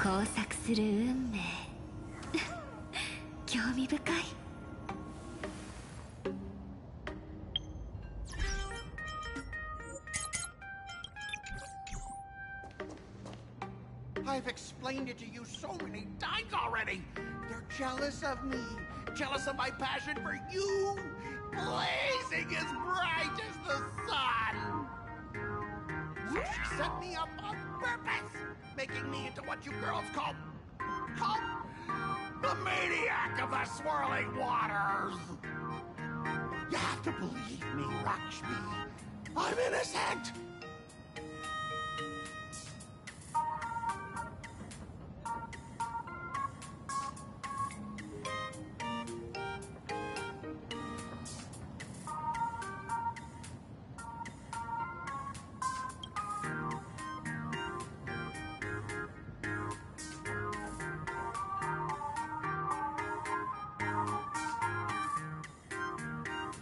交錯する運命興味深い。 I've explained it to you so many times already. They're jealous of me, jealous of my passion for you, blazing as bright as the sun. So she set me up on purpose, making me into what you girls call the maniac of the swirling waters. You have to believe me, Lakshmi. I'm innocent.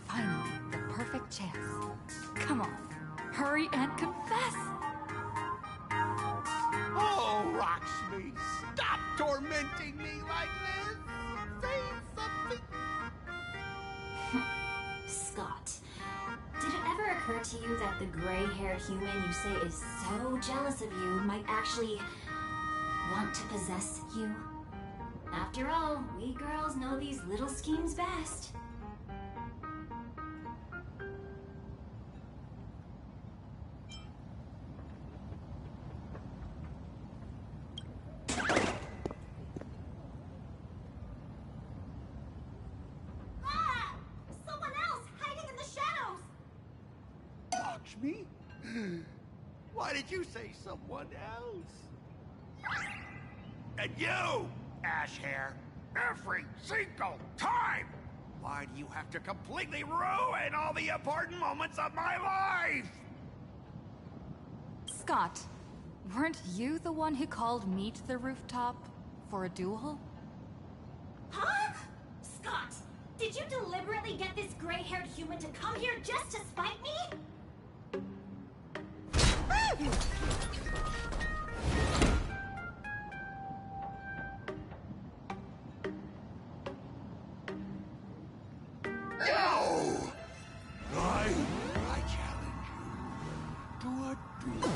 Finally, the perfect chance. Come on, hurry and confess! Oh, Lakshmi, stop tormenting me like this! Say something! Scott, did it ever occur to you that the gray-haired human you say is so jealous of you might actually want to possess you? After all, we girls know these little schemes best. Lakshmi? Why did you say someone else? And you, Ash Hair, every single time! Why do you have to completely ruin all the important moments of my life? Scott, weren't you the one who called me to the rooftop for a duel? Huh? Scott, did you deliberately get this gray-haired human to come here just to spite me? No! I challenge you to a duel.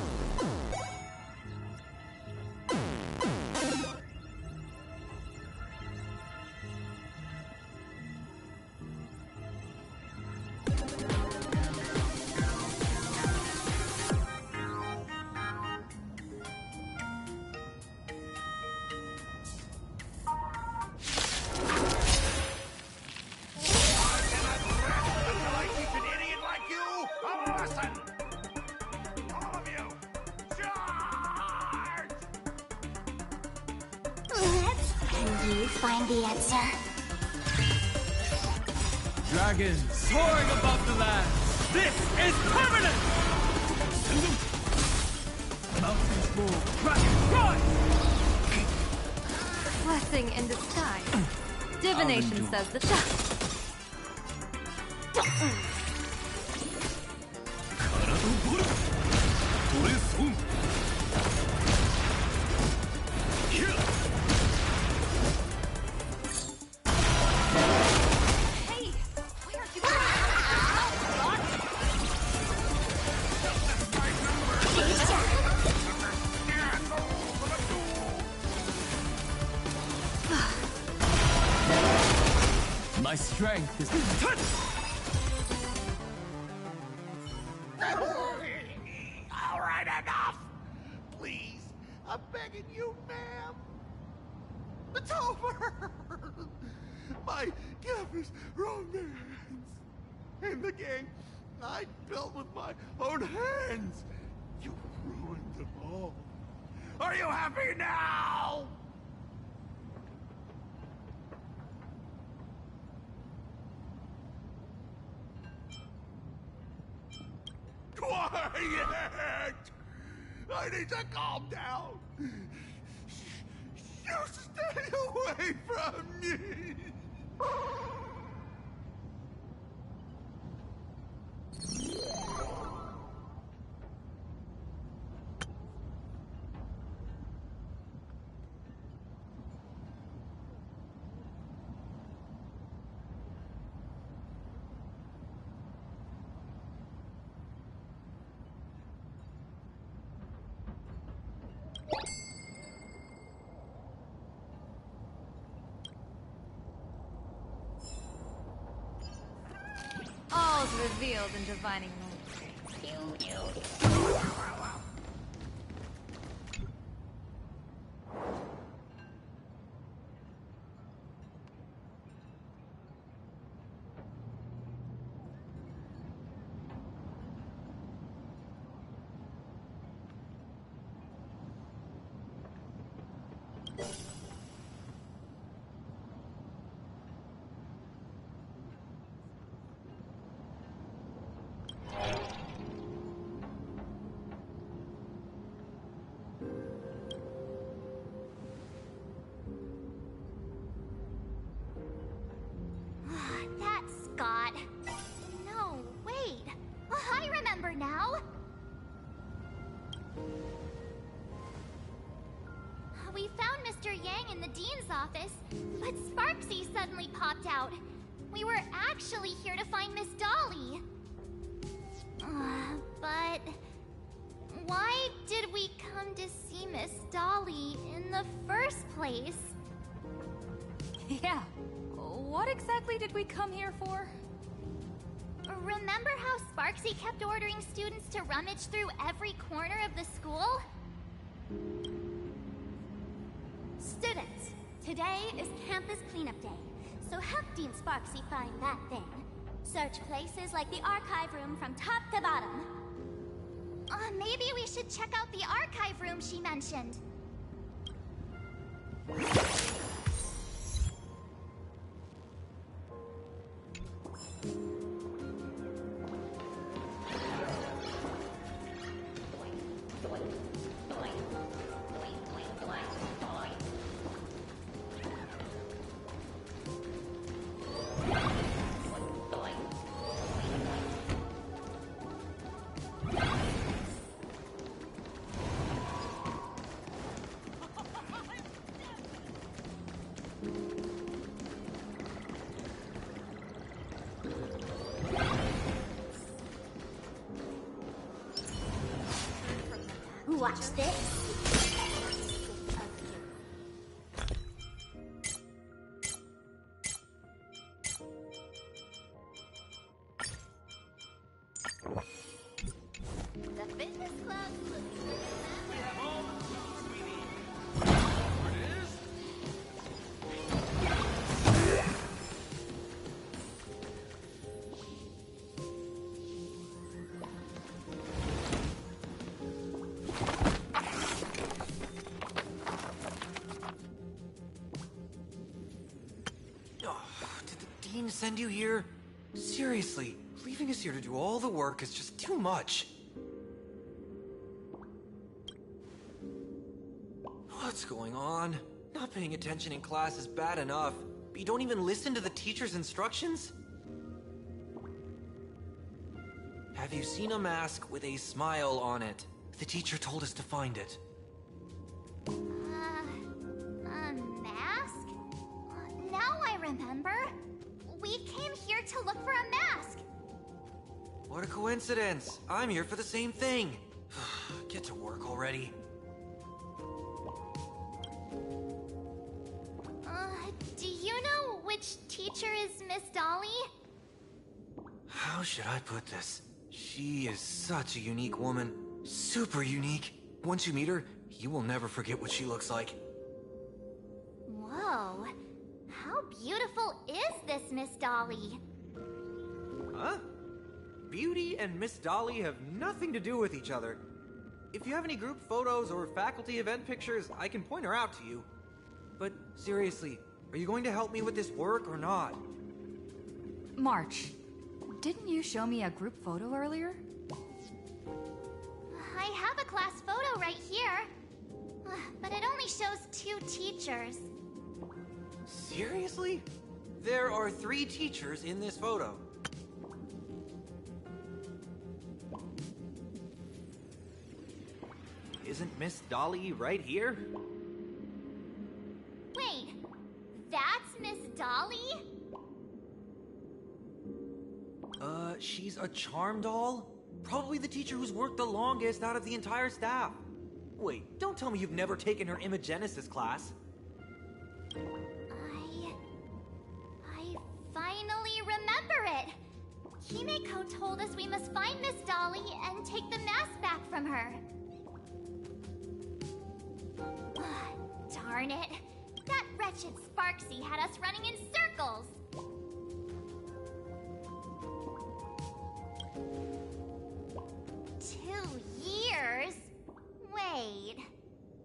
Find the answer. Dragon soaring above the land. This is permanent! Mountains move. Dragon rise! Blessing in disguise. Divination says the top. My strength is touch! All right, enough! Please, I'm begging you, ma'am. It's over! My campus romance and the game I built with my own hands. You ruined them all. Are you happy now? Quiet! I need to calm down. You stay away from me. revealed in divining moment. That's Scott. No, wait. I remember now. We found Mr. Yang in the dean's office, but Sparksy suddenly popped out. We were actually here to find Miss Dolly. But why did we come to see Miss Dolly in the first place? Yeah. What exactly did we come here for? Remember how Sparksy kept ordering students to rummage through every corner of the school? Students, today is campus cleanup day, so help Dean Sparksy find that thing. Search places like the archive room from top to bottom. Maybe we should check out the archive room she mentioned. Watch this. The fitness club looking good. Dean send you here? Seriously, leaving us here to do all the work is just too much. What's going on? Not paying attention in class is bad enough, but you don't even listen to the teacher's instructions? Have you seen a mask with a smile on it? The teacher told us to find it. A mask? Now I remember. We came here to look for a mask. What a coincidence. I'm here for the same thing. Get to work already. Do you know which teacher is Miss Dolly? How should I put this? She is such a unique woman. Super unique. Once you meet her, you will never forget what she looks like. Whoa. How beautiful is this Miss Dolly? Huh? Beauty and Miss Dolly have nothing to do with each other. If you have any group photos or faculty event pictures, I can point her out to you. But seriously, are you going to help me with this work or not? March, didn't you show me a group photo earlier? I have a class photo right here. But it only shows 2 teachers. Seriously? There are 3 teachers in this photo. Isn't Miss Dolly right here? Wait, that's Miss Dolly? She's a charm doll? Probably the teacher who's worked the longest out of the entire staff. Wait, don't tell me you've never taken her Imagenesis class. I finally remember it. Himeko told us we must find Miss Dolly and take the mask back from her. Darn it. That wretched Sparksy had us running in circles. $2 years? Wait.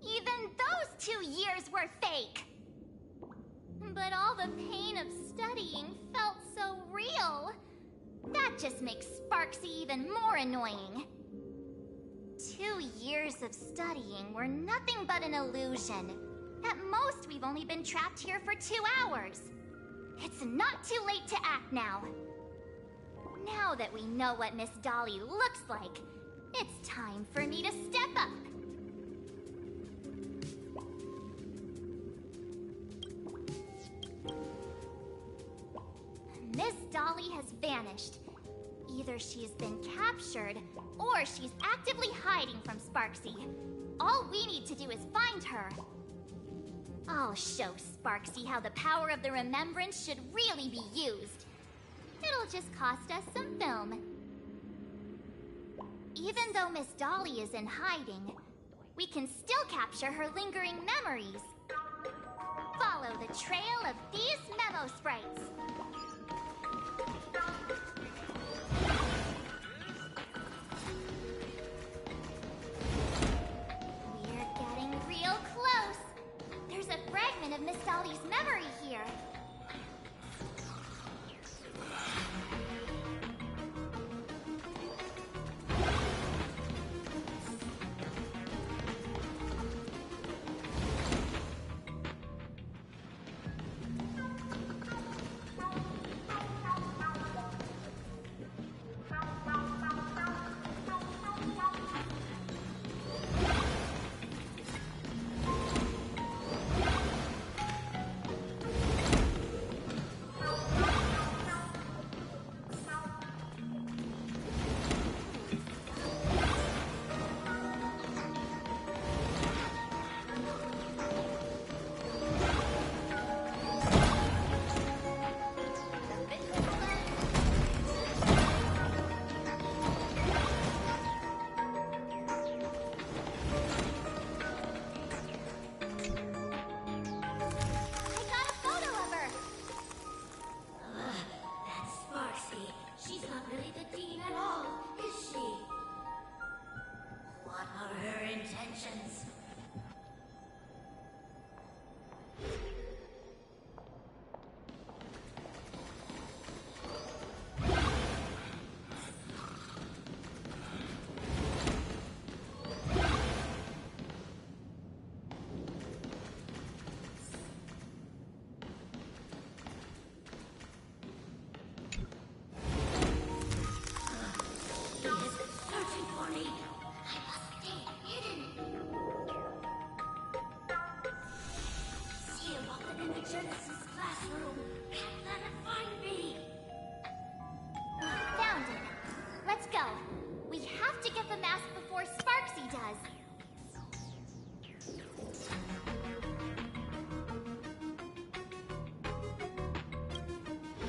Even those 2 years were fake! But all the pain of studying felt so real. That just makes Sparksy even more annoying. 2 years of studying were nothing but an illusion. At most, we've only been trapped here for 2 hours. It's not too late to act now. Now that we know what Miss Dolly looks like, it's time for me to step up. Miss Dolly has vanished. Either she's been captured, or she's actively hiding from Sparksy. All we need to do is find her. I'll show Sparksy how the power of the remembrance should really be used. It'll just cost us some film. Even though Miss Dolly is in hiding, we can still capture her lingering memories. Follow the trail of these memo sprites. We're getting real close. There's a fragment of Miss Dolly's memory here.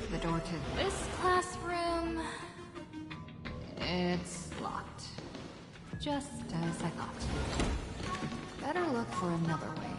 The door to this classroom... it's locked. Just as I thought. Better look for another way in.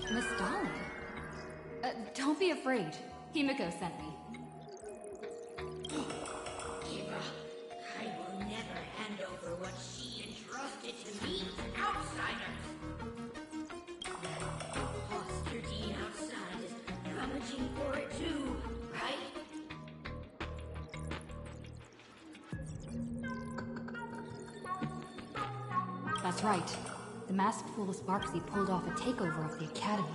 Miss Dolly? Don't be afraid. Himiko sent me. Kira, I will never hand over what she entrusted to me to outsiders. That imposter Dean outside is rummaging for it too, right? That's right. The masked fool Sparksy pulled off a takeover of the Academy.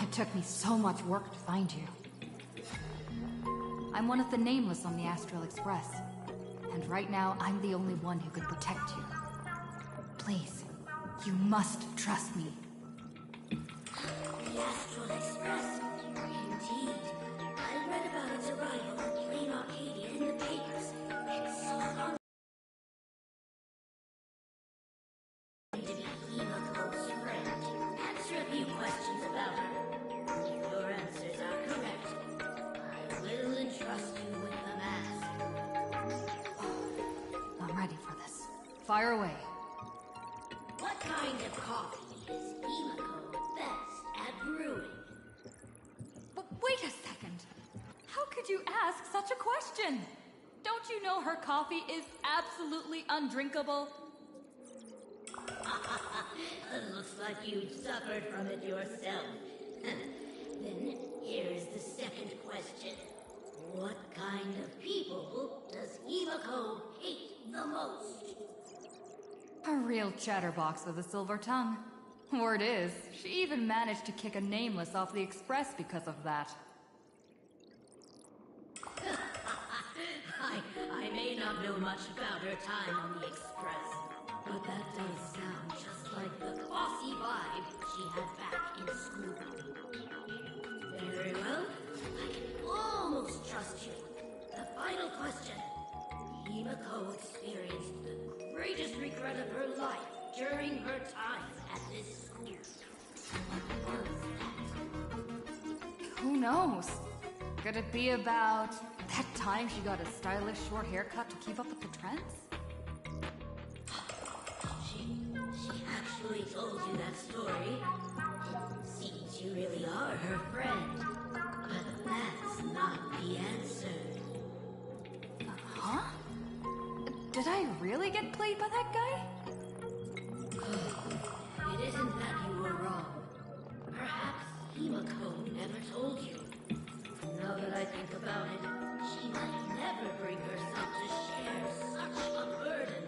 It took me so much work to find you. I'm one of the nameless on the Astral Express. And right now, I'm the only one who could protect you. Please, you must trust me. The Astral Express? Indeed. I read about its arrival in Plain Arcadia in the papers. It's so long to be Himiko's friend. Answer a few questions about her. If your answers are correct, I will entrust you with the mask. I'm ready for this. Fire away. What kind of coffee is Himiko best at brewing? But wait a second. How could you ask such a question? Don't you know her coffee is absolutely undrinkable? Looks like you've suffered from it yourself. Then here's the second question. What kind of people does Himiko hate the most? A real chatterbox with a silver tongue. Word is, she even managed to kick a nameless off the Express because of that. I may not know much about her time on the Express, but that does sound just like the bossy vibe she had back in school. Very well, I can almost trust you. The final question. Himiko experienced the greatest regret of her life during her time at this school. What was that? Who knows? Could it be about that time she got a stylish short haircut to keep up with the trends? She actually told you that story. It seems you really are her friend. But that's not the answer. Huh? Did I really get played by that guy? It isn't that you were wrong. Perhaps Himiko never told you. Now that I think about it, she might never bring herself to share such a burden.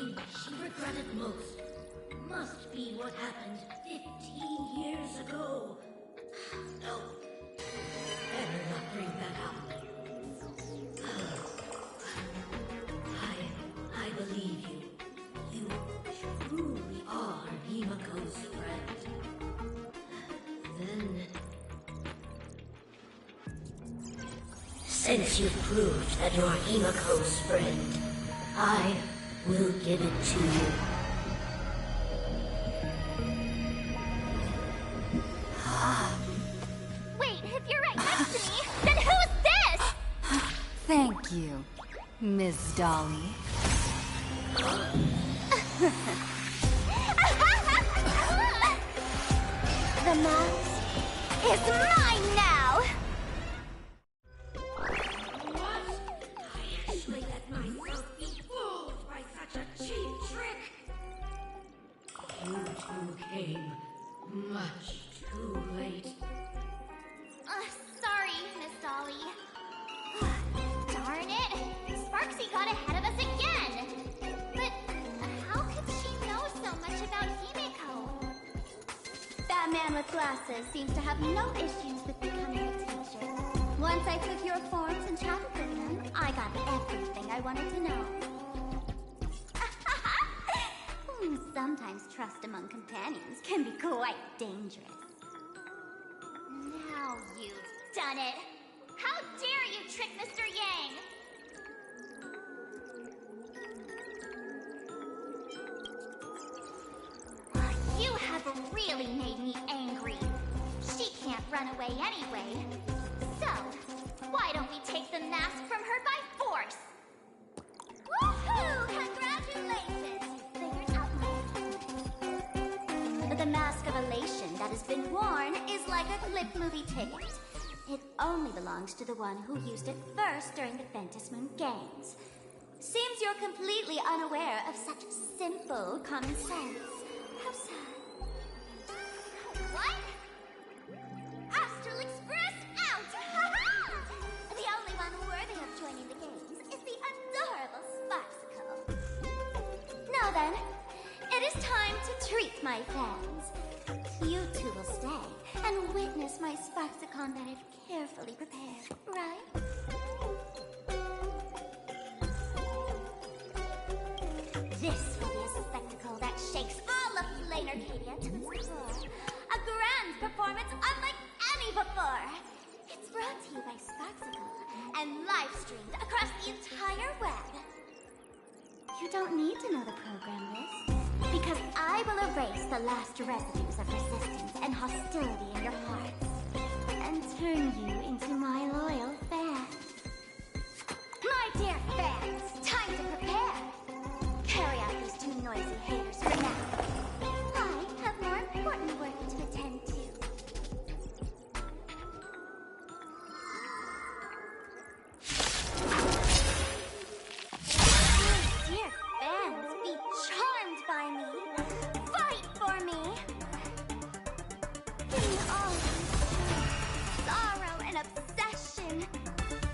thing she regretted most must be what happened 15 years ago. No, better not bring that up. I believe you. You truly are Himako's friend. Then, since you've proved that you're Himako's friend, I will give it to you. Wait, if you're right next to me, then who's this? Thank you, Miss Dolly. The mouse is mine now! What? I actually let myself be fooled by such a cheap trick. You two came much too late. Sorry, Miss Dolly. Darn it! Sparksy got ahead of us again! But how could she know so much about Himeko? That man with glasses seems to have no issues with becoming a teacher. Once I took your forms and chatted with him, I got everything I wanted to know. Sometimes trust among companions can be quite dangerous. Now you've done it! How dare you trick Mr. Yang! You have really made me angry. She can't run away anyway. So, why don't we take the mask from her by force? Woohoo! Congratulations! You figured out my plan. But the mask of elation that has been worn is like a clip movie ticket. It only belongs to the one who used it first during the Ventus Moon Games. Seems you're completely unaware of such simple common sense. How sad. What? Astral Express out! The only one worthy of joining the games is the adorable Sparksicle. Now then, it is time to treat my fans. You two will stay and witness my Sparksicon that I've carefully prepared, right? This will be a spectacle that shakes all of Flame Arcadia to its core. A grand performance unlike any before. It's brought to you by Sparksicle and live streamed across the entire web. You don't need to know the program list, because I will erase the last residues of resistance and hostility in your hearts, and turn you into my loyal fans. My dear fans, time to prepare. Carry out these two noisy haters for now. I have more important work to attend to. Dear fans, be charmed by me. Fight for me. Give me all of your sorrow and obsession.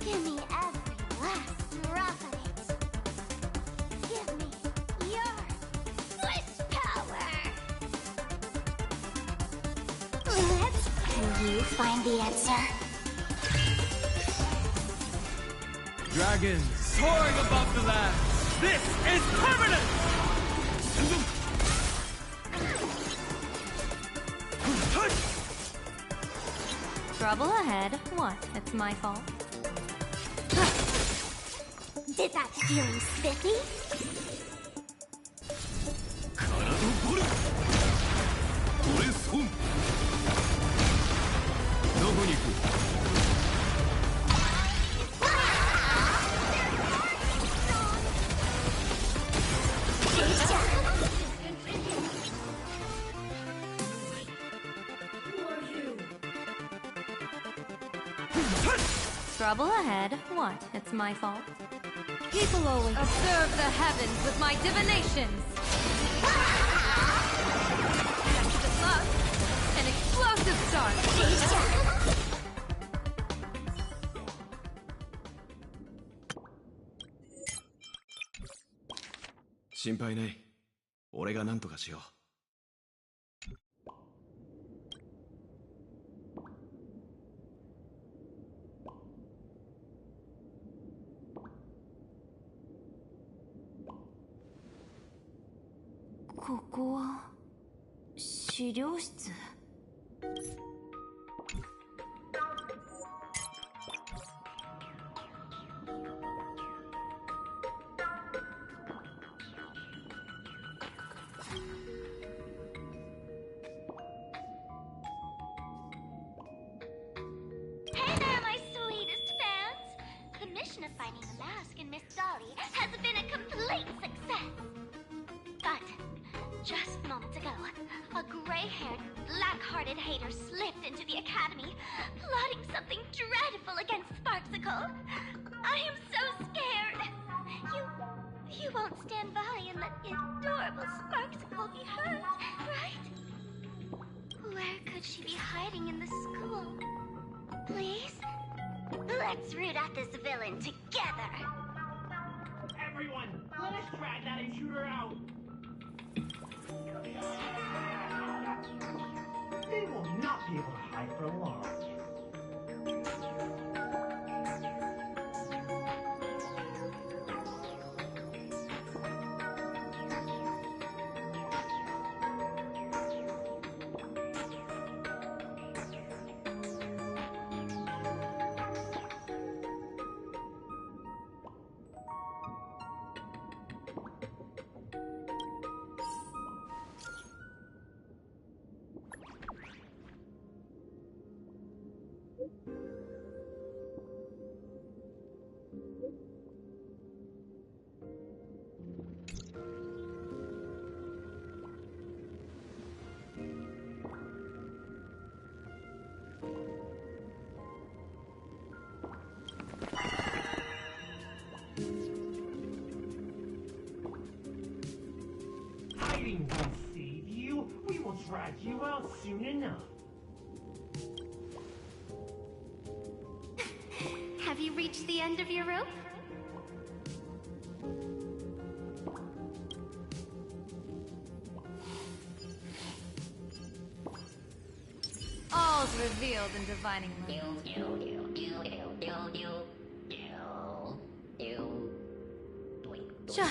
Give me every last drop of it. Give me your wish power. Can you find the answer? Dragons soaring above the land. This is permanent! Trouble ahead. What? It's my fault. Did that feeling spiffy? 体ゴルこれ損どこに行く Trouble ahead. What? It's my fault. People always observe the heavens with my divinations. Back to the clouds. An explosive start. 心配ない。俺が何とかしよう。ここは資料室。Hey there, my sweetest fans! The mission of finding the mask in Miss Dolly has been a complete success. But just moments ago, a gray-haired, black-hearted hater slipped into the academy, plotting something dreadful against Sparksicle. I am so scared. You won't stand by and let the adorable Sparksicle be hurt, right? Where could she be hiding in the school? Please? Let's root out this villain together. Everyone, let us drag that intruder out. They will not be able to hide for long. Hiding won't save you. We will drag you out soon enough. Have you reached the end of your rope? All's revealed in divining light. Sure.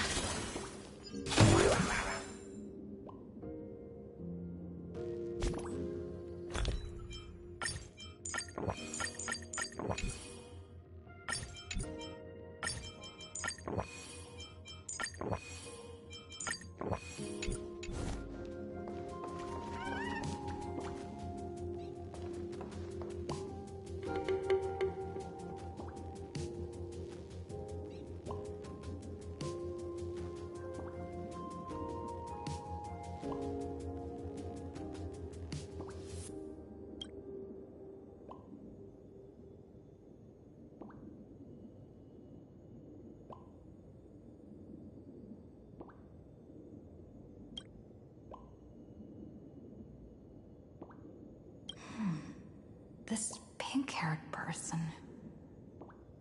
This pink-haired person.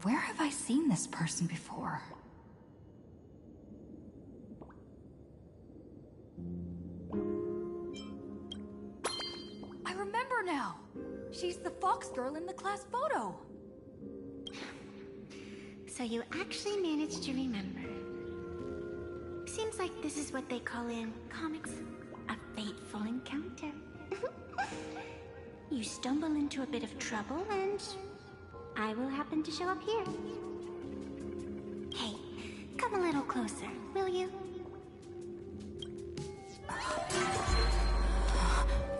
Where have I seen this person before? I remember now! She's the fox girl in the class photo! So you actually managed to remember. Seems like this is what they call in comics a fateful encounter. You stumble into a bit of trouble and I will happen to show up here. Hey, come a little closer, will you?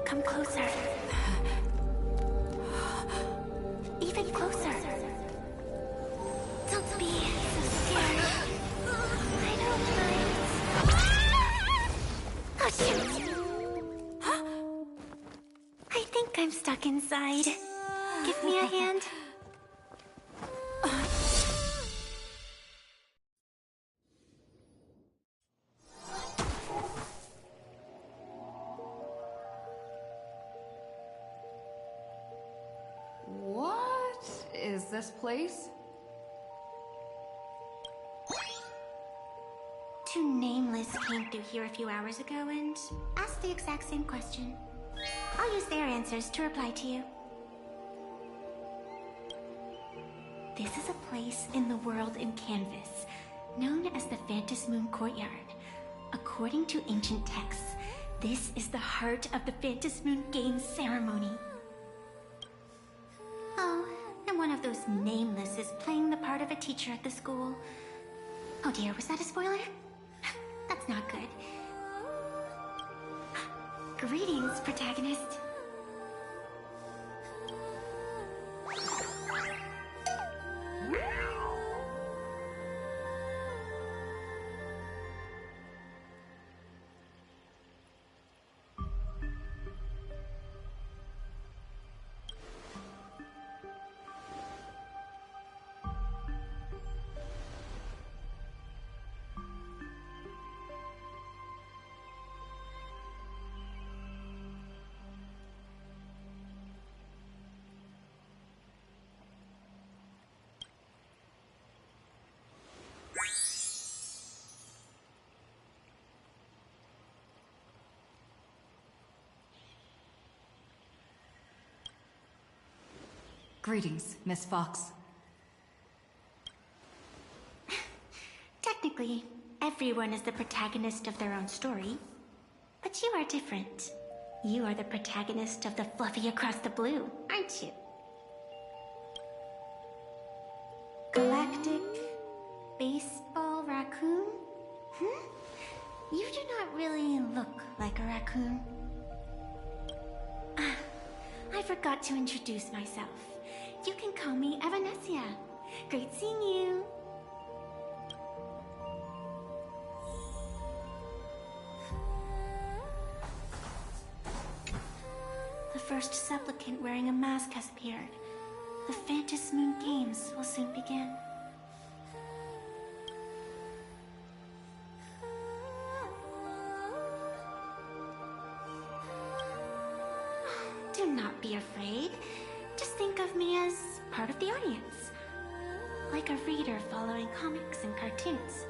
Come closer. Even closer. Don't be so scared. I don't mind. Oh, shoot. I think I'm stuck inside. Give me a hand. What is this place? Two nameless came through here a few hours ago and asked the exact same question. I'll use their answers to reply to you. This is a place in the world in Canvas, known as the Phantasmoon Courtyard. According to ancient texts, this is the heart of the Phantasmoon Games ceremony. Oh, and one of those nameless is playing the part of a teacher at the school. Oh dear, was that a spoiler? That's not good. Greetings, protagonist. Greetings, Miss Fox. Technically, everyone is the protagonist of their own story. But you are different. You are the protagonist of the Fluffy Across the Blue, aren't you? Galactic Baseball Raccoon? You do not really look like a raccoon. I forgot to introduce myself. You can call me Evanessia. Great seeing you. The first supplicant wearing a mask has appeared. The Phantasmoon Games will soon begin. Do not be afraid. Just think of me as part of the audience. Like a reader following comics and cartoons.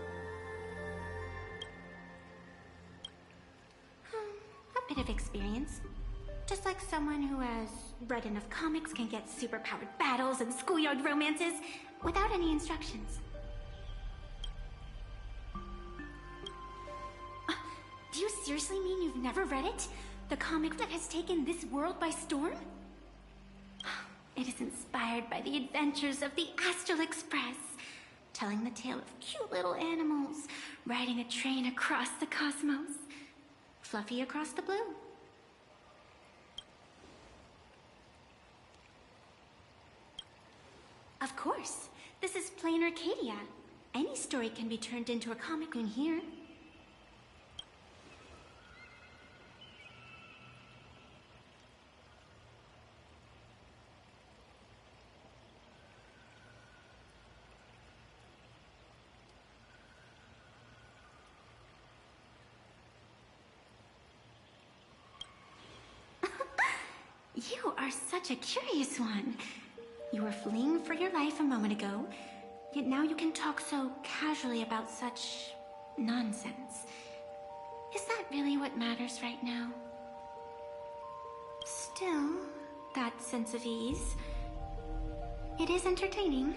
A bit of experience. Just like someone who has read enough comics can get superpowered battles and schoolyard romances without any instructions. Do you seriously mean you've never read it? The comic that has taken this world by storm? It is inspired by the adventures of the Astral Express, telling the tale of cute little animals riding a train across the cosmos. Fluffy Across the Blue. Of course, this is plain Arcadia. Any story can be turned into a comic in here. You are such a curious one. You were fleeing for your life a moment ago, yet now you can talk so casually about such nonsense. Is that really what matters right now? Still, that sense of ease, it is entertaining.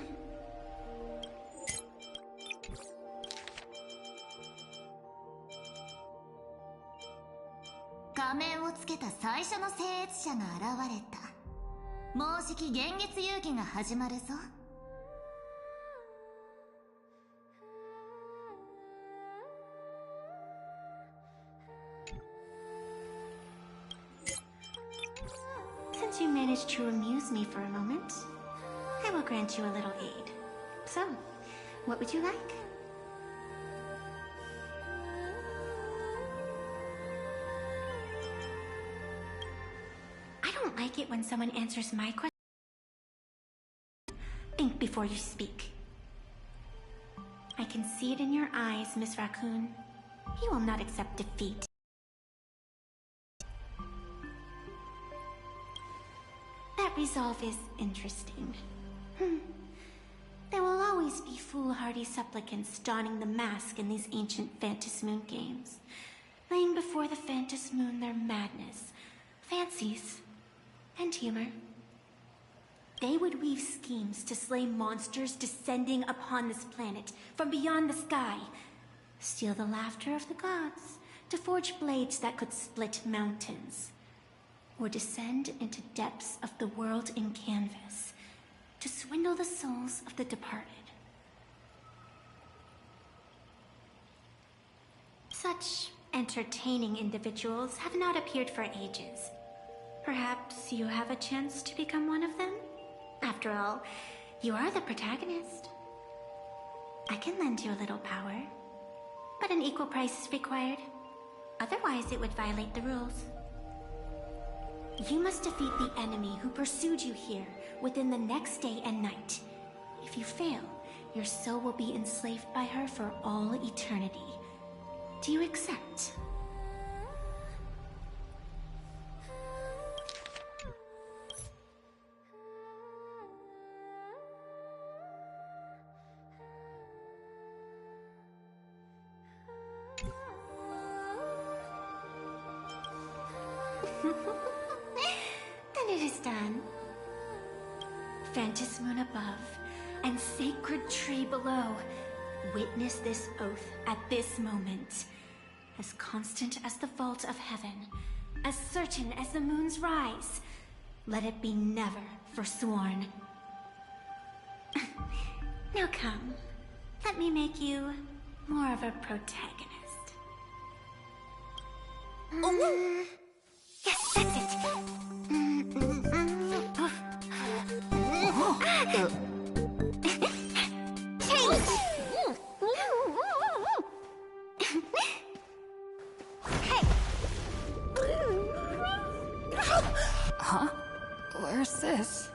仮面をつけた最初の聖越者が現れた。もうじき幻月遊戯が始まるぞ。Since you managed to amuse me for a moment, I will grant you a little aid. So, what would you like? I don't like it when someone answers my question. Think before you speak. I can see it in your eyes, Miss Raccoon. You will not accept defeat. That resolve is interesting. There will always be foolhardy supplicants donning the mask in these ancient Phantas Moon games, laying before the Phantas Moon their madness, fancies, and humor. They would weave schemes to slay monsters descending upon this planet from beyond the sky, steal the laughter of the gods to forge blades that could split mountains, or descend into depths of the world in canvas to swindle the souls of the departed. Such entertaining individuals have not appeared for ages. Perhaps you have a chance to become one of them? After all, you are the protagonist. I can lend you a little power, but an equal price is required. Otherwise, it would violate the rules. You must defeat the enemy who pursued you here within the next day and night. If you fail, your soul will be enslaved by her for all eternity. Do you accept? Then it is done. Phantas Moon above, and sacred tree below. Witness this oath at this moment. As constant as the vault of heaven, as certain as the moon's rise. Let it be never forsworn. Now come, let me make you more of a protagonist. Oh. Yes, that's it. Change! Hey! Huh? Where's this?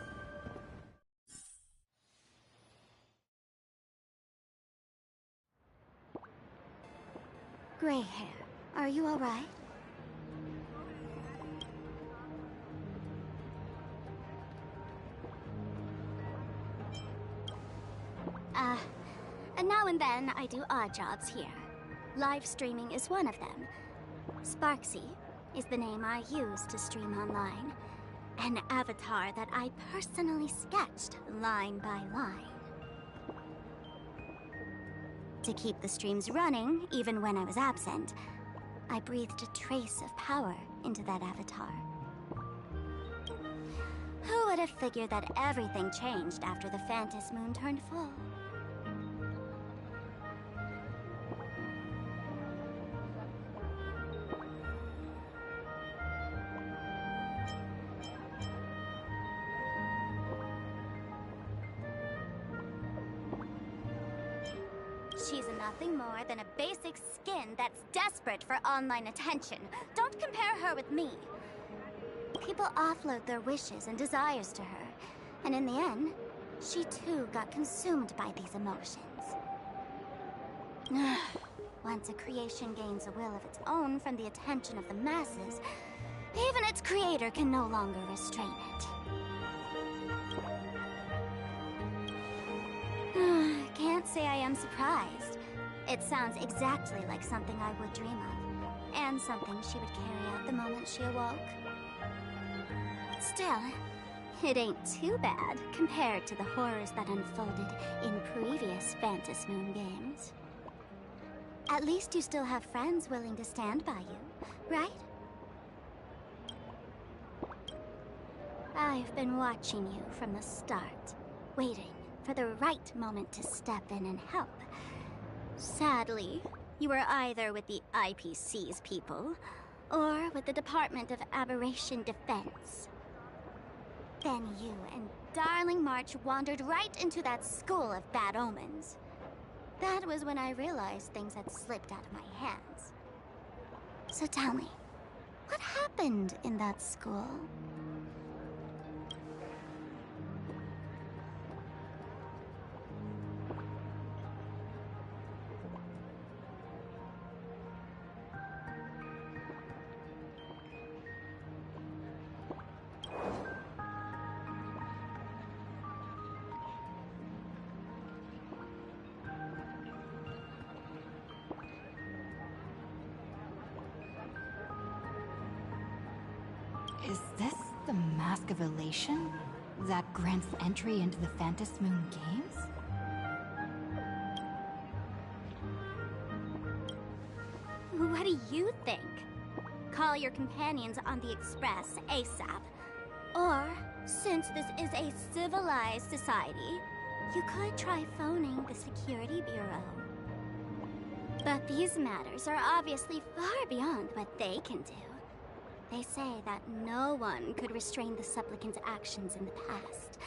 Gray hair, are you alright? Now and then I do odd jobs here. Live streaming is one of them. Sparksy is the name I use to stream online. An avatar that I personally sketched line by line. To keep the streams running, even when I was absent, I breathed a trace of power into that avatar. Who would have figured that everything changed after the Phantas Moon turned full? She's nothing more than a basic skin that's desperate for online attention. Don't compare her with me. People offload their wishes and desires to her, and in the end, she too got consumed by these emotions. Once a creation gains a will of its own from the attention of the masses, even its creator can no longer restrain it. Can't say I am surprised. It sounds exactly like something I would dream of, and something she would carry out the moment she awoke. Still, it ain't too bad compared to the horrors that unfolded in previous Phantas Moon games. At least you still have friends willing to stand by you, right? I've been watching you from the start, waiting for the right moment to step in and help. Sadly, you were either with the IPC's people, or with the Department of Aberration Defense. Then you and Darling March wandered right into that school of bad omens. That was when I realized things had slipped out of my hands. So tell me, what happened in that school? Is this the Mask of Elation that grants entry into the Phantom Moon Games? What do you think? Call your companions on the Express ASAP. Or, since this is a civilized society, you could try phoning the Security Bureau. But these matters are obviously far beyond what they can do. They say that no one could restrain the supplicant's actions in the past.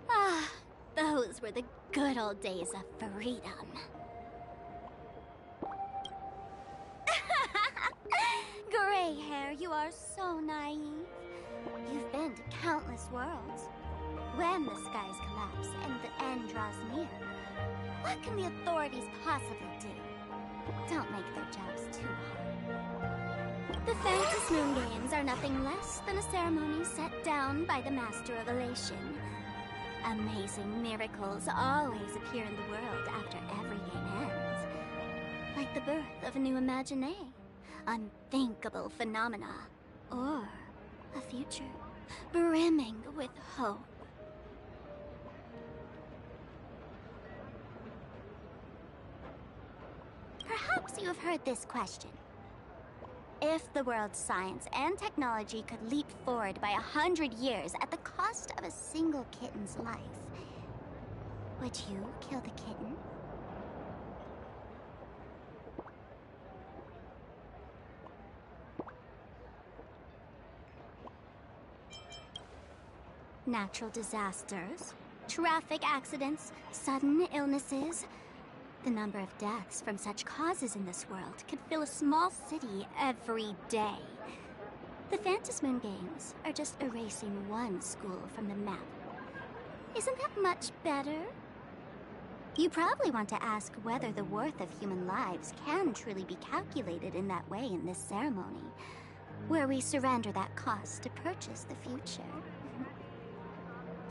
Ah, those were the good old days of freedom. Gray hair, you are so naive. You've been to countless worlds. When the skies collapse and the end draws near, what can the authorities possibly do? Don't make their jobs too hard. The Phantom Moon Games are nothing less than a ceremony set down by the Master of Elation. Amazing miracles always appear in the world after every game ends. Like the birth of a new imaginé, unthinkable phenomena, or a future brimming with hope. Perhaps you have heard this question. If the world's science and technology could leap forward by 100 years at the cost of a single kitten's life, would you kill the kitten? Natural disasters, traffic accidents, sudden illnesses. The number of deaths from such causes in this world could fill a small city every day. The Phantom Moon Games are just erasing one school from the map. Isn't that much better? You probably want to ask whether the worth of human lives can truly be calculated in that way in this ceremony, where we surrender that cost to purchase the future.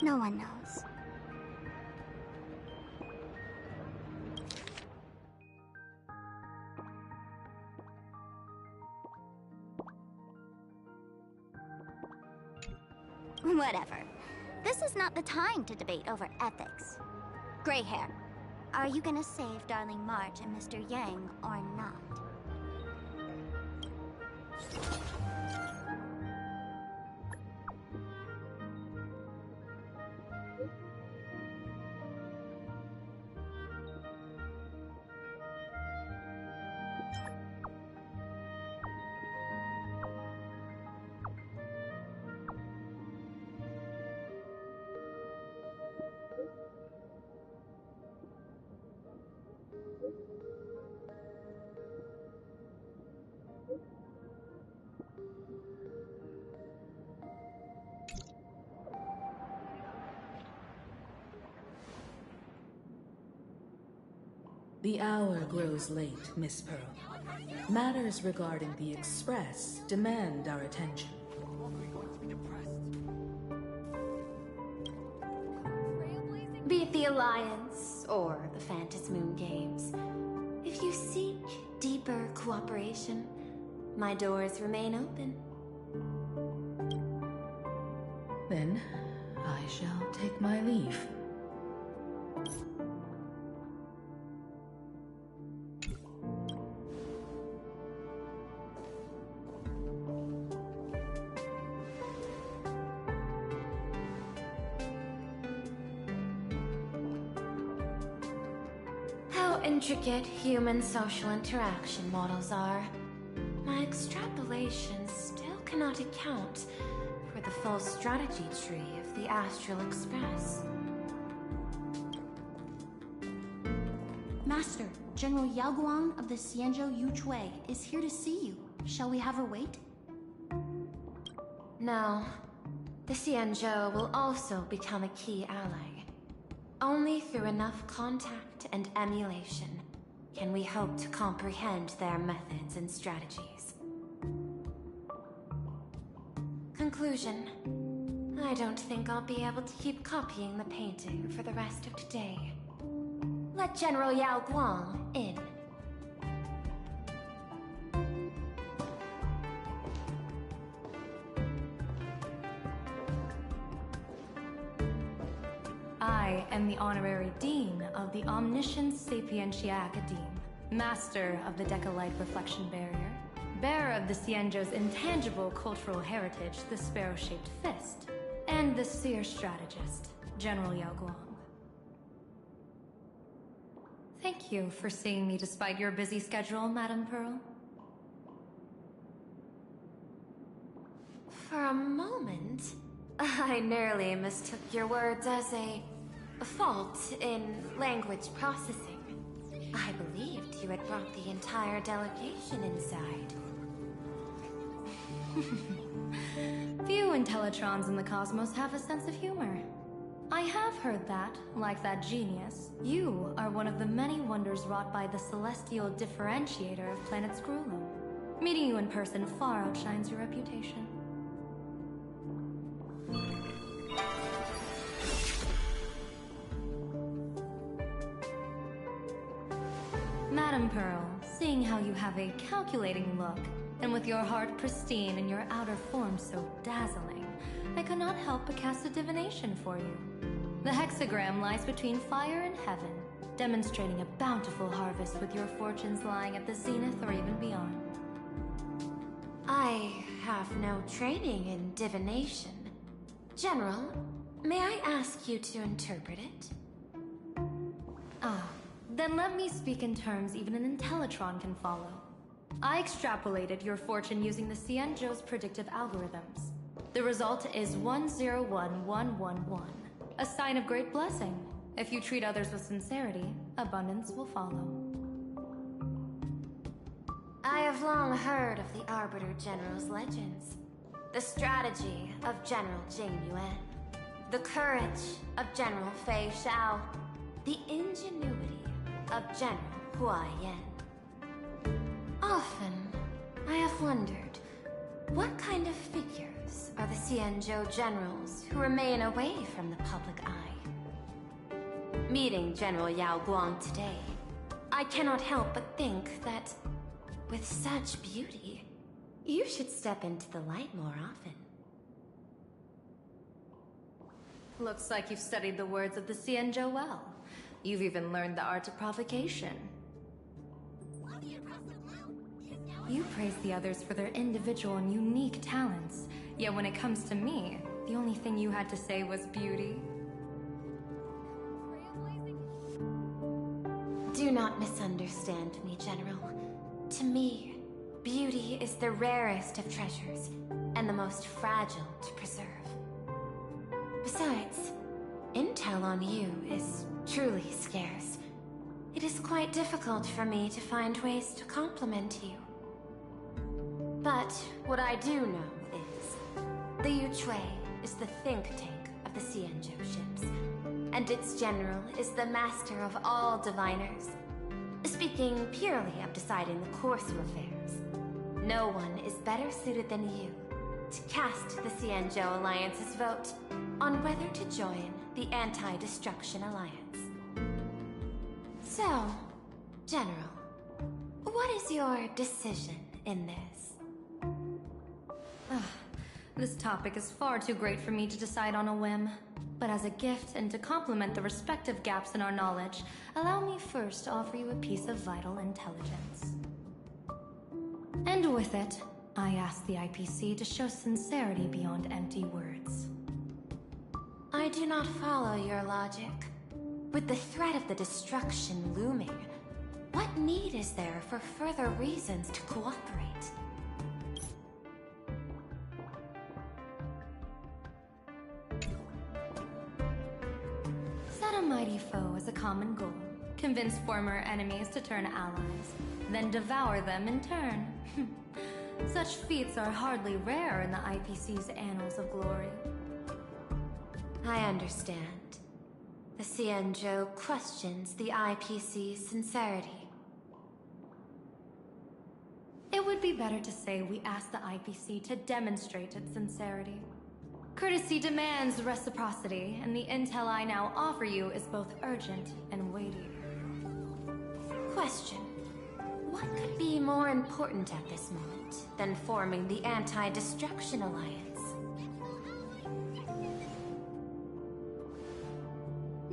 No one knows. Whatever. This is not the time to debate over ethics. Gray hair, are you gonna save Darling March and Mr. Yang or not? The hour grows late, Miss Pearl. Matters regarding the Express demand our attention. Be it the Alliance or the Phantom Moon Games, if you seek deeper cooperation, my doors remain open. Then, I shall take my leave. Intricate human social interaction models are. My extrapolations still cannot account for the full strategy tree of the Astral Express. Master, General Yao Guang of the Xianzhou Yuchui is here to see you. Shall we have her wait? No. The Xianzhou will also become a key ally. Only through enough contact and emulation can we hope to comprehend their methods and strategies. Conclusion. I don't think I'll be able to keep copying the painting for the rest of today. Let General Yao Guang in. I am the honorary dean of the Omniscience Sapientia Academe, master of the Decalite Reflection Barrier, bearer of the Xianzhou's intangible cultural heritage, the sparrow-shaped fist, and the seer strategist, General Yao Guang. Thank you for seeing me despite your busy schedule, Madame Pearl. For a moment, I nearly mistook your words as a fault in language processing. I believed you had brought the entire delegation inside. Few Intellitrons in the cosmos have a sense of humor. I have heard that, like that genius, you are one of the many wonders wrought by the celestial differentiator of planet Screwloom. Meeting you in person far outshines your reputation. Madame Pearl, seeing how you have a calculating look, and with your heart pristine and your outer form so dazzling, I could not help but cast a divination for you. The hexagram lies between fire and heaven, demonstrating a bountiful harvest with your fortunes lying at the zenith or even beyond. I have no training in divination. General, may I ask you to interpret it? Then let me speak in terms even an Intellitron can follow. I extrapolated your fortune using the Xianzhou's predictive algorithms. The result is 101111, a sign of great blessing. If you treat others with sincerity, abundance will follow. I have long heard of the Arbiter General's legends. The strategy of General Jing Yuan. The courage of General Fei Xiao. The ingenuity of General Hua Yan. Often, I have wondered, what kind of figures are the Xianzhou generals who remain away from the public eye? Meeting General Yao Guang today, I cannot help but think that, with such beauty, you should step into the light more often. Looks like you've studied the words of the Xianzhou well. You've even learned the art of provocation. You praise the others for their individual and unique talents, yet when it comes to me, the only thing you had to say was beauty. Do not misunderstand me, General. To me, beauty is the rarest of treasures, and the most fragile to preserve. Besides, intel on you is truly scarce. It is quite difficult for me to find ways to compliment you. But what I do know is, the Yuchui is the think tank of the Xianzhou ships, and its general is the master of all diviners. Speaking purely of deciding the course of affairs, no one is better suited than you to cast the Xianzhou Alliance's vote on whether to join the Anti-Destruction Alliance. So, General, what is your decision in this? This topic is far too great for me to decide on a whim. But as a gift and to complement the respective gaps in our knowledge, allow me first to offer you a piece of vital intelligence. And with it, I ask the IPC to show sincerity beyond empty words. I do not follow your logic. With the threat of the destruction looming, what need is there for further reasons to cooperate? Set a mighty foe as a common goal. Convince former enemies to turn allies, then devour them in turn. Such feats are hardly rare in the IPC's annals of glory. I understand. The Xianzhou questions the IPC's sincerity. It would be better to say we ask the IPC to demonstrate its sincerity. Courtesy demands reciprocity, and the intel I now offer you is both urgent and weighty. Question. What could be more important at this moment than forming the Anti-Destruction Alliance?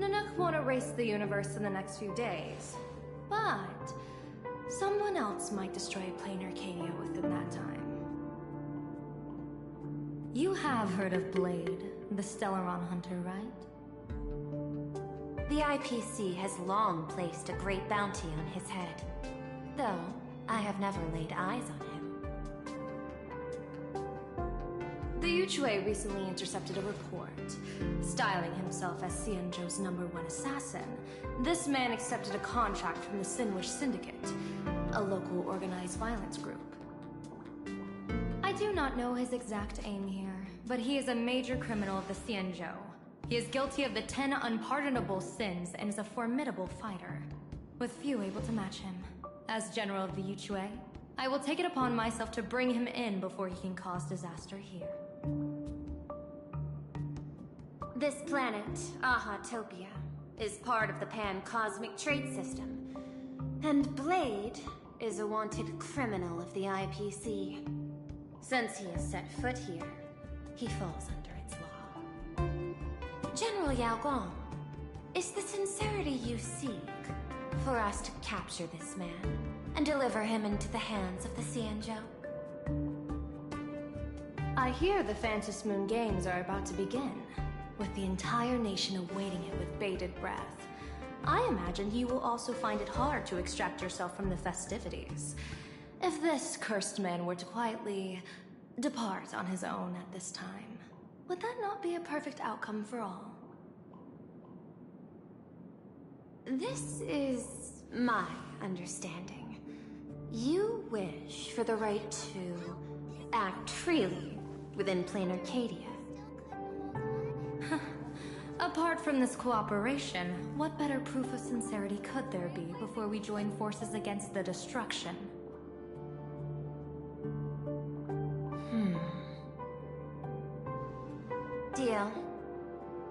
No, erase the universe in the next few days. But someone else might destroy plain Arcadia within that time. You have heard of Blade, the Stellaron hunter, right? The IPC has long placed a great bounty on his head, though I have never laid eyes on him. The Yuchue recently intercepted a report. Styling himself as Xianzhou's #1 assassin, this man accepted a contract from the Sinwish Syndicate, a local organized violence group. I do not know his exact aim here, but he is a major criminal of the Xianzhou. He is guilty of the 10 unpardonable sins and is a formidable fighter, with few able to match him. As General of the Yuchue, I will take it upon myself to bring him in before he can cause disaster here. This planet, Ahatopia, is part of the pan-cosmic trade system, and Blade is a wanted criminal of the IPC. Since he has set foot here, he falls under its law. General Yao Guang, is the sincerity you seek for us to capture this man and deliver him into the hands of the Xianzhou? I hear the Phantom Moon Games are about to begin, with the entire nation awaiting it with bated breath. I imagine you will also find it hard to extract yourself from the festivities. If this cursed man were to quietly depart on his own at this time, would that not be a perfect outcome for all? This is my understanding. You wish for the right to act freely within plain Arcadia. Apart from this cooperation, what better proof of sincerity could there be before we join forces against the destruction? Deal.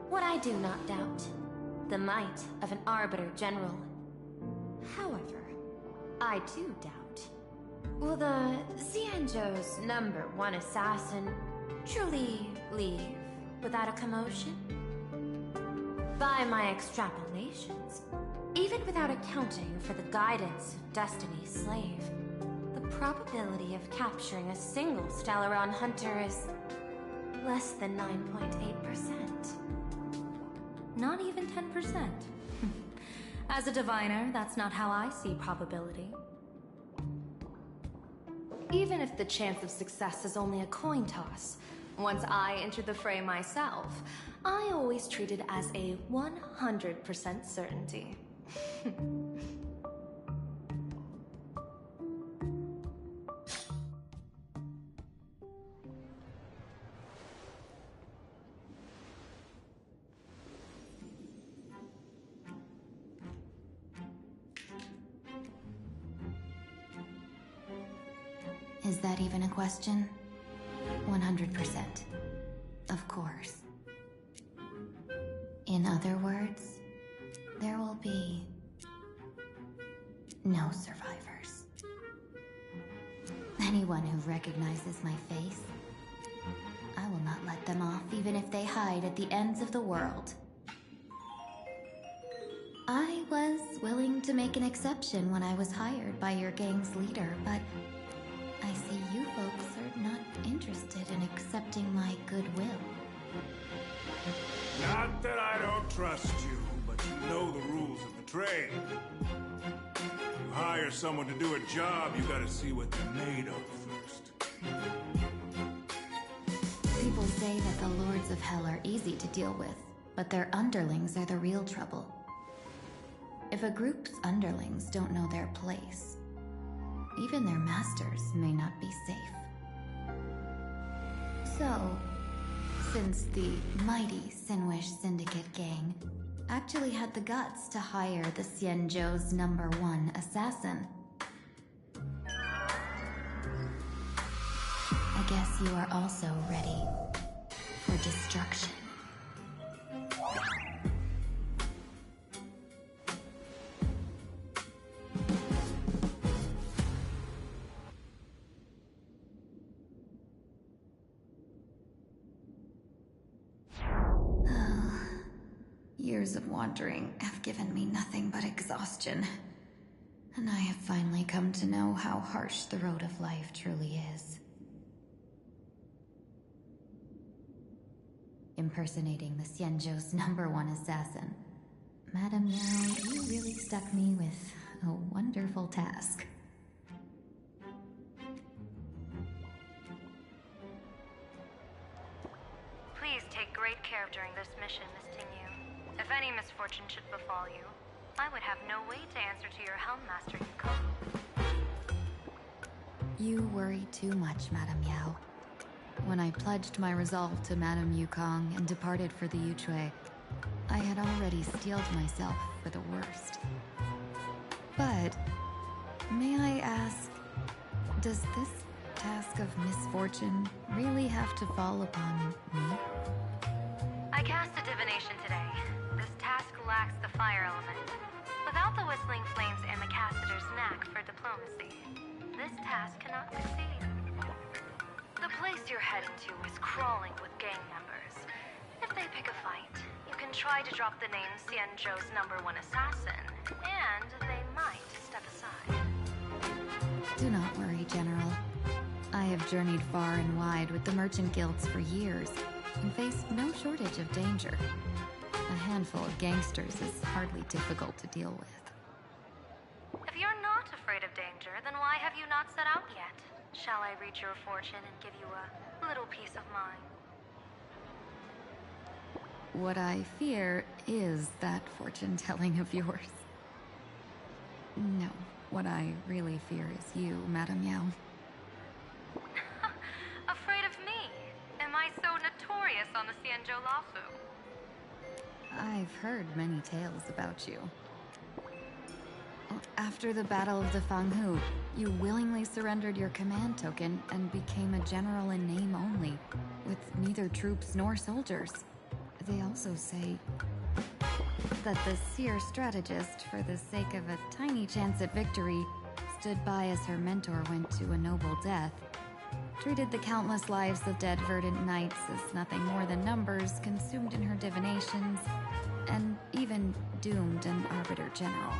What I do not doubt, the might of an Arbiter General. However, I do doubt, will the Xianzhou's #1 assassin truly leave without a commotion? By my extrapolations, even without accounting for the guidance of Destiny's slave, the probability of capturing a single Stellaron hunter is less than 9.8%. Not even 10%. As a diviner, that's not how I see probability. Even if the chance of success is only a coin toss, once I enter the fray myself, I always treat it as a 100% certainty. Is that even a question? 100%. Of course. In other words, there will be no survivors. Anyone who recognizes my face, I will not let them off even if they hide at the ends of the world. I was willing to make an exception when I was hired by your gang's leader, but I see you folks are not interested in accepting my goodwill. Not that I don't trust you, but you know the rules of the trade. You hire someone to do a job, you gotta see what they're made of first. People say that the Lords of Hell are easy to deal with, but their underlings are the real trouble. If a group's underlings don't know their place, even their masters may not be safe. So, since the mighty Sinwish Syndicate gang actually had the guts to hire the Xianzhou's #1 assassin, I guess you are also ready for destruction. Years of wandering have given me nothing but exhaustion. And I have finally come to know how harsh the road of life truly is. Impersonating the Xianzhou's #1 assassin. Madam Yao, you really stuck me with a wonderful task. Please take great care during this mission, Miss Tingyu. If any misfortune should befall you, I would have no way to answer to your Helm Master Yukong. You worry too much, Madam Yao. When I pledged my resolve to Madame Yukong and departed for the Yuchue, I had already steeled myself for the worst. But, may I ask, does this task of misfortune really have to fall upon me? I cast a divination today. This task lacks the fire element. Without the whistling flames and the caster's knack for diplomacy, this task cannot succeed. The place you're heading to is crawling with gang members. If they pick a fight, you can try to drop the name Xianzhou's #1 assassin, and they might step aside. Do not worry, General. I have journeyed far and wide with the merchant guilds for years, and faced no shortage of danger. A handful of gangsters is hardly difficult to deal with. If you're not afraid of danger, then why have you not set out yet? Shall I reach your fortune and give you a little peace of mind? What I fear is that fortune-telling of yours. No, what I really fear is you, Madame Yao. Afraid of me? Am I so notorious on the Xianzhou Lafu? I've heard many tales about you. After the Battle of the Fanghu, you willingly surrendered your command token and became a general in name only, with neither troops nor soldiers. They also say that the seer strategist, for the sake of a tiny chance at victory, stood by as her mentor went to a noble death, treated the countless lives of dead verdant knights as nothing more than numbers consumed in her divinations, and even doomed an arbiter general.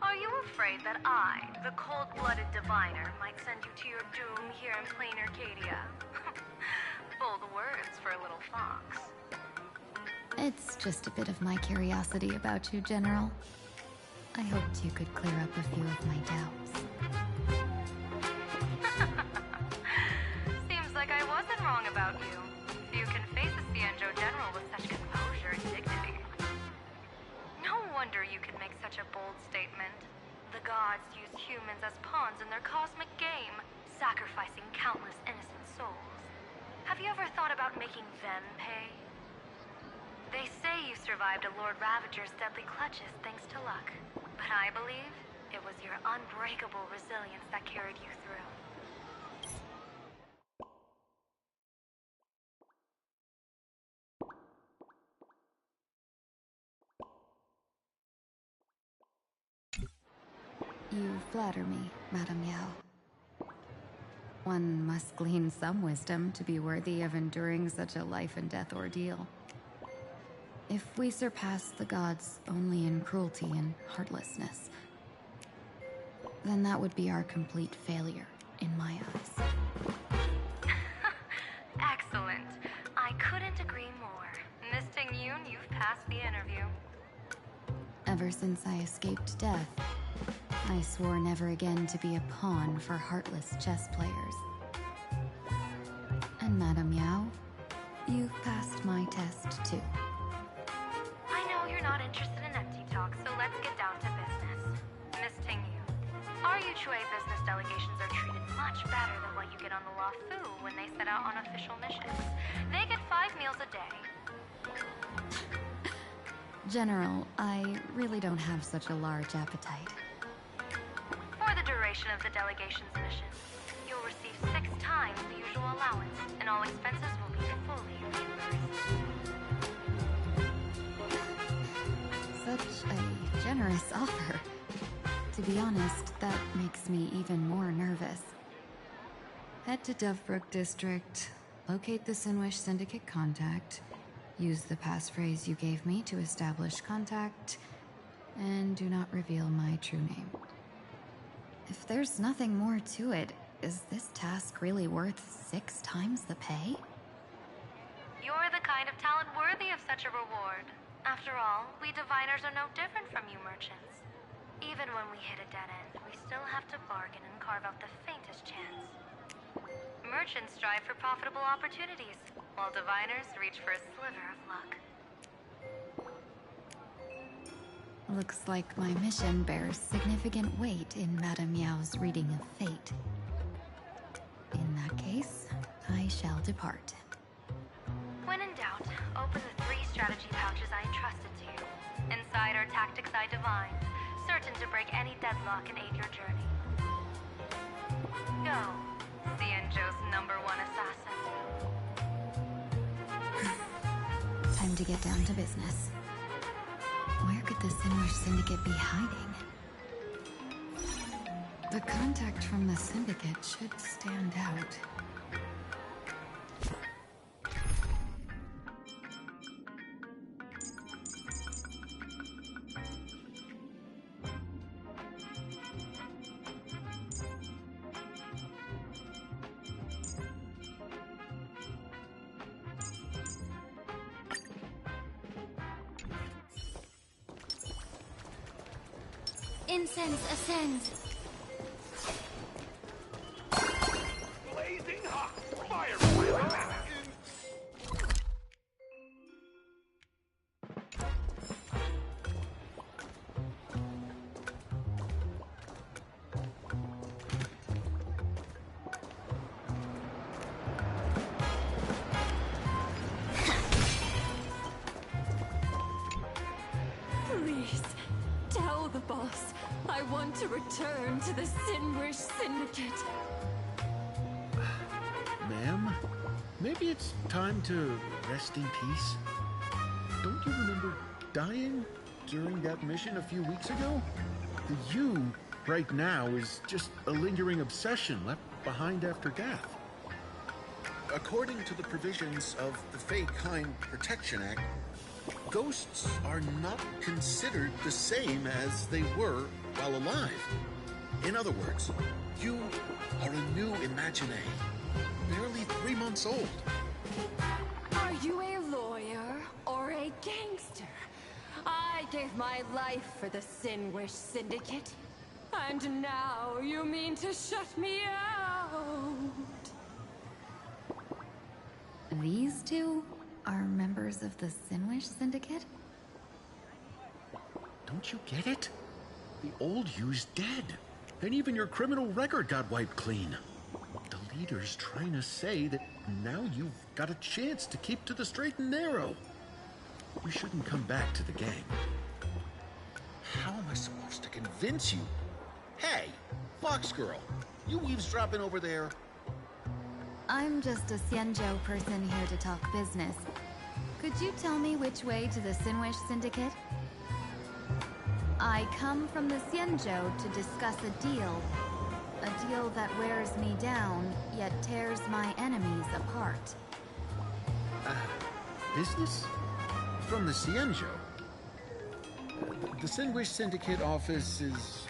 Are you afraid that I, the cold-blooded diviner, might send you to your doom here in plain Arcadia? Bold words for a little fox. It's just a bit of my curiosity about you, General. I hoped you could clear up a few of my doubts. Seems like I wasn't wrong about you. You can face a Xianzhou general with such composure and dignity. No wonder you can make such a bold statement. The gods use humans as pawns in their cosmic game, sacrificing countless innocent souls. Have you ever thought about making them pay? They say you survived a Lord Ravager's deadly clutches thanks to luck. But I believe it was your unbreakable resilience that carried you through. You flatter me, Madame Yao. One must glean some wisdom to be worthy of enduring such a life-and-death ordeal. If we surpass the gods only in cruelty and heartlessness, then that would be our complete failure, in my eyes. Excellent. I couldn't agree more. Miss Tingyu, you've passed the interview. Ever since I escaped death, I swore never again to be a pawn for heartless chess players. And Madame Yao, you've passed my test too. I know you're not interested in empty talk, so let's get down to business. Miss Tingyu, our Yuchue business delegations are treated much better than what you get on the Lafu when they set out on official missions. They get 5 meals a day. General, I really don't have such a large appetite. For the duration of the delegation's mission, you'll receive 6 times the usual allowance, and all expenses will be fully reimbursed. Such a generous offer. To be honest, that makes me even more nervous. Head to Dovebrook District, locate the Sinwish Syndicate contact, Use the passphrase you gave me to establish contact, and do not reveal my true name. If there's nothing more to it, is this task really worth 6 times the pay? You're the kind of talent worthy of such a reward. After all, we diviners are no different from you merchants. Even when we hit a dead end, we still have to bargain and carve out the faintest chance. Merchants strive for profitable opportunities, while diviners reach for a sliver of luck. Looks like my mission bears significant weight in Madame Yao's reading of fate. In that case, I shall depart. When in doubt, open the 3 strategy pouches I entrusted to you. Inside are tactics I divined, certain to break any deadlock and aid your journey. Go, Xianzhou's #1 assassin. Time to get down to business. Where could the Sinwish Syndicate be hiding? The contact from the Syndicate should stand out. Incense ascends. Blazing hot! Fire! Please, tell the boss I want to return to the Sinwish Syndicate. Ma'am, maybe it's time to rest in peace. Don't you remember dying during that mission a few weeks ago? The you right now is just a lingering obsession left behind after death. According to the provisions of the Fey-Kind Protection Act, ghosts are not considered the same as they were while alive. In other words, you are a new Imagine, barely 3 months old. Are you a lawyer or a gangster? I gave my life for the Sinwish Syndicate. And now you mean to shut me out? These two are members of the Sinwish Syndicate? Don't you get it? The old you's dead. And even your criminal record got wiped clean. The leader's trying to say that now you've got a chance to keep to the straight and narrow. You shouldn't come back to the gang. How am I supposed to convince you? Hey, Fox Girl, you eavesdropping over there? I'm just a Xianzhou person here to talk business. Could you tell me which way to the Sinwish Syndicate? I come from the Xianzhou to discuss a deal. A deal that wears me down, yet tears my enemies apart. Business? From the Xianzhou? The Sinwish Syndicate office is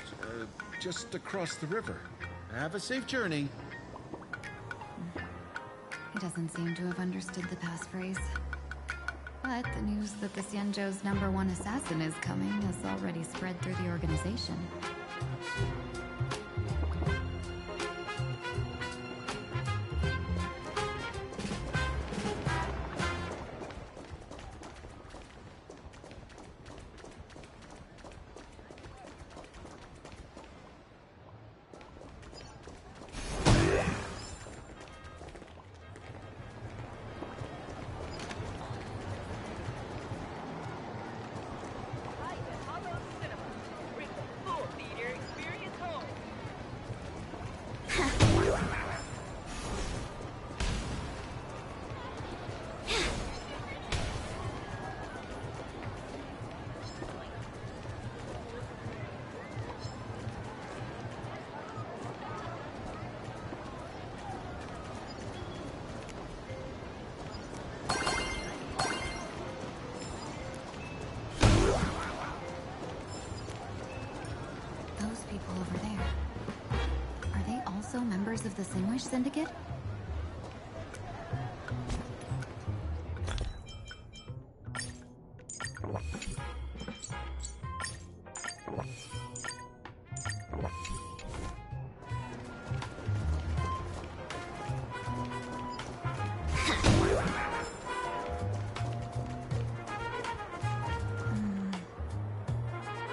just across the river. Have a safe journey. He doesn't seem to have understood the passphrase. But the news that the Xianzhou's #1 assassin is coming has already spread through the organization. people over there. Are they also members of the Sinwish Syndicate?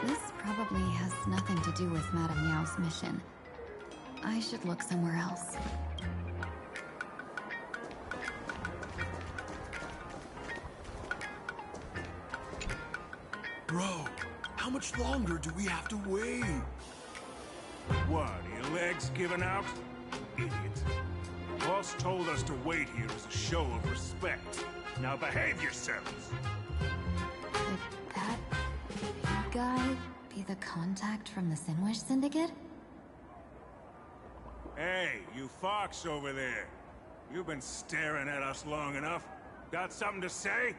This probably has nothing to do with Madame Meow's mission. I should look somewhere else. Bro, how much longer do we have to wait? What, are your legs giving out? Idiot. Boss told us to wait here as a show of respect. Now behave yourselves. Could that big guy be the contact from the Sinwish Syndicate? Hey, you fox over there. You've been staring at us long enough. Got something to say?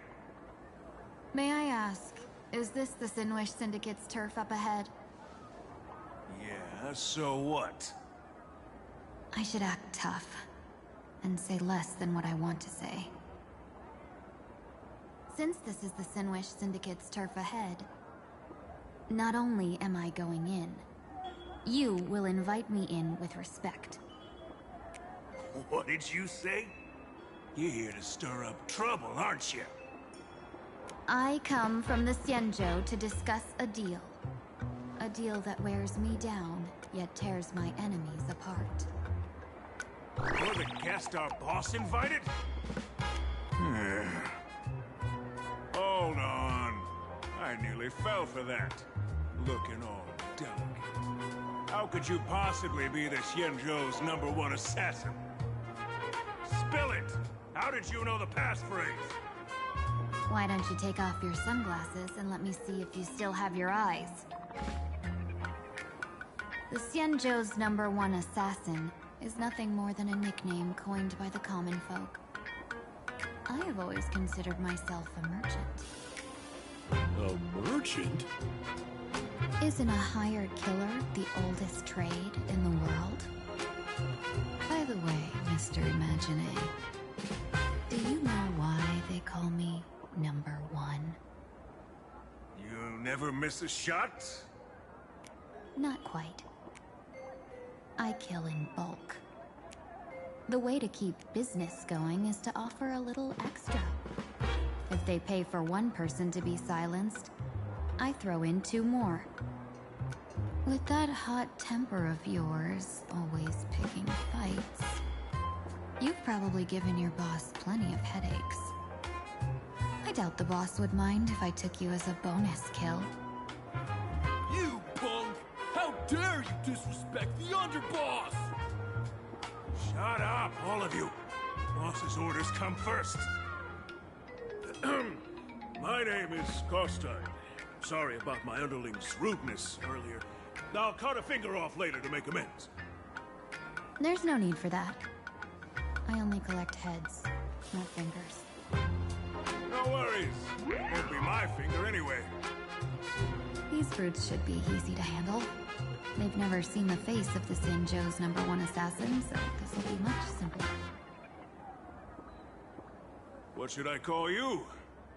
May I ask, is this the Sinwish Syndicate's turf up ahead? Yeah, so what? I should act tough, and say less than what I want to say. Since this is the Sinwish Syndicate's turf ahead, not only am I going in, you will invite me in with respect. What did you say? You're here to stir up trouble, aren't you? I come from the Xianzhou to discuss a deal. A deal that wears me down, yet tears my enemies apart. You're the guest our boss invited? Hold on. I nearly fell for that. Looking all delicate. How could you possibly be the Xianzhou's #1 assassin? Spill it! How did you know the passphrase? Why don't you take off your sunglasses and let me see if you still have your eyes? The Xianzhou's #1 assassin is nothing more than a nickname coined by the common folk. I have always considered myself a merchant. A merchant? Isn't a hired killer the oldest trade in the world? By the way, Mr. Imagine, do you know why they call me #1? You never miss a shot? Not quite. I kill in bulk. The way to keep business going is to offer a little extra. If they pay for one person to be silenced, I throw in 2 more. With that hot temper of yours, always picking fights, you've probably given your boss plenty of headaches. I doubt the boss would mind if I took you as a bonus kill. You punk! How dare you disrespect the underboss! Shut up, all of you. Boss's orders come first. My name is Costine. Sorry about my underling's rudeness earlier. I'll cut a finger off later to make amends. There's no need for that. I only collect heads, not fingers. No worries. Won't be my finger anyway. These brutes should be easy to handle. They've never seen the face of the Xianzhou's #1 assassin, so this will be much simpler. What should I call you?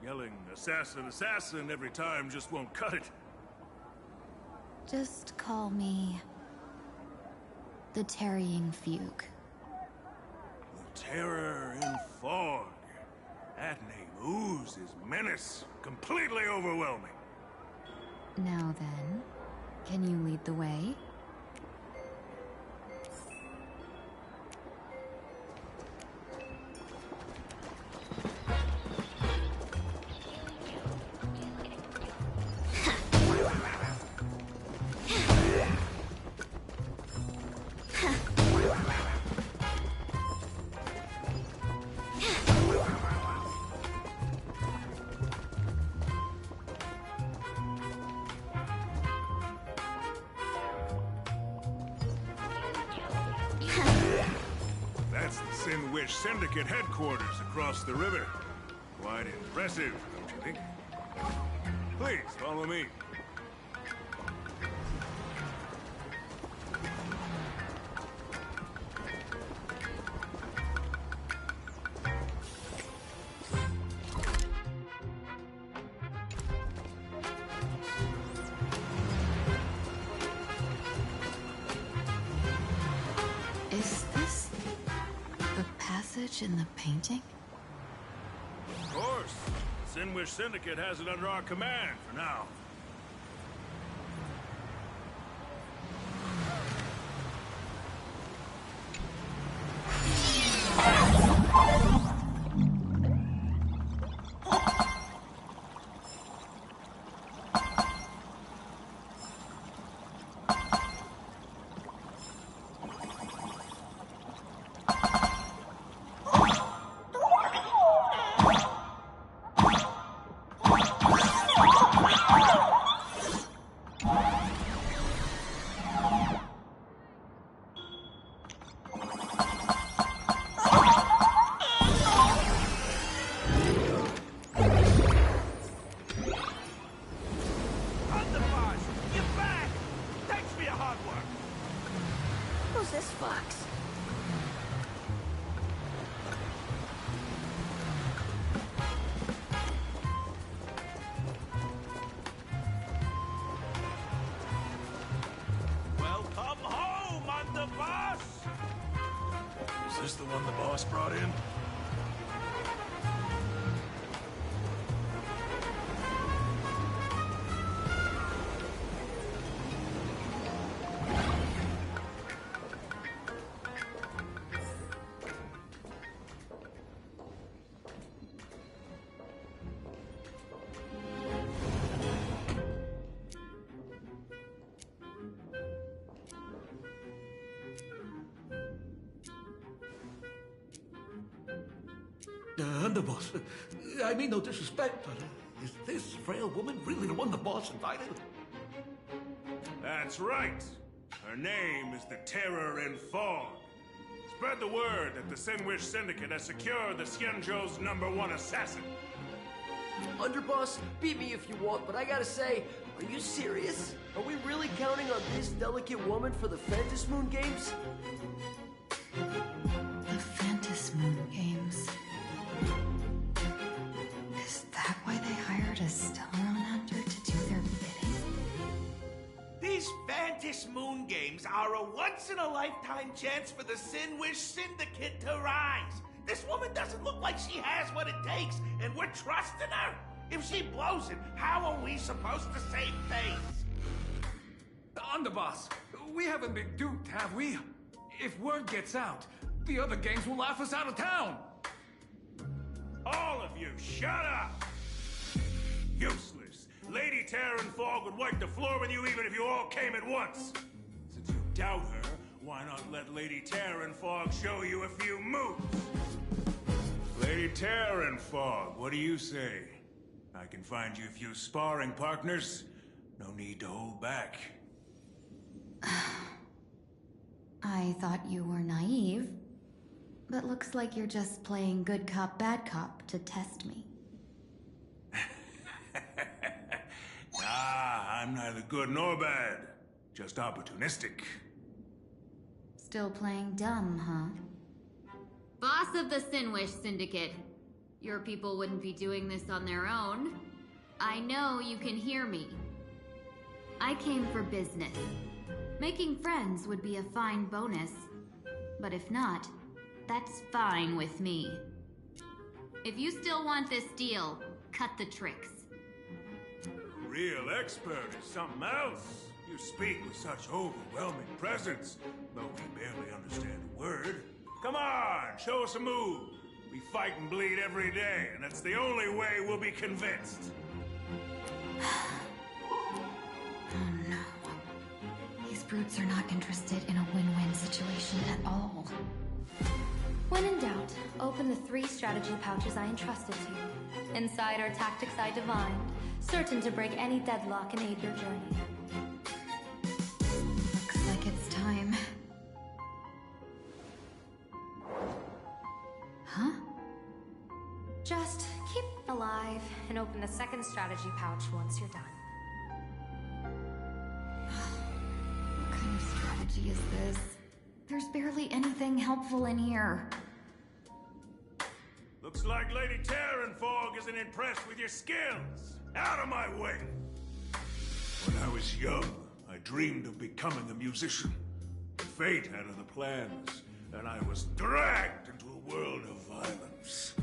Yelling assassin, assassin every time just won't cut it. Just call me the Tarrying Fugue. The Terror in Fog. That name oozes menace. Completely overwhelming. Now then, can you lead the way? That's the Sinwish Syndicate headquarters across the river. Quite impressive, don't you think? Please, follow me. message in the painting? Of course. The Sinwish Syndicate has it under our command for now. Is this the one the boss brought in? Underboss, I mean no disrespect, but is this frail woman really the one the boss invited? That's right. Her name is the Terror in Fog. Spread the word that the Sinwish Syndicate has secured the Xianzhou's #1 assassin. Underboss, beat me if you want, but I gotta say, are you serious? Are we really counting on this delicate woman for the Phantasmoon Moon Games? The Phantasmoon Moon Games. Is that why they hired a Stellaron hunter to do their bidding? These Phantasmoon Moon Games are a once-in-a-lifetime chance for the Sinwish Syndicate to rise. This woman doesn't look like she has what it takes, and we're trusting her. If she blows it, how are we supposed to save face? Underboss, we haven't been duped, have we? If word gets out, the other gangs will laugh us out of town. All of you, shut up! Useless. Lady Terror in Fog would wipe the floor with you even if you all came at once. Since you doubt her, why not let Lady Terror in Fog show you a few moves? Lady Terror in Fog, what do you say? I can find you a few sparring partners. No need to hold back. I thought you were naive, but looks like you're just playing good cop, bad cop to test me. I'm neither good nor bad. Just opportunistic. Still playing dumb, huh? Boss of the Sinwish Syndicate. Your people wouldn't be doing this on their own. I know you can hear me. I came for business. Making friends would be a fine bonus. But if not, that's fine with me. If you still want this deal, cut the tricks. A real expert is something else. You speak with such overwhelming presence, though we barely understand a word. Come on, show us a move. We fight and bleed every day, and that's the only way we'll be convinced. Oh no. These brutes are not interested in a win-win situation at all. When in doubt, open the 3 strategy pouches I entrusted to you. Inside are tactics I divined, certain to break any deadlock and aid your journey. Looks like it's time. Huh? Just keep alive and open the 2nd strategy pouch once you're done. What kind of strategy is this? There's barely anything helpful in here. Looks like Lady Terror in Fog isn't impressed with your skills. Out of my way! When I was young, I dreamed of becoming a musician. Fate had other plans. and I was dragged into a world of violence.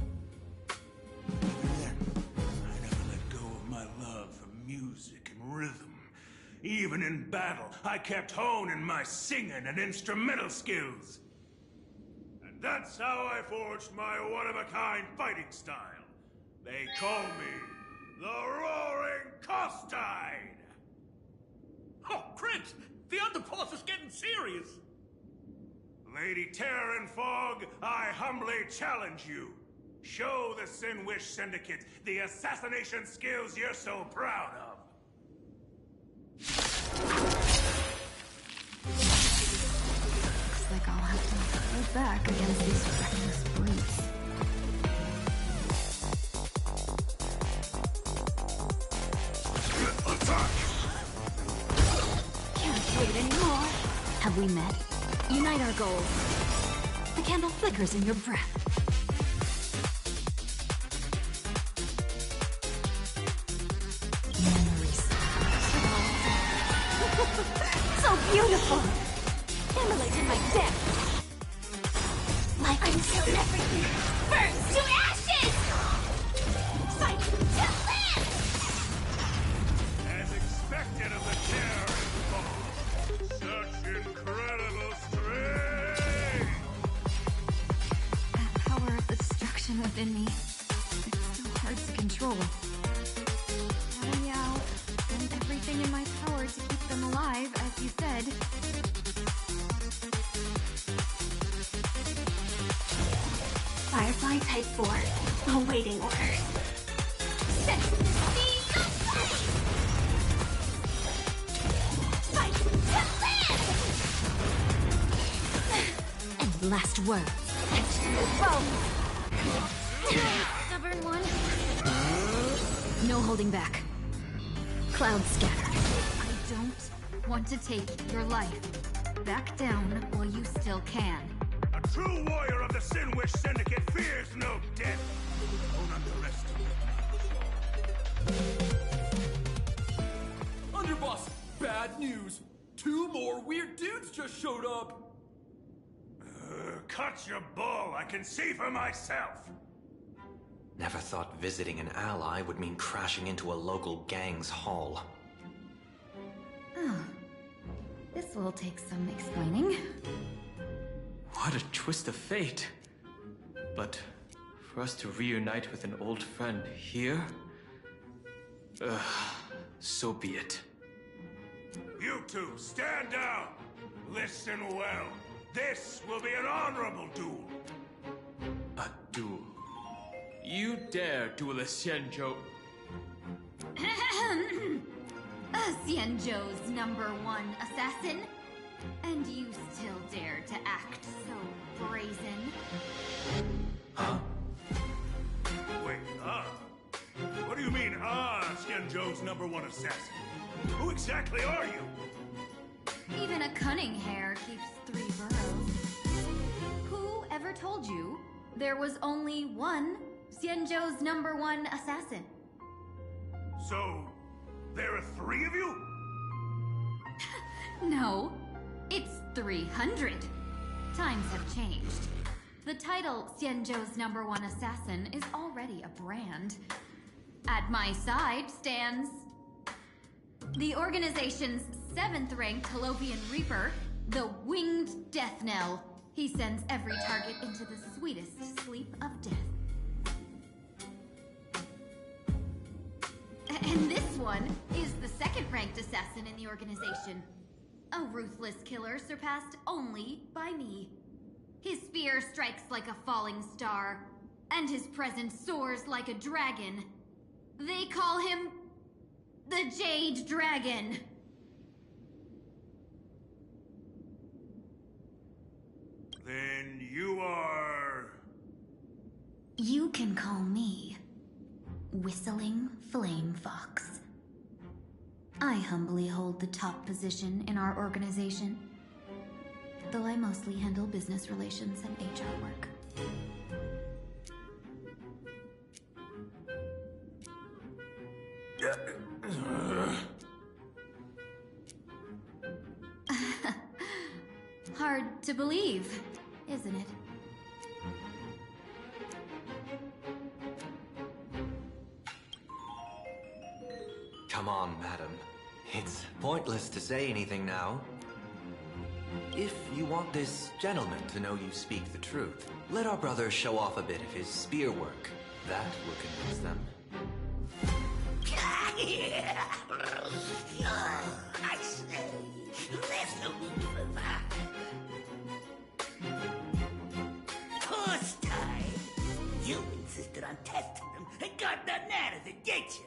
Even then, I never let go of my love for music and rhythm. Even in battle, I kept honing my singing and instrumental skills. And that's how I forged my one-of-a-kind fighting style. They call me the Roaring Costide! Oh, Prince! The underboss is getting serious! Lady Terran Fog, I humbly challenge you. Show the Sinwish Syndicate the assassination skills you're so proud of. Looks like I'll have to fight back against these reckless brutes. Attack! Can't wait anymore. Have we met? Unite our goals. The candle flickers in your breath. Memories. So beautiful! Immolate in my depth! Like Until everything burns to ashes! Fight to live! As expected of the Terran Fog, such incredible strength! That power of the destruction within me. It's so hard to control. Gotta meow. Done everything in my power to keep them alive, as you said. Firefly Type 4, awaiting orders. Set the sea aflame! Fight to live! And last word. Stubborn one. No holding back. Clouds scattered. I don't want to take your life. Back down while you still can. A true warrior of the Sinwish Syndicate fears no death. Don't underestimate. Underboss, bad news. 2 more weird dudes just showed up. Cut your bull. I can see for myself. Never thought visiting an ally would mean crashing into a local gang's hall. Oh. This will take some explaining. What a twist of fate. But for us to reunite with an old friend here? So be it. You two, stand down. Listen well. This will be an honorable duel. A duel. You dare duel a Xianzhou? Xianzhou's #1 assassin? And you still dare to act so brazen? Huh? Wait, what do you mean, Xianzhou's #1 assassin? Who exactly are you? Even a cunning hare keeps 3 burrows. Who ever told you there was only one Xianzhou's #1 assassin? So, there are 3 of you? No, it's 300. Times have changed. The title Xianzhou's #1 assassin is already a brand. At my side stands the organization's 7th-ranked Holovian Reaper, the Winged Death Knell. He sends every target into the sweetest sleep of death. And this one is the 2nd-ranked assassin in the organization. A ruthless killer surpassed only by me. His spear strikes like a falling star, and his presence soars like a dragon. They call him the Jade Dragon. Then you are... You can call me Whistling Flame Fox. I humbly hold the top position in our organization, though I mostly handle business relations and HR work. Hard to believe. isn't it? Come on, madam. It's pointless to say anything now. If you want this gentleman to know you speak the truth, let our brother show off a bit of his spear work. That will convince them. I say, there's no need for that. Course time. You insisted on testing them and got nothing out of it, did you?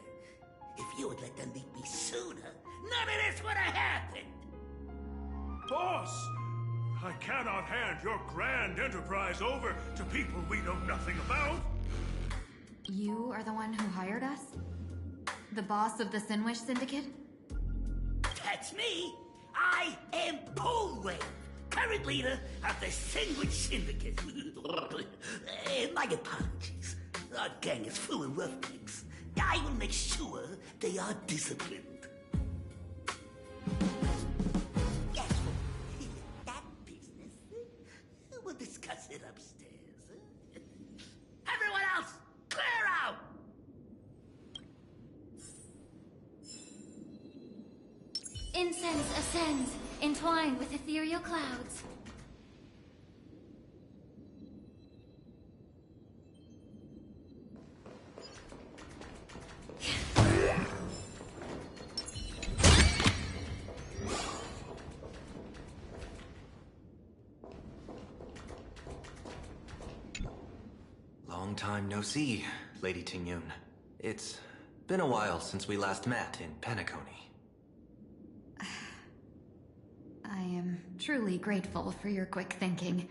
If you had let them meet me sooner, none of this would have happened. Boss! I cannot hand your grand enterprise over to people we know nothing about. You are the one who hired us? The boss of the Sinwish Syndicate? That's me. I am Polwave, current leader of the Sandwich Syndicate. My apologies. Our gang is full of roughnecks. I will make sure they are disciplined. Yes, that business. We'll discuss it upstairs. Everyone else, clear out! Incense ascends, entwined with ethereal clouds. Long time no see, Lady Tingyun. It's been a while since we last met in Penacony. I am truly grateful for your quick thinking.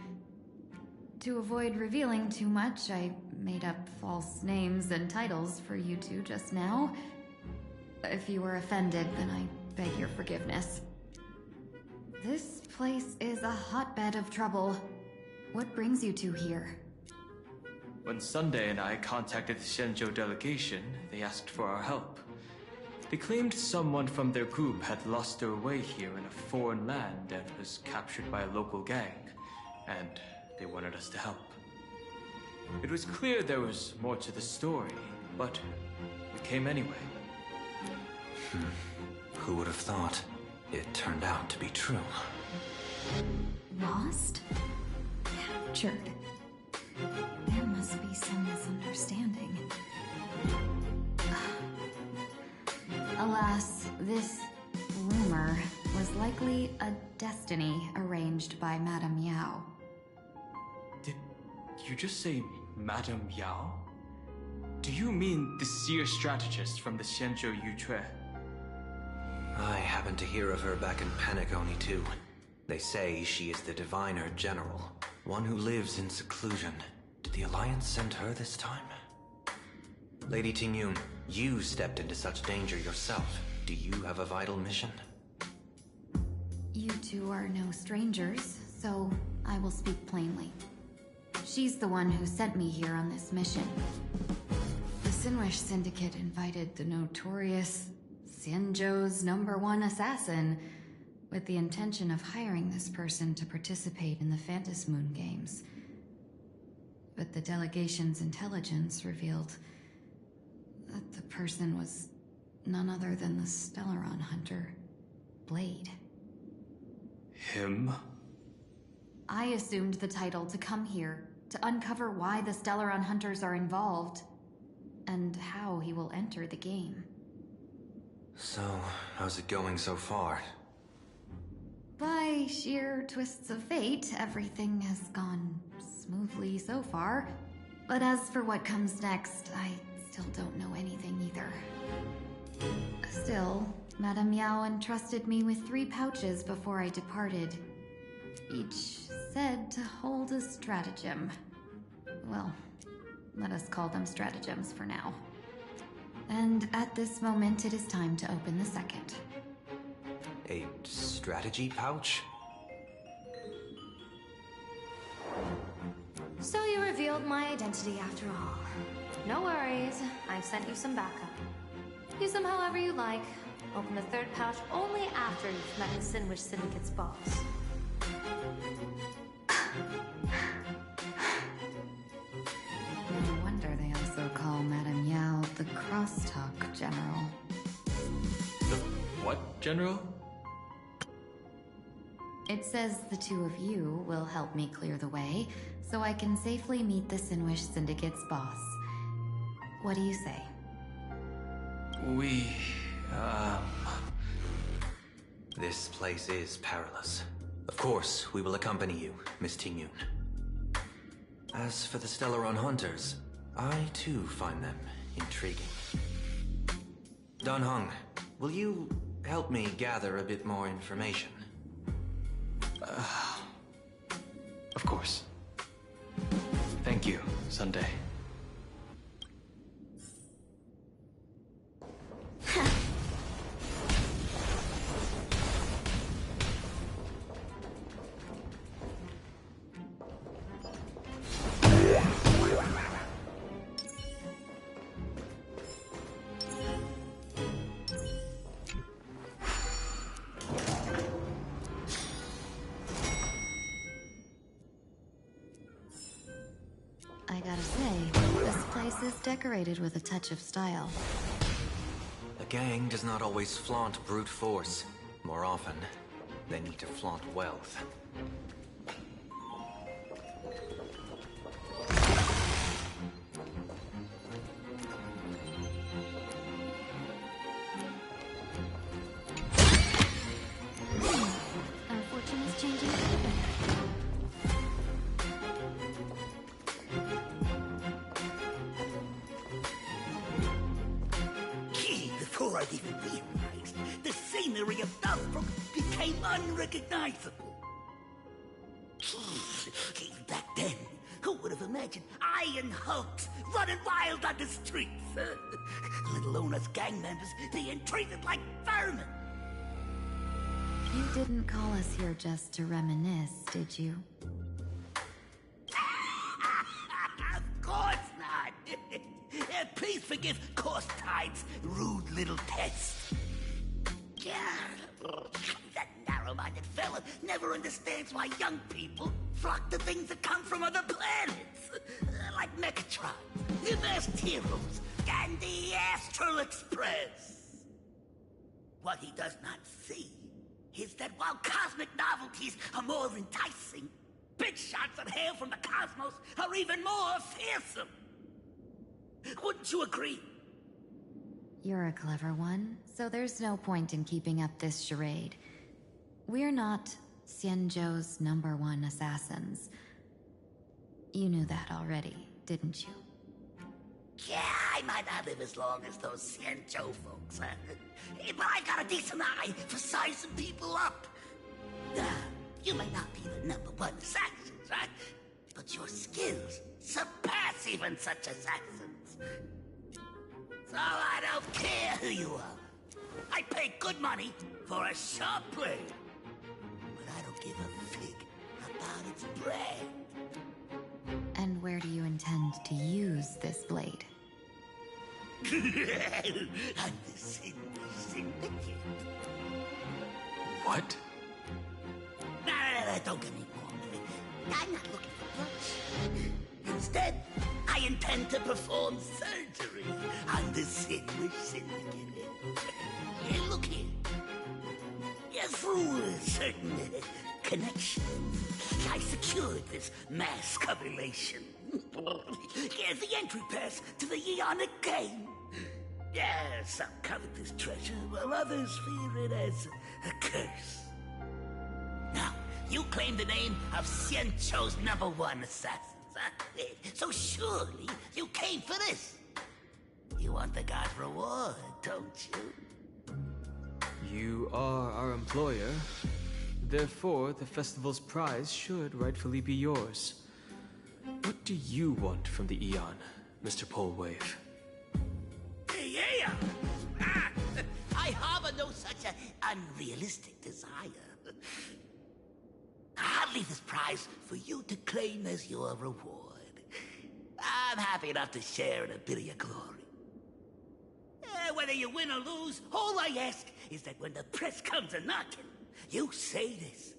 To avoid revealing too much, I made up false names and titles for you two just now. If you were offended, then I beg your forgiveness. This place is a hotbed of trouble. What brings you two here? When Sunday and I contacted the Shenzhou delegation, they asked for our help. They claimed someone from their group had lost their way here in a foreign land and was captured by a local gang, and they wanted us to help. It was clear there was more to the story, but we came anyway. Who would have thought? It turned out to be true. Lost? Captured? There must be some misunderstanding. Alas, this rumor was likely a destiny arranged by Madame Yao. Did you just say Madame Yao? Do you mean the seer strategist from the Shenzhou Yuchue? I happened to hear of her back in Penacony too. They say she is the diviner general, one who lives in seclusion. Did the Alliance send her this time? Lady Tingyun, you stepped into such danger yourself. Do you have a vital mission? You two are no strangers, so I will speak plainly. She's the one who sent me here on this mission. The Sinwish Syndicate invited the notorious Xianzhou's #1 assassin with the intention of hiring this person to participate in the Phantom Moon Games. But the delegation's intelligence revealed that the person was none other than the Stellaron hunter, Blade. Him? I assumed the title to come here, to uncover why the Stellaron hunters are involved, and how he will enter the game. So, how's it going so far? By sheer twists of fate, everything has gone smoothly so far. But as for what comes next, I still don't know anything either. Still, Madame Yao entrusted me with 3 pouches before I departed. Each said to hold a stratagem. Well, let us call them stratagems for now. And at this moment, it is time to open the second. A strategy pouch? So you revealed my identity after all. No worries, I've sent you some backup. Use them however you like. Open the 3rd pouch only after you've met the Sinwish Syndicate's boss. General? It says the two of you will help me clear the way, so I can safely meet the Sinwish Syndicate's boss. What do you say? This place is perilous. Of course, we will accompany you, Miss Tingyun. As for the Stellaron Hunters, I too find them intriguing. Dan Heng, will you help me gather a bit more information? Of course. Thank you, Sunday. I gotta say, this place is decorated with a touch of style. A gang does not always flaunt brute force. More often, they need to flaunt wealth. Our fortune is changing. Before I'd even realized, the scenery of Duffbrook became unrecognizable. Back then, who would have imagined iron hulks running wild on the streets? Let alone us gang members being treated like vermin. You didn't call us here just to reminisce, did you? Of course not. Please forgive Course Tide's rude little test. That narrow-minded fella never understands why young people flock to things that come from other planets. Like Megatron, the best heroes, and the Astral Express. What he does not see is that while cosmic novelties are more enticing, big shots that hail from the cosmos are even more fearsome. Wouldn't you agree? You're a clever one, so there's no point in keeping up this charade. We're not Xianzhou's #1 assassins. You knew that already, didn't you? Yeah, I might not live as long as those Xianzhou folks, huh? But I got a decent eye for sizing people up. You may not be the #1 assassins, right? But your skills surpass even such assassins. So I don't care who you are. I pay good money for a sharp blade. But I don't give a fig about its brand. And where do you intend to use this blade? On the Syndicate. What? No, don't get me wrong. I'm not looking for blood. Instead, I intend to perform surgery on the Sinwish Syndicate. Yeah, look here. Yeah, through a certain connection, I secured this mass copulation. Yeah, the entry pass to the Eonic game. Yeah, some covet this treasure, while others fear it as a curse. Now, you claim the name of Xianzhou's #1 assassin. So surely you came for this. You want the god reward, don't you? You are our employer. Therefore, the festival's prize should rightfully be yours. What do you want from the Eon, Mr. Polewave? Yeah! I harbor no such an unrealistic desire. I'll leave this prize for you to claim as your reward. I'm happy enough to share in a bit of your glory. Whether you win or lose, all I ask is that when the press comes a-knocking, you say this.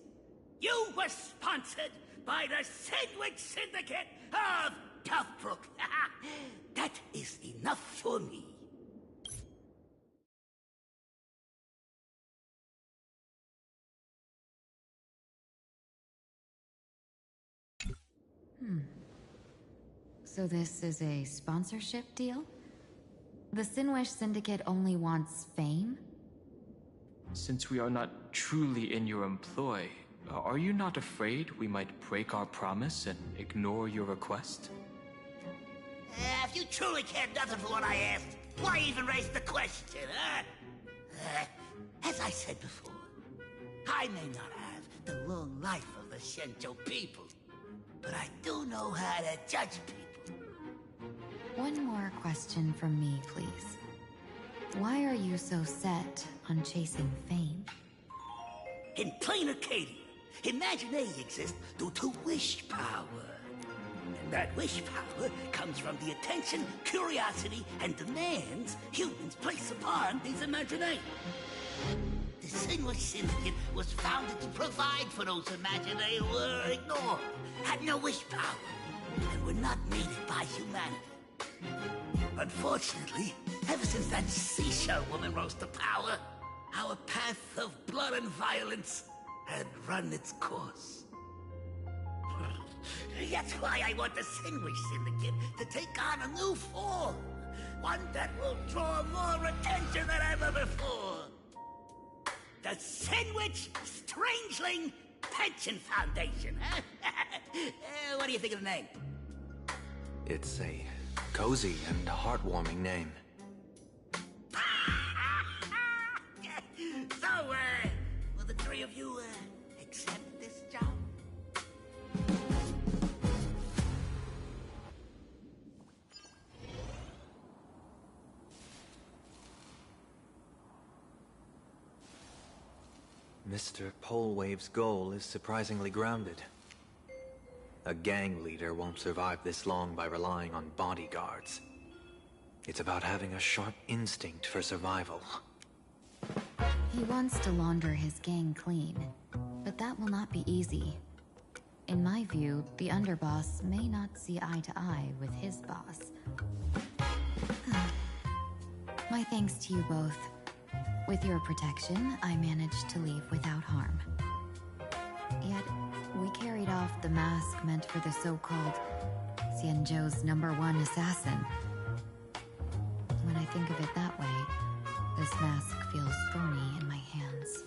You were sponsored by the Sandwich Syndicate of Duffbrook. That is enough for me. So this is a sponsorship deal? The Sinwish Syndicate only wants fame? Since we are not truly in your employ, are you not afraid we might break our promise and ignore your request? If you truly cared nothing for what I asked, why even raise the question, huh? As I said before, I may not have the long life of the Shenzhou people, but I do know how to judge people. One more question from me, please. Why are you so set on chasing fame? In plain Arcadia, imagination exists due to wish power. And that wish power comes from the attention, curiosity, and demands humans place upon these imaginations. The Sinwish Syndicate was founded to provide for those imaginations who were ignored, had no wish power, and were not needed by humanity. Unfortunately, ever since that seashell woman rose to power, our path of blood and violence had run its course. That's why I want the Sinwish Syndicate to take on a new form. One that will draw more attention than ever before. The Sinwish Strangeling Pension Foundation, huh? What do you think of the name? It's a cozy and heartwarming name. So, will the three of you, accept this job? Mr. Polewave's goal is surprisingly grounded. A gang leader won't survive this long by relying on bodyguards. It's about having a sharp instinct for survival. He wants to launder his gang clean, but that will not be easy. In my view, the underboss may not see eye to eye with his boss. My thanks to you both. With your protection, I managed to leave without harm. Yet, we carried off the mask meant for the so-called Xianzhou's #1 assassin. When I think of it that way, this mask feels thorny in my hands.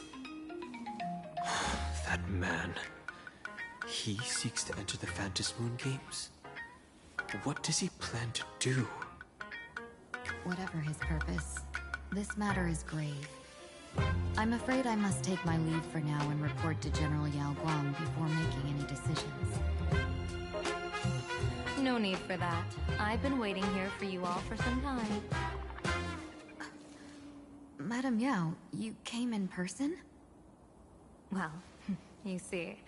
That man. He seeks to enter the Phantom Moon Games. What does he plan to do? Whatever his purpose, this matter is grave. I'm afraid I must take my leave for now and report to General Yao Guang before making any decisions. No need for that. I've been waiting here for you all for some time. Madam Yao, you came in person? Well, you see,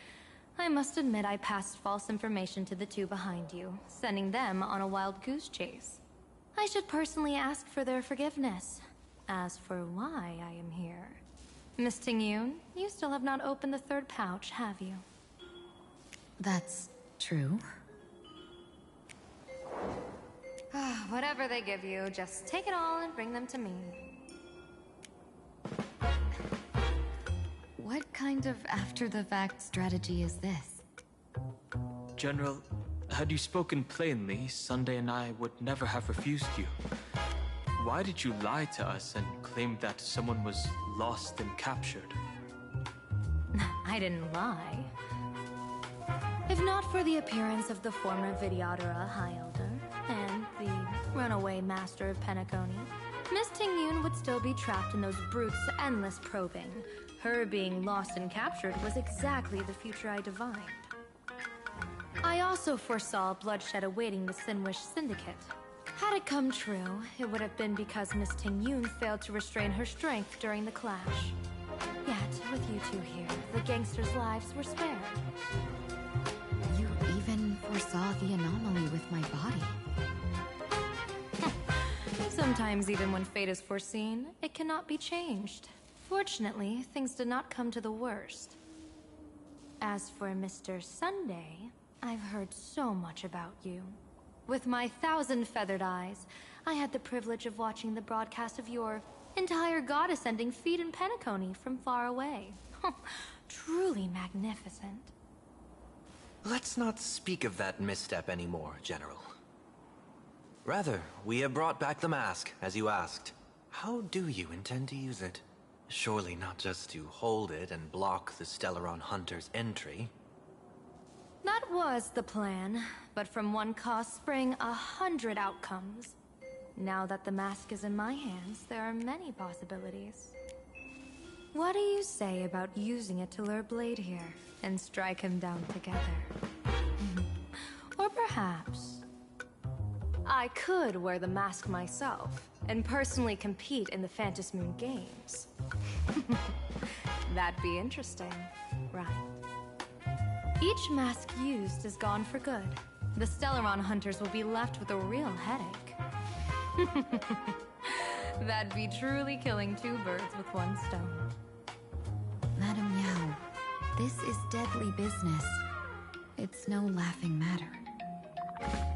I must admit I passed false information to the two behind you, sending them on a wild goose chase. I should personally ask for their forgiveness. As for why I am here, Miss Tingyun, you still have not opened the third pouch, have you? That's true. Whatever they give you, just take it all and bring them to me. What kind of after-the-fact strategy is this? General, had you spoken plainly, Sunday and I would never have refused you. Why did you lie to us and claim that someone was lost and captured? I didn't lie. If not for the appearance of the former Vidyadhara High Elder and the runaway Master of Penacony, Miss Tingyun would still be trapped in those brutes' endless probing. Her being lost and captured was exactly the future I divined. I also foresaw bloodshed awaiting the Sinwish Syndicate. Had it come true, it would have been because Miss Tingyun failed to restrain her strength during the clash. Yet, with you two here, the gangsters' lives were spared. You even foresaw the anomaly with my body. Sometimes even when fate is foreseen, it cannot be changed. Fortunately, things did not come to the worst. As for Mr. Sunday, I've heard so much about you. With my 1,000 feathered eyes, I had the privilege of watching the broadcast of your entire goddess-ending feat in Penacony from far away. Truly magnificent. Let's not speak of that misstep anymore, General. Rather, we have brought back the mask, as you asked. How do you intend to use it? Surely not just to hold it and block the Stellaron Hunter's entry. That was the plan, but from one cause spring 100 outcomes. Now that the mask is in my hands, there are many possibilities. What do you say about using it to lure Blade here, and strike him down together? Or perhaps I could wear the mask myself, and personally compete in the Phantom Moon Games. That'd be interesting, right? Each mask used is gone for good. The Stellaron hunters will be left with a real headache. That'd be truly killing two birds with one stone. Madam Yao, this is deadly business. It's no laughing matter.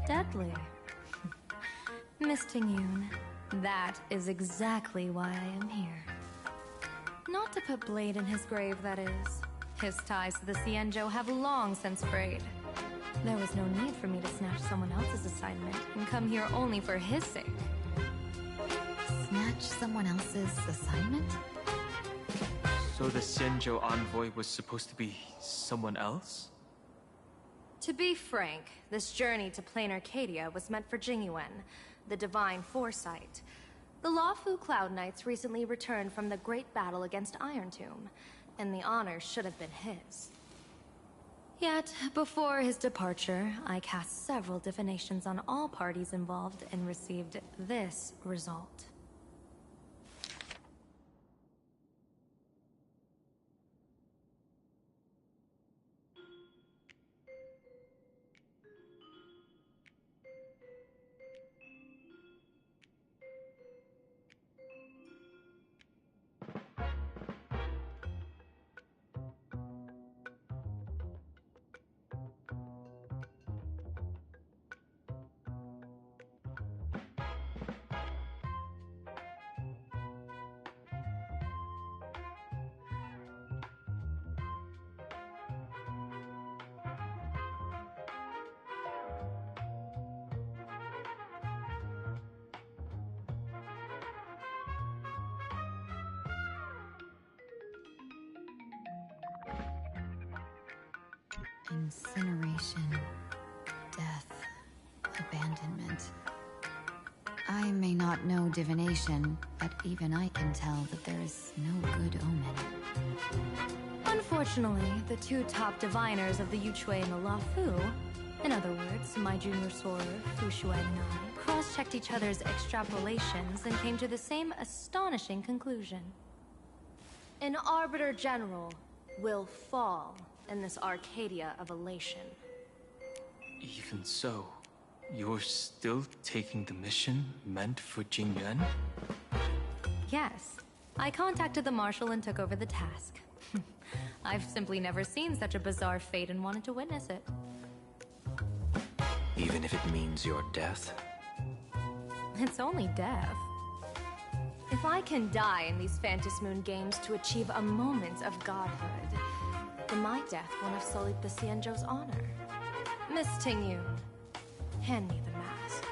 Deadly? Miss Ting-Yun, that is exactly why I am here. Not to put Blade in his grave, that is. His ties to the Xianzhou have long since frayed. There was no need for me to snatch someone else's assignment and come here only for his sake. Snatch someone else's assignment? So the Xianzhou envoy was supposed to be someone else? To be frank, this journey to plain Arcadia was meant for Jingyuan, the divine foresight. The Luofu Cloud Knights recently returned from the great battle against Iron Tomb, and the honor should have been his. Yet, before his departure, I cast several divinations on all parties involved and received this result. Incineration, death, abandonment. I may not know divination, but even I can tell that there is no good omen. Unfortunately, the two top diviners of the Yuchui and the Luofu, in other words, my junior soror, Fu Xuan and I, cross-checked each other's extrapolations and came to the same astonishing conclusion. An Arbiter General will fall in this Arcadia of elation. Even so, you're still taking the mission meant for Jingyuan? Yes. I contacted the Marshal and took over the task. I've simply never seen such a bizarre fate and wanted to witness it. Even if it means your death? It's only death. If I can die in these Phantom Moon Games to achieve a moment of godhood, then my death won't have sullied the Xianzhou's honor. Miss Ting-Yun, hand me the mask.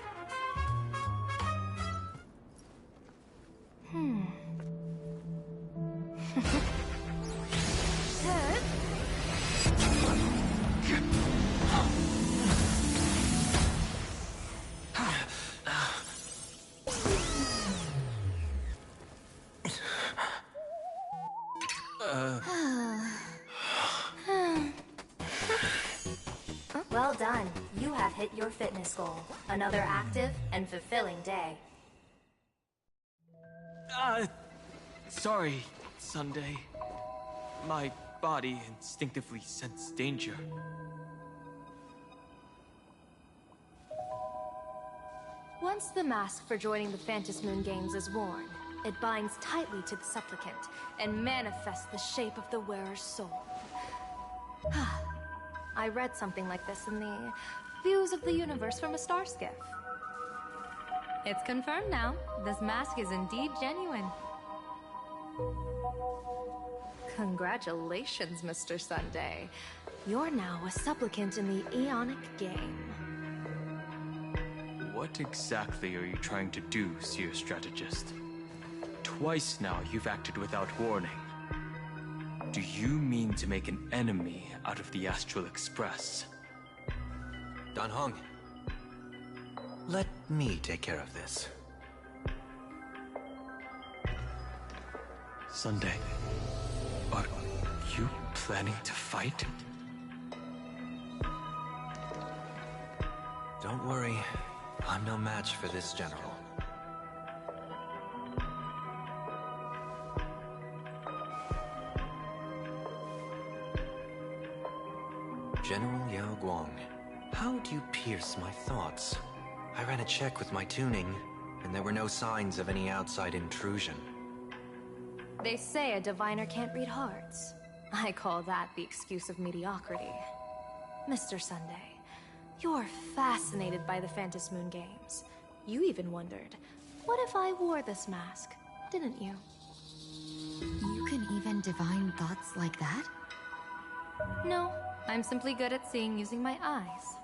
Well done. You have hit your fitness goal. Another active and fulfilling day. Sorry, Sunday. My body instinctively sensed danger. Once the mask for joining the Phantom Moon Games is worn, it binds tightly to the supplicant and manifests the shape of the wearer's soul. I read something like this in the Views of the Universe from a Star Skiff. It's confirmed now. This mask is indeed genuine. Congratulations, Mr. Sunday. You're now a supplicant in the Aeonic game. What exactly are you trying to do, Seer Strategist? Twice now you've acted without warning. Do you mean to make an enemy out of the Astral Express? Dan Heng, let me take care of this. Sunday, are you planning to fight? Don't worry, I'm no match for this general. General Yao Guang, how do you pierce my thoughts? I ran a check with my tuning, and there were no signs of any outside intrusion. They say a diviner can't read hearts. I call that the excuse of mediocrity. Mr. Sunday, you're fascinated by the Phantom Moon Games. You even wondered, what if I wore this mask, didn't you? You can even divine thoughts like that? No, I'm simply good at seeing using my eyes.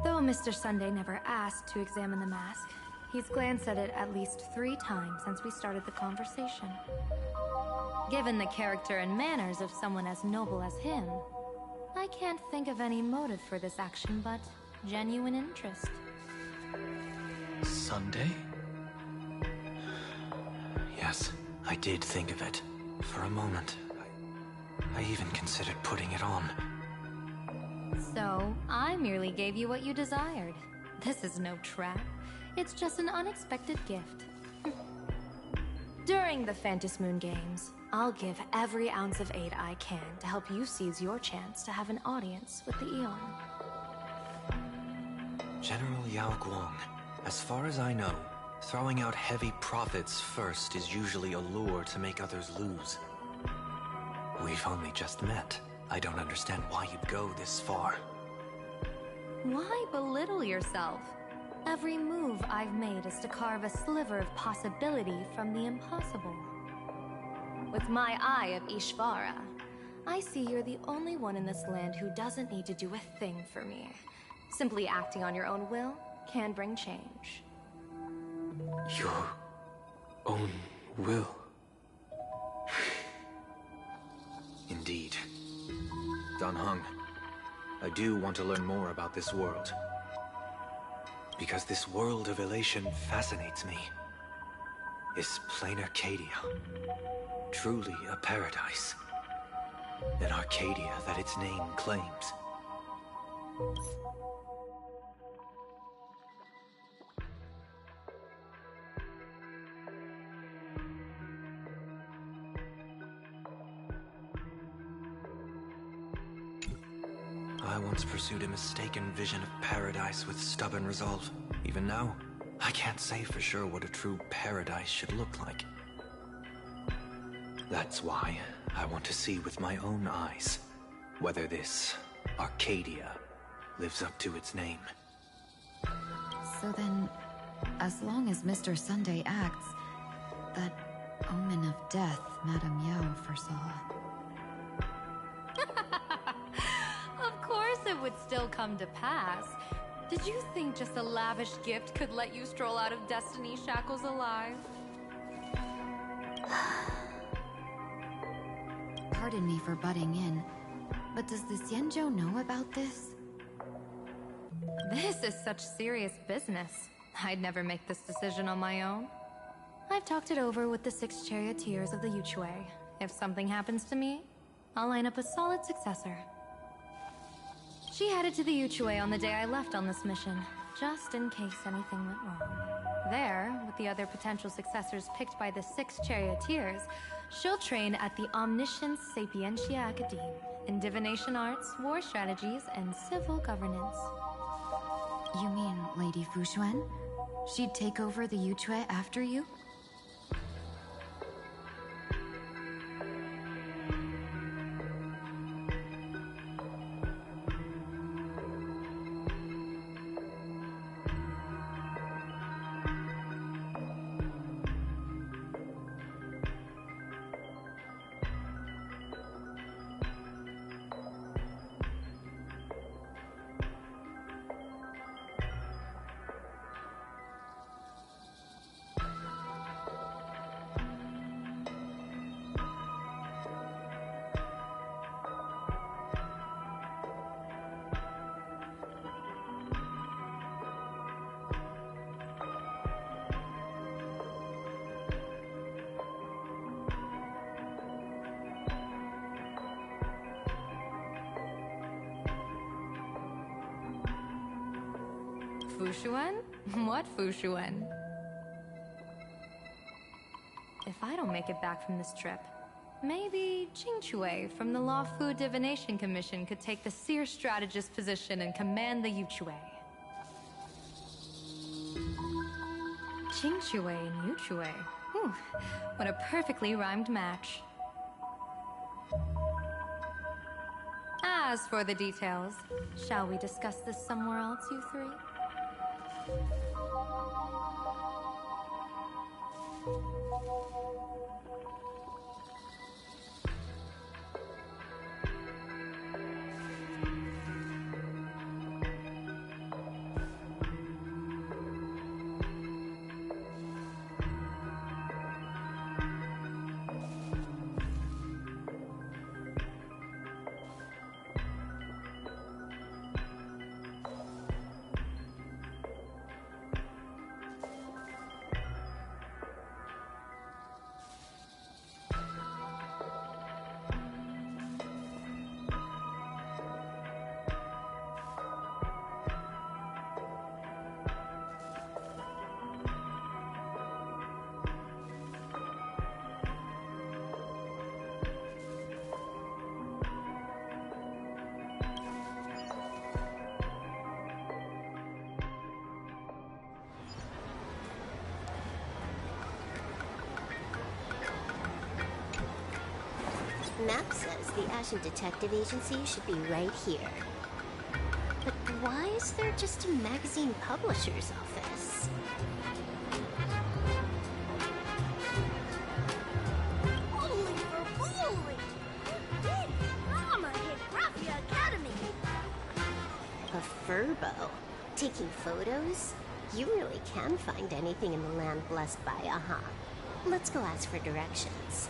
Though Mr. Sunday never asked to examine the mask, he's glanced at it at least 3 times since we started the conversation. Given the character and manners of someone as noble as him, I can't think of any motive for this action but genuine interest. Sunday? Yes, I did think of it. For a moment. I even considered putting it on. So, I merely gave you what you desired. This is no trap. It's just an unexpected gift. During the Phantom Moon Games, I'll give every ounce of aid I can to help you seize your chance to have an audience with the Eon. General Yao Guang, as far as I know, throwing out heavy profits first is usually a lure to make others lose. We've only just met. I don't understand why you'd go this far. Why belittle yourself? Every move I've made is to carve a sliver of possibility from the impossible. With my eye of Ishvara, I see you're the only one in this land who doesn't need to do a thing for me. Simply acting on your own will can bring change. Your own will? Indeed. Dan Heng, I do want to learn more about this world. Because this world of elation fascinates me. Is plain Arcadia truly a paradise? An Arcadia that its name claims? I once pursued a mistaken vision of paradise with stubborn resolve. Even now, I can't say for sure what a true paradise should look like. That's why I want to see with my own eyes whether this Arcadia lives up to its name. So then, as long as Mr. Sunday acts, that omen of death Madame Yao foresaw. Of course it would still come to pass. Did you think just a lavish gift could let you stroll out of Destiny's shackles alive? Pardon me for butting in, but does the Xianzhou know about this? This is such serious business. I'd never make this decision on my own. I've talked it over with the 6 charioteers of the Yue. If something happens to me, I'll line up a solid successor. She headed to the Yue on the day I left on this mission, just in case anything went wrong. There, with the other potential successors picked by the 6 charioteers, she'll train at the Omniscience Sapientia Academe in divination arts, war strategies, and civil governance. You mean Lady Fuxuan? She'd take over the Yue after you? Fushuan? What Fushuan? If I don't make it back from this trip, maybe Qingque from the Law Fu Divination Commission could take the seer strategist position and command the Yuchue. Qingque and Yuchue. Whew, what a perfectly rhymed match. As for the details, shall we discuss this somewhere else, you three? Map says the Ashen Detective Agency should be right here. But why is there just a magazine publisher's office? Holy for holy! Big drama hit Raffia Academy! A furbo? Taking photos? You really can find anything in the land blessed by Aha. Let's go ask for directions.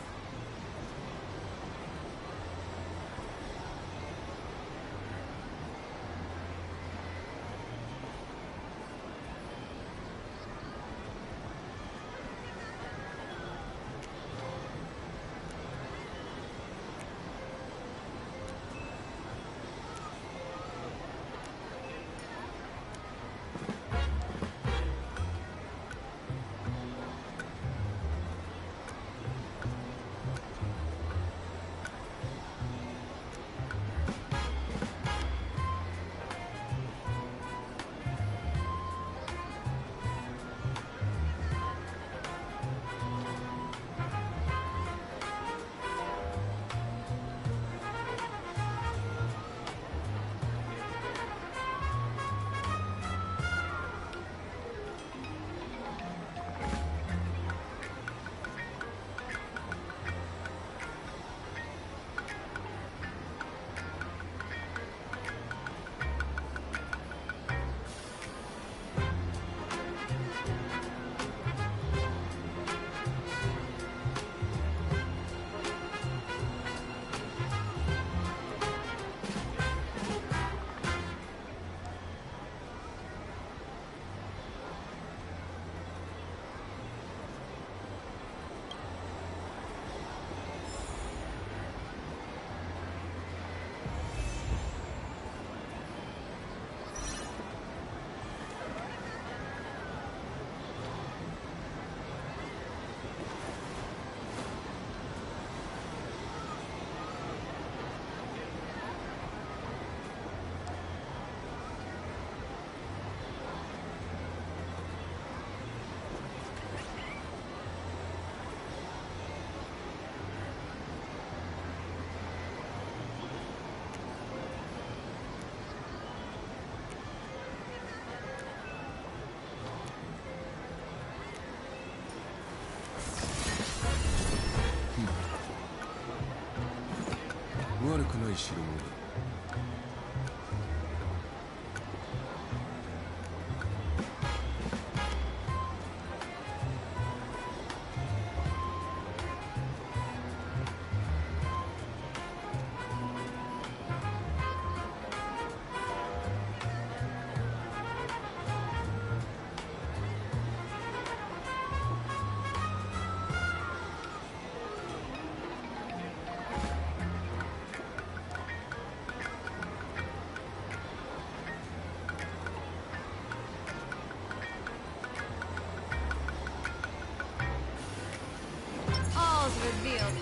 revealed.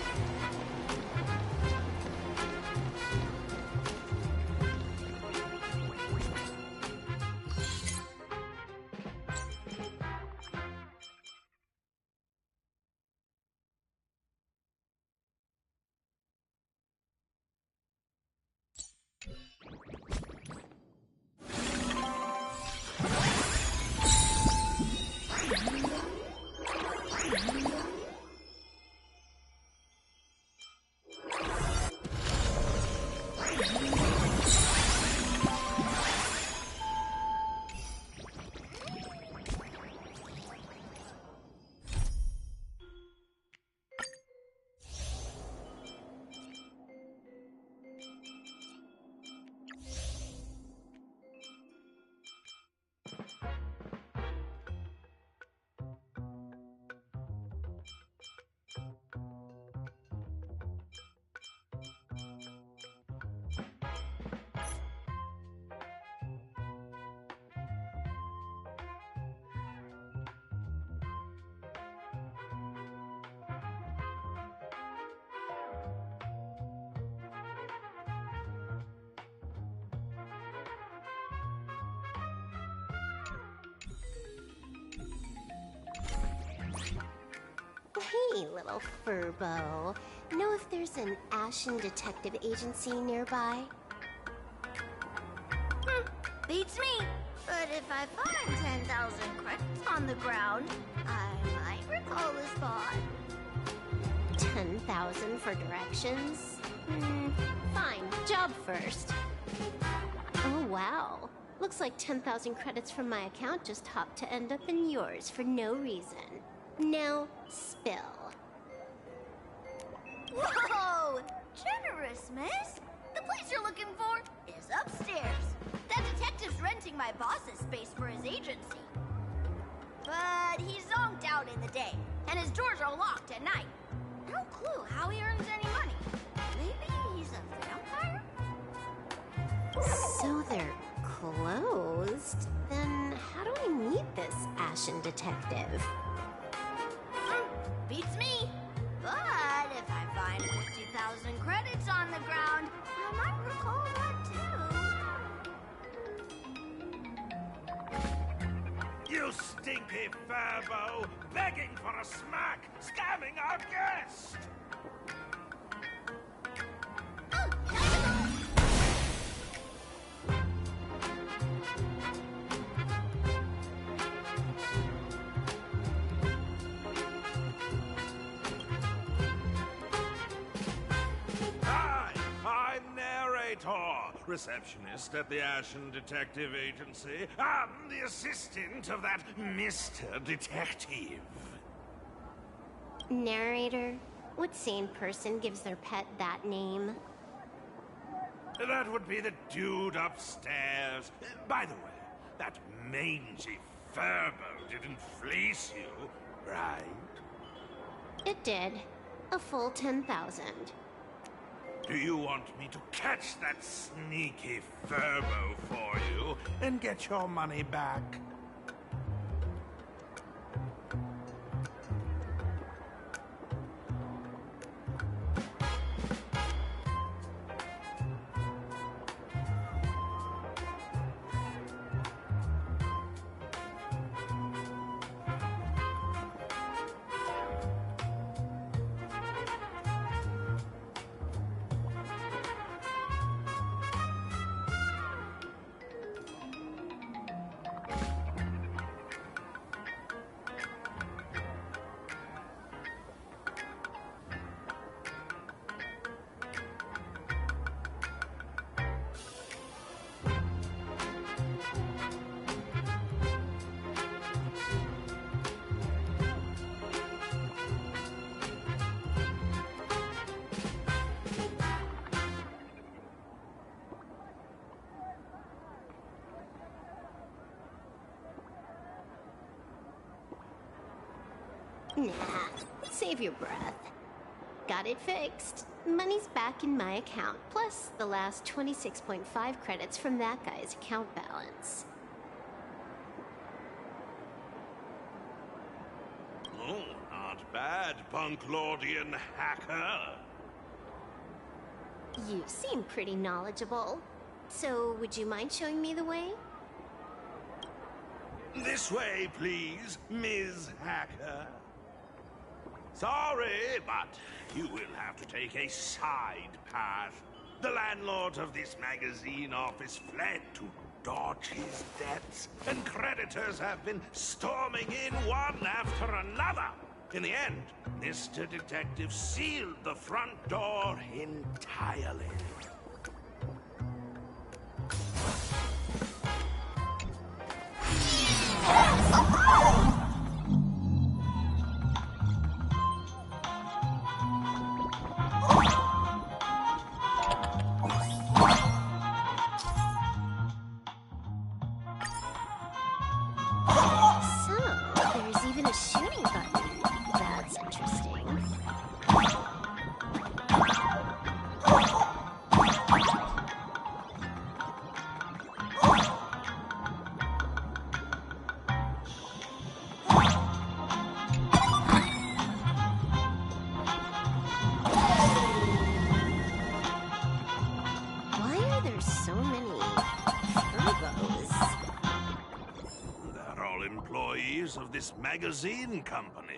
Hey, little furbo. Know if there's an Ashen Detective Agency nearby? Beats me. But if I find 10,000 credits on the ground, I might recall the spot. 10,000 for directions? Fine, job first. Oh, wow. Looks like 10,000 credits from my account just hopped to end up in yours for no reason. Now, spill. Whoa! Generous, miss. The place you're looking for is upstairs. That detective's renting my boss's space for his agency. But he's zonked out in the day, and his doors are locked at night. No clue how he earns any money. Maybe he's a vampire? So they're closed? Then how do I meet this Ashen Detective? Beats me. But if I find 50,000 credits on the ground, I might recall that too. You stinky furbo! Begging for a smack! Scamming our guest! Receptionist at the Ashen Detective Agency. I'm the assistant of that Mr. Detective. Narrator, what sane person gives their pet that name? That would be the dude upstairs. By the way, that mangy furbo didn't fleece you, right? It did. A full 10,000. Do you want me to catch that sneaky furbo for you and get your money back? Nah, save your breath. Got it fixed. Money's back in my account, plus the last 26.5 credits from that guy's account balance. Oh, not bad, Bunklordian hacker. You seem pretty knowledgeable. So, would you mind showing me the way? This way, please, Ms. Hacker. Sorry, but you will have to take a side path. The landlord of this magazine office fled to dodge his debts, and creditors have been storming in one after another. In the end, Mr. Detective sealed the front door entirely. There's even a shooting button. That's interesting. Why are there so many Virgos? They're all employees of this magazine company.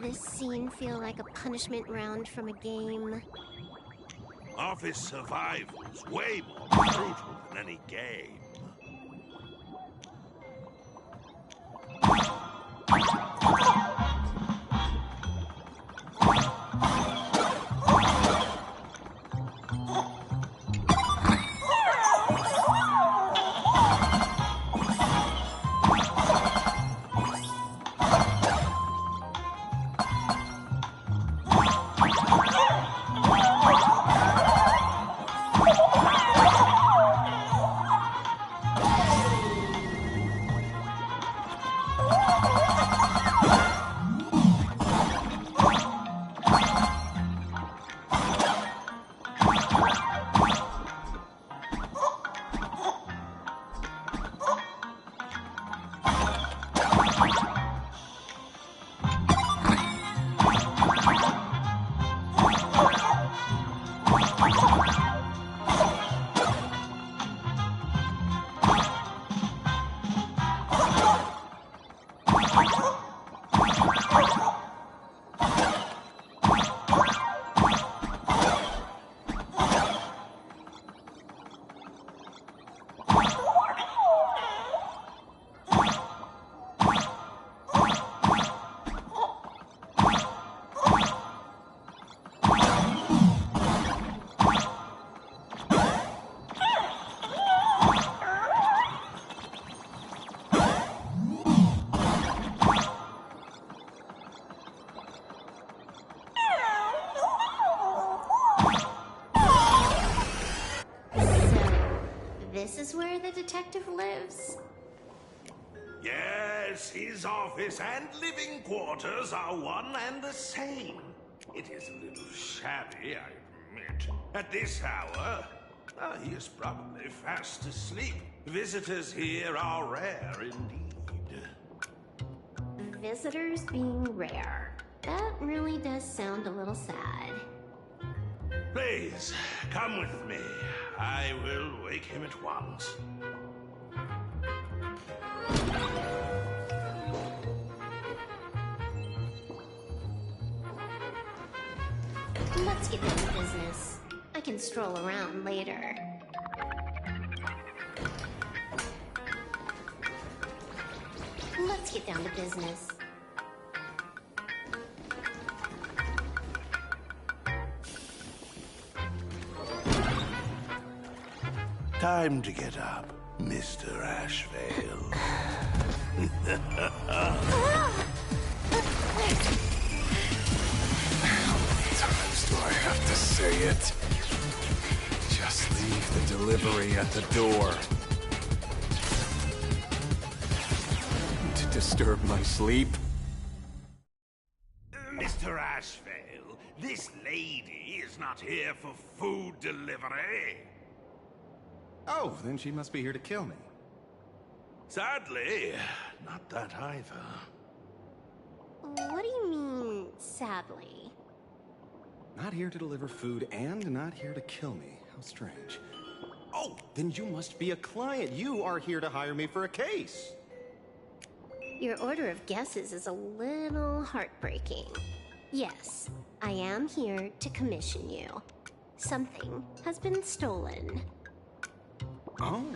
This scene feel like a punishment round from a game. Office survival's way more brutal than any game. This is where the detective lives? Yes, his office and living quarters are one and the same. It is a little shabby, I admit. At this hour, he is probably fast asleep. Visitors here are rare indeed. Visitors being rare. That really does sound a little sad. Please, come with me. I will wake him at once. Let's get down to business. I can stroll around later. Let's get down to business. Time to get up, Mr. Ashvale. How many times do I have to say it? Just leave the delivery at the door. To disturb my sleep? Mr. Ashvale, this lady is not here for food delivery. Oh, then she must be here to kill me. Sadly, not that either. What do you mean, sadly? Not here to deliver food and not here to kill me. How strange. Oh, then you must be a client. You are here to hire me for a case. Your order of guesses is a little heartbreaking. Yes, I am here to commission you. Something has been stolen. Oh,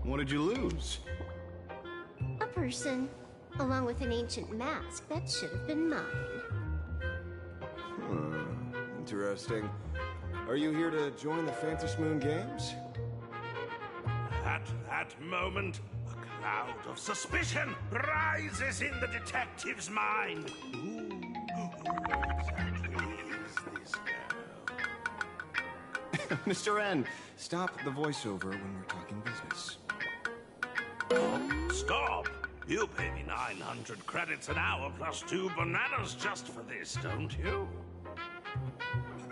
What did you lose? A person, along with an ancient mask that should have been mine. Interesting. Are you here to join the Fantasy Moon Games? At that moment, a cloud of suspicion rises in the detective's mind. Who exactly is this girl? Mr. N, stop the voiceover when we're talking business. Stop! You pay me 900 credits an hour plus 2 bananas just for this, don't you?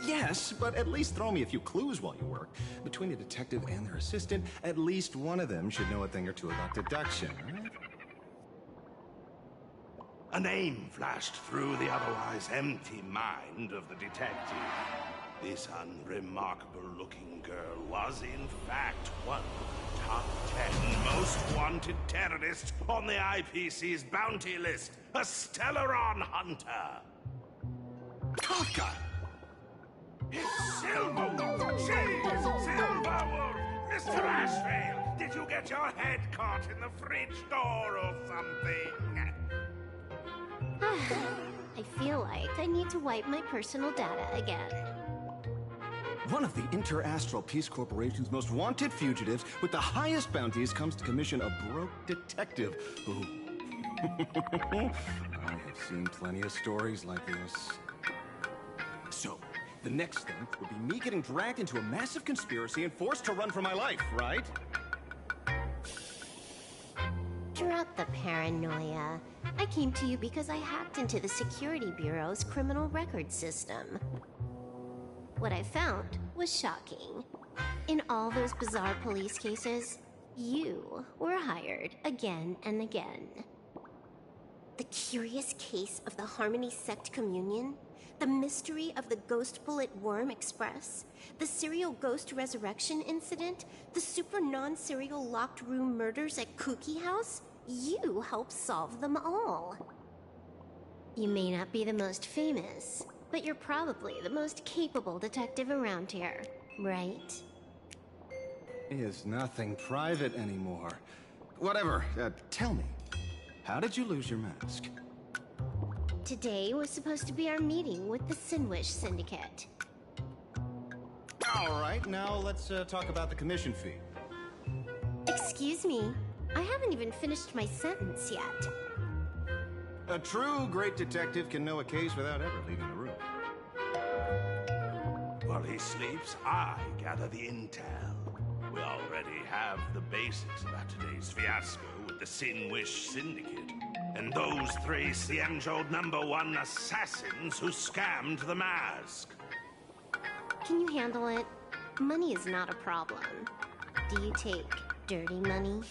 Yes, but at least throw me a few clues while you work. Between a detective and their assistant, at least one of them should know a thing or two about deduction, right? A name flashed through the otherwise empty mind of the detective. This unremarkable-looking girl was, in fact, one of the top 10 most wanted terrorists on the IPC's bounty list, a Stellaron hunter. Kafka! It's Silverwood! She's Silverwood! Mr. Ashvale, did you get your head caught in the fridge door or something? I feel like I need to wipe my personal data again. One of the Interastral Peace Corporation's most wanted fugitives with the highest bounties comes to commission a broke detective who... I have seen plenty of stories like this. So, the next thing would be me getting dragged into a massive conspiracy and forced to run for my life, right? Drop the paranoia. I came to you because I hacked into the Security Bureau's criminal record system. What I found was shocking. In all those bizarre police cases, you were hired again and again. The curious case of the Harmony Sect Communion, the mystery of the Ghost Bullet Worm Express, the serial ghost resurrection incident, the super non-serial locked room murders at Kooky House, you helped solve them all. You may not be the most famous, but you're probably the most capable detective around here, right? Is nothing private anymore. Whatever, tell me, how did you lose your mask? Today was supposed to be our meeting with the Sinwish Syndicate. All right, now let's talk about the commission fee. Excuse me, I haven't even finished my sentence yet. A true great detective can know a case without ever leaving the room. While he sleeps, I gather the intel. We already have the basics about today's fiasco with the Sin-Wish Syndicate. And those 3 Xianzhou #1 assassins who scammed the mask. Can you handle it? Money is not a problem. Do you take dirty money?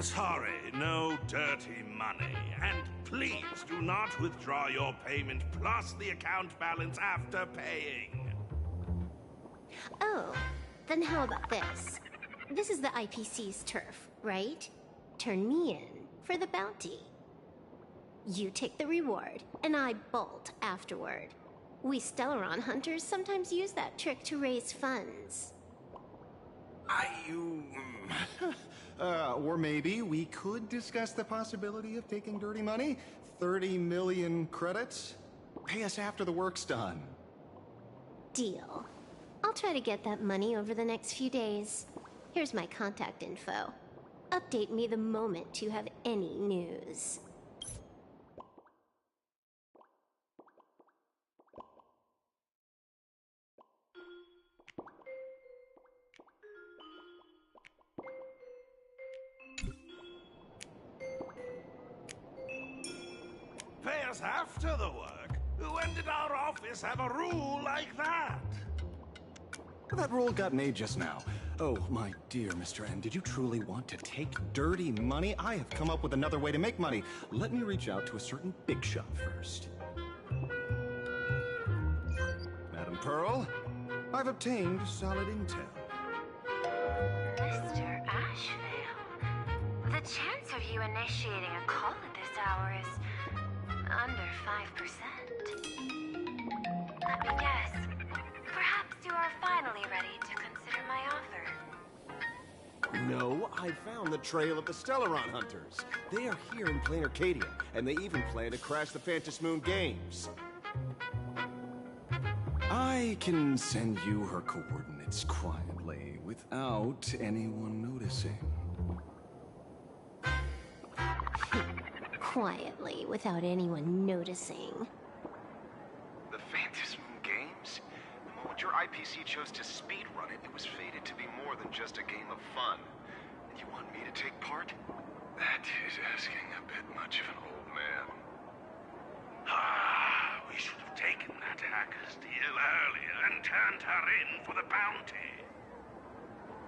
Sorry, no dirty money. And please do not withdraw your payment plus the account balance after paying. Oh, then how about this? This is the IPC's turf, right? Turn me in for the bounty. You take the reward, and I bolt afterward. We Stellaron hunters sometimes use that trick to raise funds. Or maybe we could discuss the possibility of taking dirty money? 30 million credits? Pay us after the work's done. Deal. I'll try to get that money over the next few days. Here's my contact info. Update me the moment you have any news. Pay us after the work? When did our office have a rule like that? That rule got made just now. Oh, my dear Mr. N, did you truly want to take dirty money? I have come up with another way to make money. Let me reach out to a certain big shot first. Madam Pearl, I've obtained solid intel. Mr. Ashvale, the chance of you initiating a call at this hour is under 5%. Let me guess. Perhaps you are finally ready to consider my offer. No, I found the trail of the Stellaron hunters. They are here in plain Arcadia, and they even plan to crash the Phantasmoon Games. I can send you her coordinates quietly, without anyone noticing. Quietly, without anyone noticing. The Phantasmoon Games? The moment your IPC chose to speedrun it, it was fated to be more than just a game of fun. And you want me to take part? That is asking a bit much of an old man. We should have taken that hacker's deal earlier and turned her in for the bounty.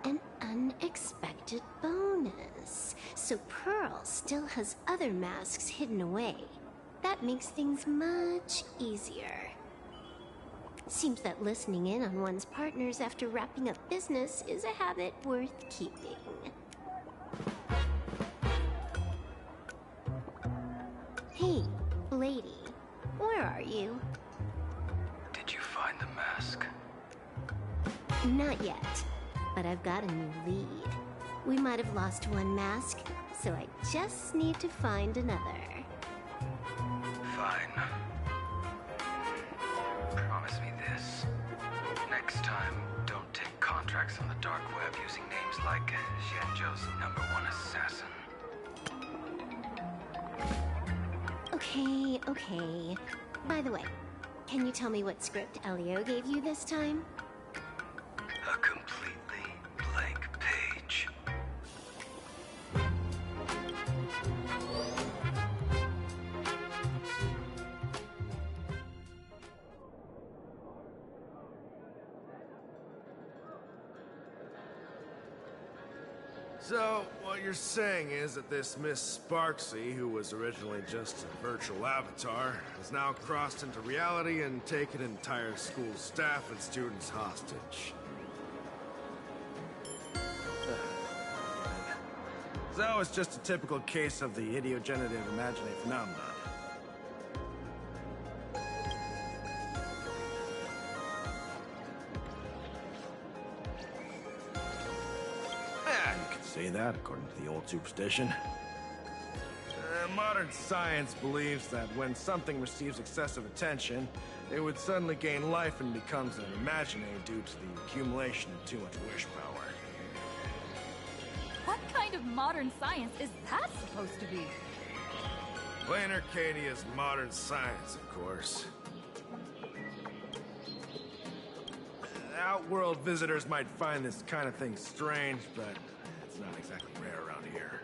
An unexpected bonus. So Pearl still has other masks hidden away. That makes things much easier. Seems that listening in on one's partners after wrapping up business is a habit worth keeping. Hey, lady, where are you? Did you find the mask? Not yet, but I've got a new lead. We might have lost one mask, so I just need to find another. Fine. Promise me this. Next time, don't take contracts on the dark web using names like Xianzhou's #1 assassin. Okay. By the way, can you tell me what script Elio gave you this time? A completely blank page. So, what you're saying is that this Miss Sparksy, who was originally just a virtual avatar, has now crossed into reality and taken entire school staff and students hostage. So it's just a typical case of the idiogenerative imaginary phenomenon. You could say that, according to the old superstition. Modern science believes that when something receives excessive attention, it would suddenly gain life and becomes an imaginary due to the accumulation of too much wish power. What kind of modern science is that supposed to be? Plain Arcadia's modern science, of course. Outworld visitors might find this kind of thing strange, but it's not exactly rare around here.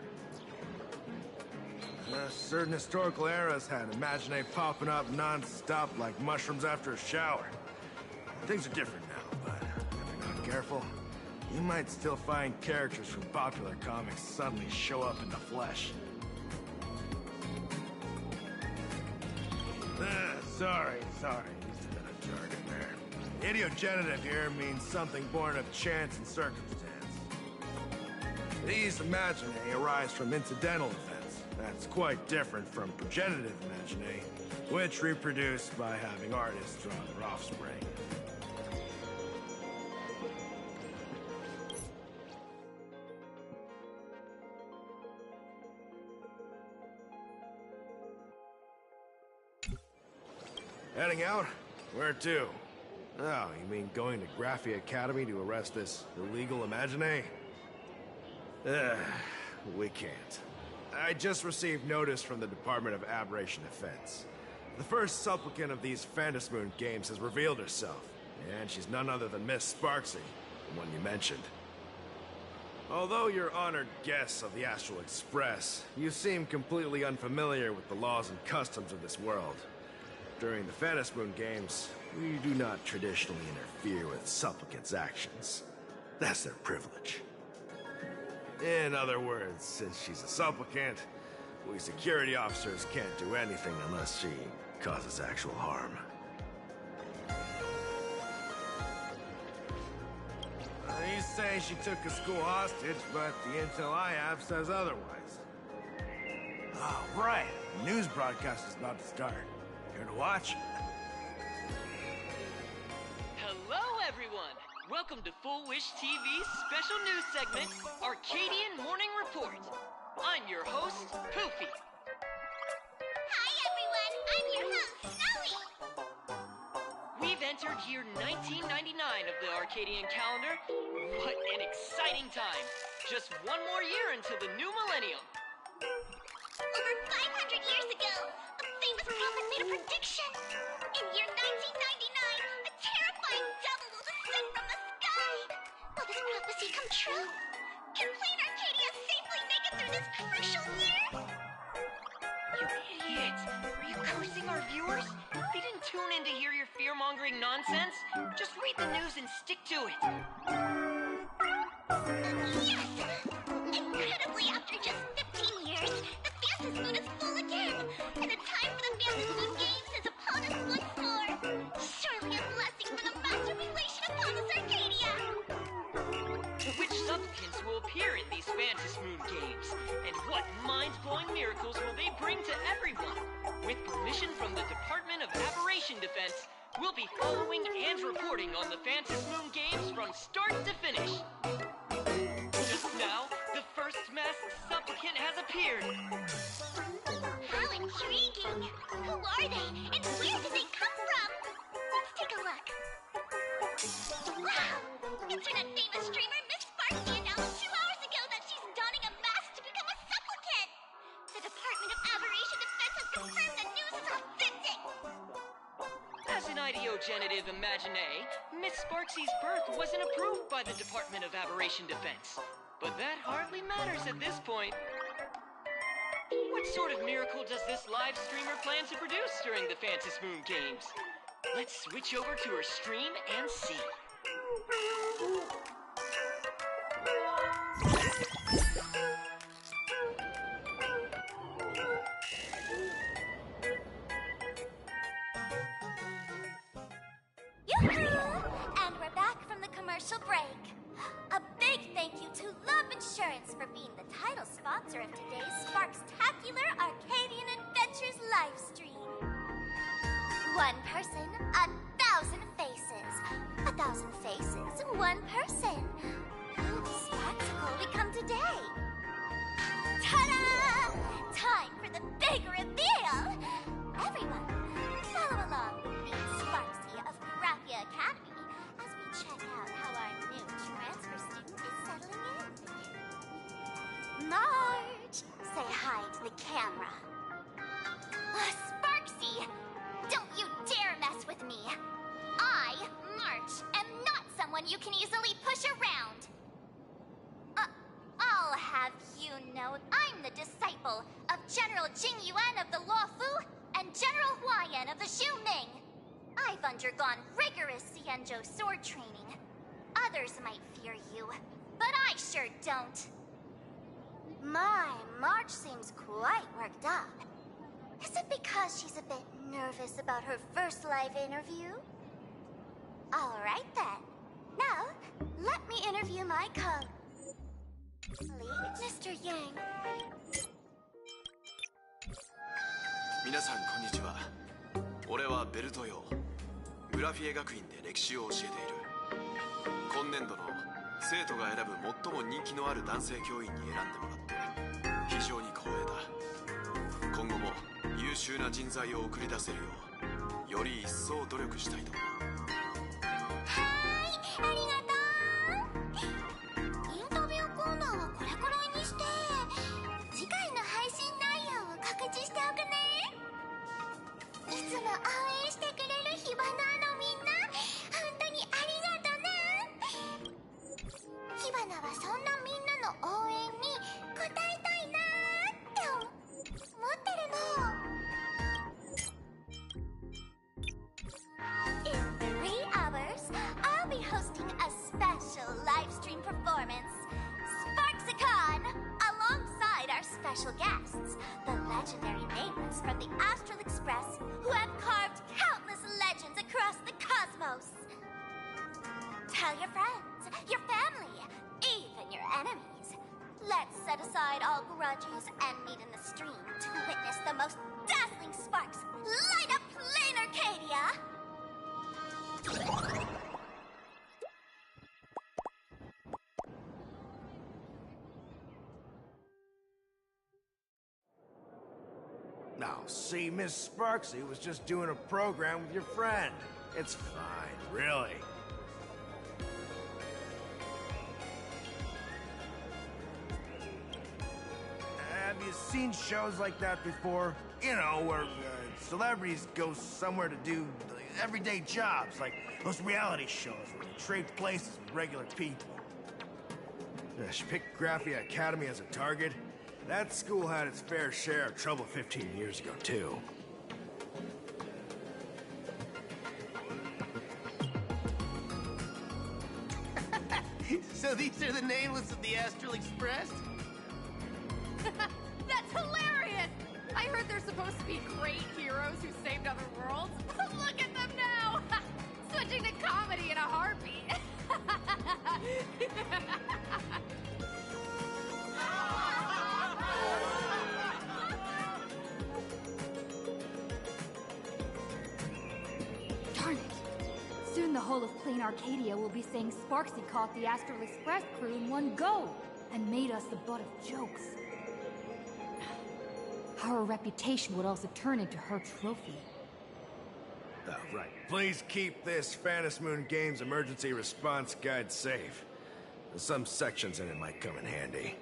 Certain historical eras had Imagine popping up non-stop like mushrooms after a shower. Things are different now, but if you're not careful, you might still find characters from popular comics suddenly show up in the flesh. Sorry. Used a bit of jargon there. Idiogenitive here means something born of chance and circumstance. These imaginae arise from incidental events. That's quite different from progenitive imaginae, which reproduce by having artists draw their offspring. Heading out? Where to? Oh, you mean going to Graphi Academy to arrest this illegal imaginae? We can't. I just received notice from the Department of Aberration Defense. The first supplicant of these Phantasmoon games has revealed herself, and she's none other than Miss Sparksy, the one you mentioned. Although you're honored guests of the Astral Express, you seem completely unfamiliar with the laws and customs of this world. During the Phantasmoon games, we do not traditionally interfere with supplicants' actions. That's their privilege. In other words, since she's a supplicant, we security officers can't do anything unless she causes actual harm. You say she took a school hostage, but the intel I have says otherwise. Oh, right. The news broadcast is about to start. Here to watch? Hello, everyone! Welcome to Full Wish TV's special news segment, Arcadian Morning Report. I'm your host, Poofy. Hi, everyone! I'm your host, Snowy! We've entered year 1999 of the Arcadian calendar. What an exciting time! Just one more year until the new millennium. Over 500 years ago, a famous prophet made a prediction. In year 1999, a terrifying devil will descend from the sky. Will this prophecy come true? Can Plain Arcadia safely make it through this crucial year? You idiot! Are you cursing our viewers? They didn't tune in to hear your fear-mongering nonsense. Just read the news and stick to it. Yes! Incredibly, after just 15 years, the Phantasmoon is full again, and the time for the Phantasmoon games is upon us once more. Surely a blessing for the master relation upon us, Arcadia! Which supplicants will appear in these Phantasmoon games? And what mind-blowing miracles will they bring to everyone? With permission from the Department of Aberration Defense, we'll be following and reporting on the Phantasmoon games from start to finish. Just now, the first masked supplicant has appeared. How intriguing! Who are they, and where did they come from? Let's take a look. Wow! Internet-famous streamer Miss Sparksy announced 2 hours ago that she's donning a mask to become a supplicant! The Department of Aberration Defense has confirmed the news is authentic! As an ideogenitive imaginae, Miss Sparksy's birth wasn't approved by the Department of Aberration Defense. But that hardly matters at this point. What sort of miracle does this live streamer plan to produce during the Phantasmoon games? Let's switch over to her stream and see. Yoo-hoo! And we're back from the commercial break. A big thank you to Love Insurance for being the title sponsor of today's Sparkstacular Arcadian Adventures livestream. One person, 1,000 faces. 1,000 faces, one person. Who will Sparksicle become today? Ta-da! Time for the big reveal! Everyone, follow along with me, Sparksy of Graphi Academy, as we check out how our new transfer student is settling in. Marge, say hi to the camera. Sparksy, don't you dare mess with me. I, March, am not someone you can easily push around. I'll have you know I'm the disciple of General Jing Yuan of the Luofu and General Hua Yan of the Xu Ming. I've undergone rigorous Xianzhou sword training. Others might fear you, but I sure don't. My, March seems quite worked up. Is it because she's a bit nervous about her first live interview? Alright then. Now, let me interview my colleague, Mr. Yang. 皆さんこんにちは。俺はベルトよ。グラフィエ学院で歴史を教えている。今年度の生徒が選ぶ最も人気のある男性教員に選んでもらって非常に光栄だ。今後も優秀な人材を送り出せるようより一層努力したいと思う。ありがとう。インタビューコーナーはこれくらいにして、次回の配信内容を告知しておくね。いつも応援してくれるヒバナのみんな、本当にありがとな。ヒバナはそんなみんなの応援に応えたいなって思ってるの。In 3 hours, I'll be hosting a special live stream performance, Sparksicon, alongside our special guests, the legendary maidens from the Astral Express, who have carved countless legends across the cosmos. Tell your friends, your family, even your enemies. Let's set aside all grudges and meet in the stream to witness the most dazzling sparks light up Plain Arcadia. Now, see, Miss Sparksy was just doing a program with your friend. It's fine, really. Have you seen shows like that before? You know, where celebrities go somewhere to do everyday jobs, like those reality shows where they trade places with regular people. She picked Graphia Academy as a target. That school had its fair share of trouble 15 years ago, too. So these are the nameless of the Astral Express? That's hilarious! I heard they're supposed to be great heroes who saved other worlds. Look at them now! Switching to comedy in a heartbeat. Darn it! Soon the whole of Plain Arcadia will be saying Sparksy caught the Astral Express crew in one go and made us the butt of jokes. Her reputation would also turn into her trophy. Oh, right. Please keep this Phantom Moon Games emergency response guide safe. Some sections in it might come in handy.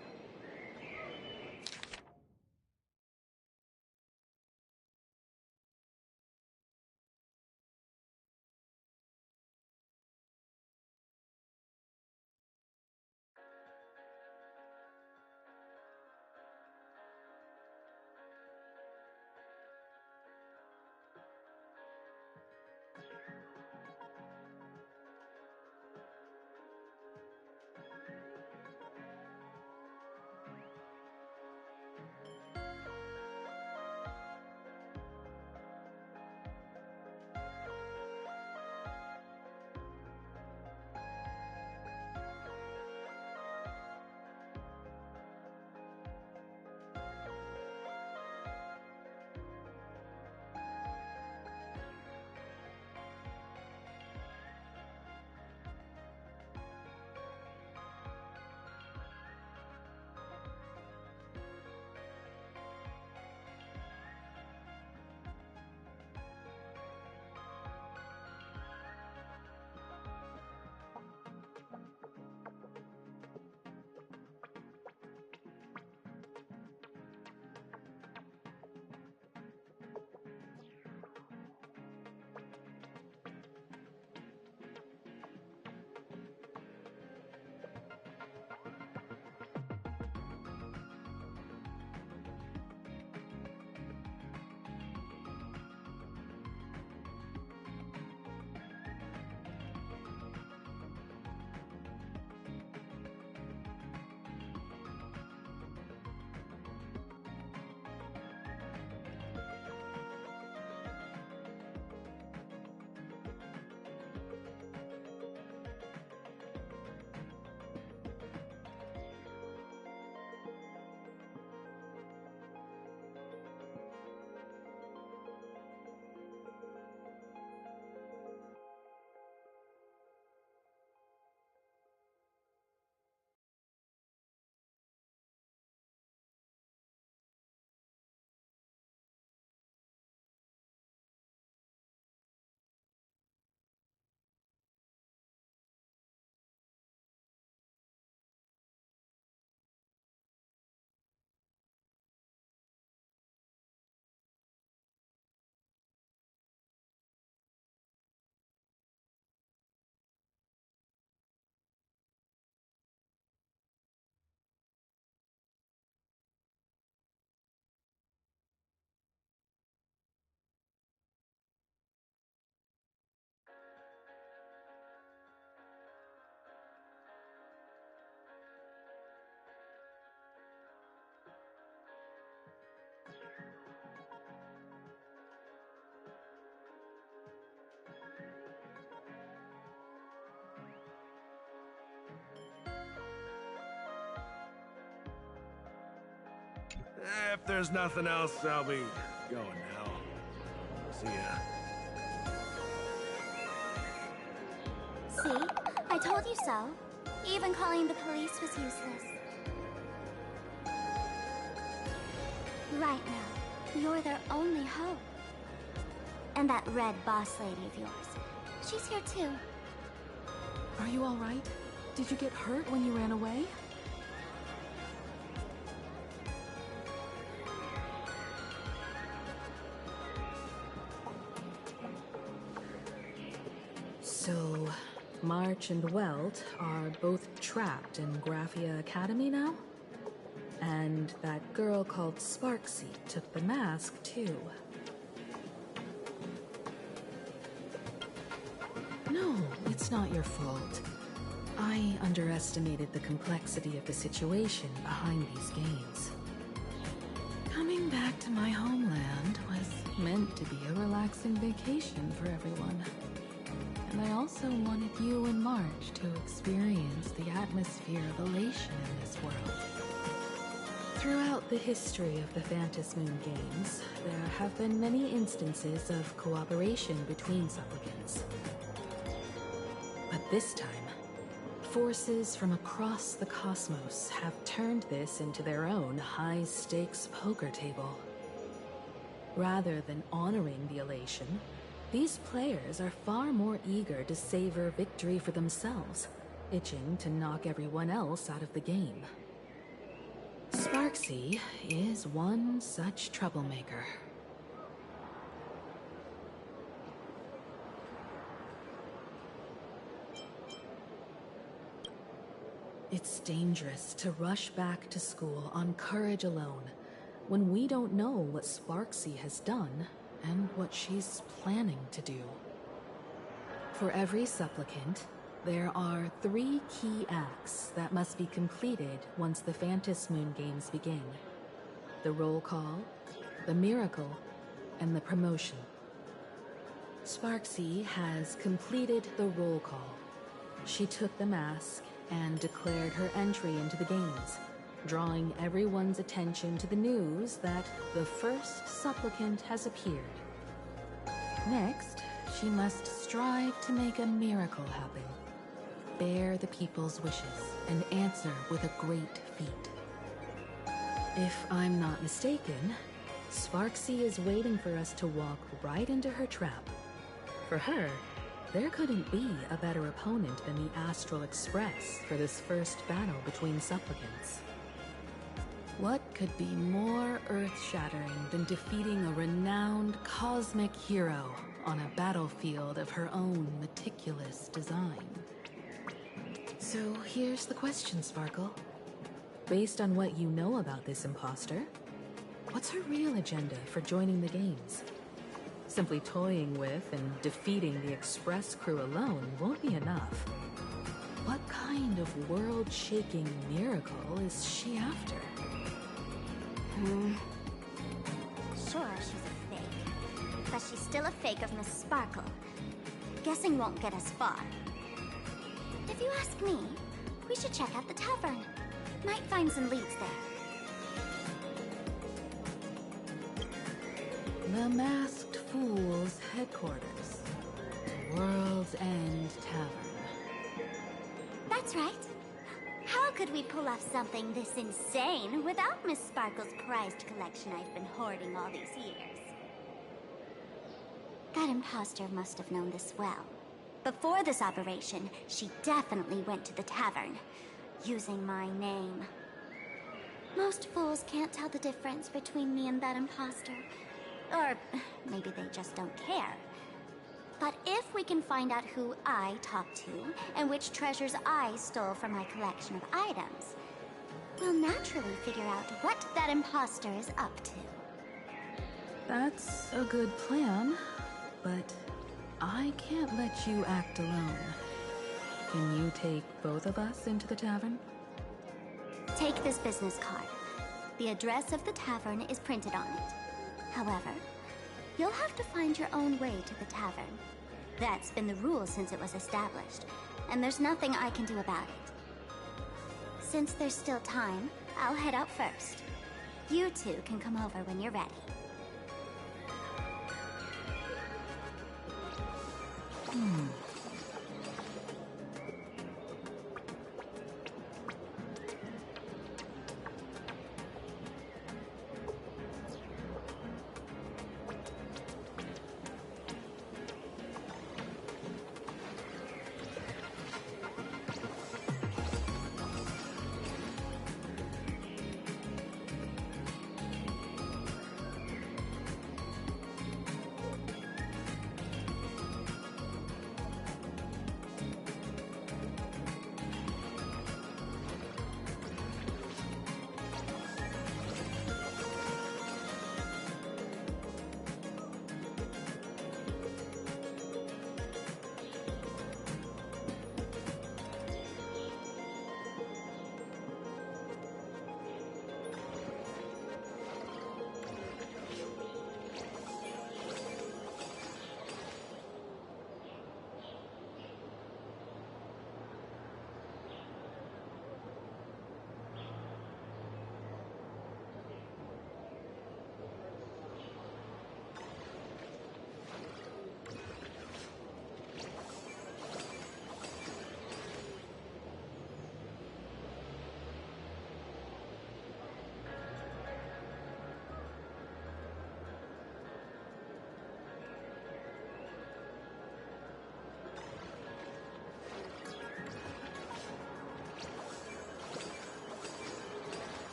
If there's nothing else, I'll be going now. See ya. See? I told you so. Even calling the police was useless. Right now, you're their only hope. And that red boss lady of yours. She's here too. Are you all right? Did you get hurt when you ran away? So, March and Welt are both trapped in Graphia Academy now? And that girl called Sparksy took the mask, too. No, it's not your fault. I underestimated the complexity of the situation behind these games. Coming back to my homeland was meant to be a relaxing vacation for everyone. And I also wanted you and March to experience the atmosphere of elation in this world. Throughout the history of the Phantom Moon games, there have been many instances of cooperation between supplicants. But this time, forces from across the cosmos have turned this into their own high-stakes poker table. Rather than honoring the elation, these players are far more eager to savor victory for themselves, itching to knock everyone else out of the game. Sparksy is one such troublemaker. It's dangerous to rush back to school on courage alone, when we don't know what Sparksy has done and what she's planning to do. For every supplicant, there are 3 key acts that must be completed once the Phantom Moon games begin. The roll call, the miracle, and the promotion. Sparksy has completed the roll call. She took the mask and declared her entry into the games, drawing everyone's attention to the news that the first supplicant has appeared. Next, she must strive to make a miracle happen, bear the people's wishes, and answer with a great feat. If I'm not mistaken, Sparksy is waiting for us to walk right into her trap. For her, there couldn't be a better opponent than the Astral Express for this first battle between supplicants. What could be more earth-shattering than defeating a renowned cosmic hero on a battlefield of her own meticulous design? So here's the question, Sparkle. Based on what you know about this imposter, what's her real agenda for joining the games? Simply toying with and defeating the Express crew alone won't be enough. What kind of world-shaking miracle is she after? Sure, she's a fake. But she's still a fake of Miss Sparkle. Guessing won't get us far. If you ask me, we should check out the tavern. Might find some leads there. The Masked Fool's headquarters. The World's End Tavern. That's right. How could we pull off something this insane without Miss Sparkle's prized collection I've been hoarding all these years? That imposter must have known this well. Before this operation, she definitely went to the tavern, using my name. Most fools can't tell the difference between me and that imposter. Or maybe they just don't care. But if we can find out who I talked to, and which treasures I stole from my collection of items, we'll naturally figure out what that imposter is up to. That's a good plan, but I can't let you act alone. Can you take both of us into the tavern? Take this business card. The address of the tavern is printed on it. However, you'll have to find your own way to the tavern. That's been the rule since it was established, and there's nothing I can do about it. Since there's still time, I'll head out first. You two can come over when you're ready.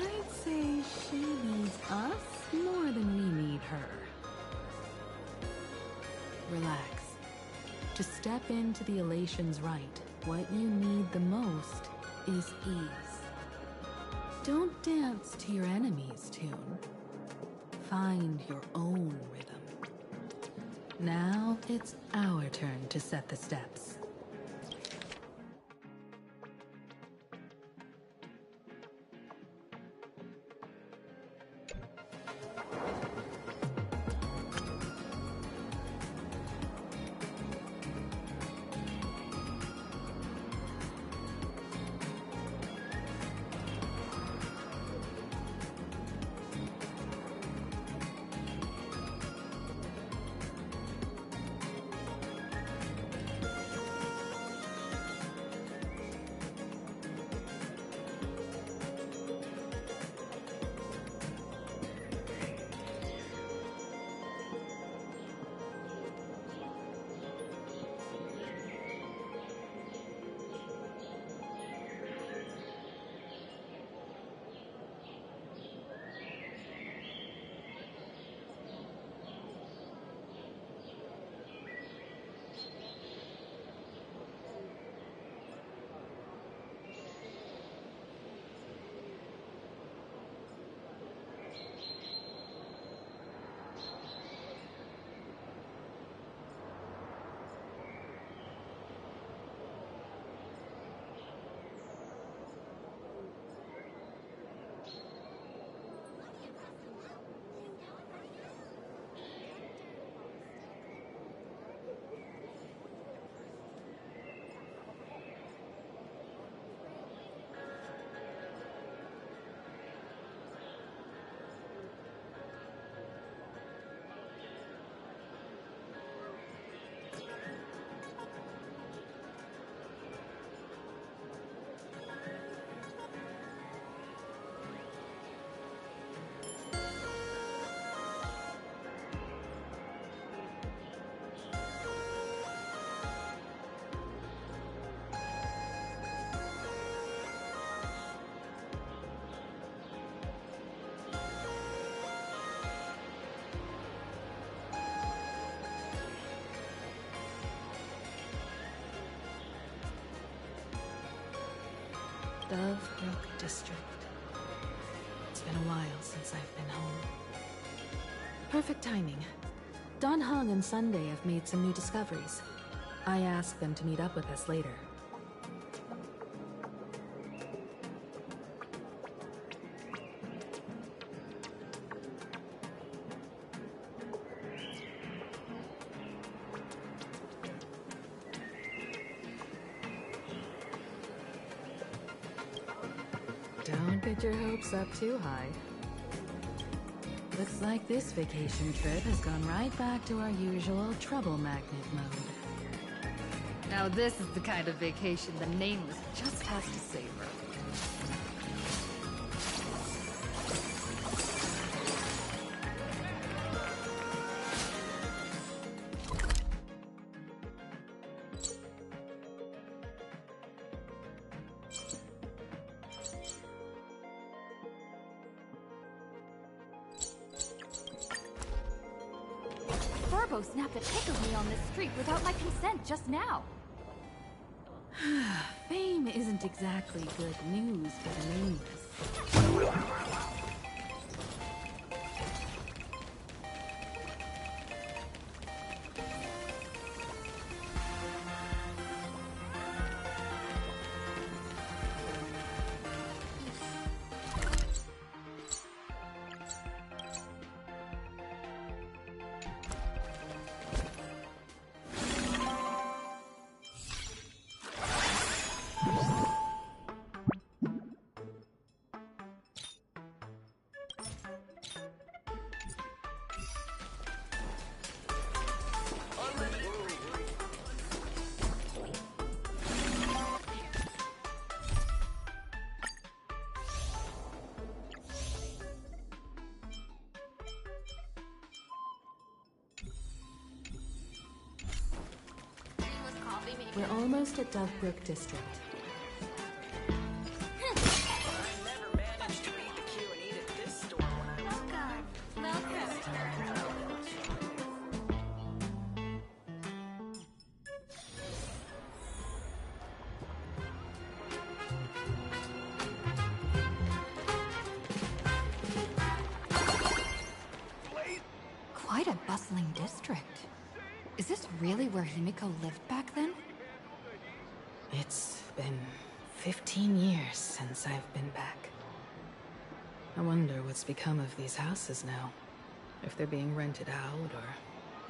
I'd say she needs us more than we need her. Relax. To step into the Elation's right, what you need the most is ease. Don't dance to your enemy's tune. Find your own rhythm. Now it's our turn to set the steps. Dove Brook District. It's been a while since I've been home. Perfect timing. Don Hung and Sunday have made some new discoveries. I asked them to meet up with us later. Don't get your hopes up too high. Looks like this vacation trip has gone right back to our usual trouble magnet mode. Now this is the kind of vacation the Nameless just has to savor. Furbo snapped a pic of me on this street without my consent just now. Fame isn't exactly good news for the Nameless. We're almost at Dovebrook District. Quite a bustling district. Is this really where Himiko lived back then? It's been 15 years since I've been back. I wonder what's become of these houses now. If they're being rented out, or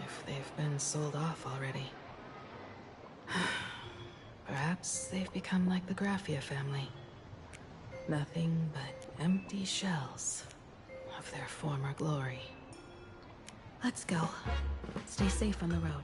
if they've been sold off already. Perhaps they've become like the Graffia family. Nothing but empty shells of their former glory. Let's go. Stay safe on the road.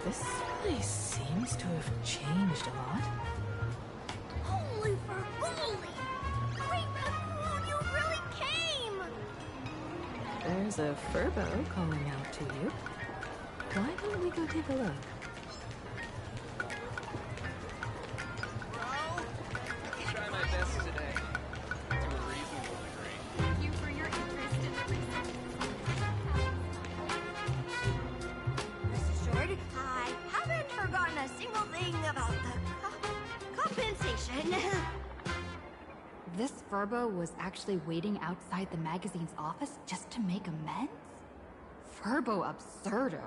This place seems to have changed a lot. Holy Fergoli! Great Raccoon, you really came! There's a Furbo calling out to you. Why don't we go take a look? Try my best today. To a reasonable degree. Thank you for your interest in the research. Rest assured, I haven't forgotten a single thing about the compensation. This Furbo was actually waiting outside the magazine's office just to make amends? Furbo absurdo.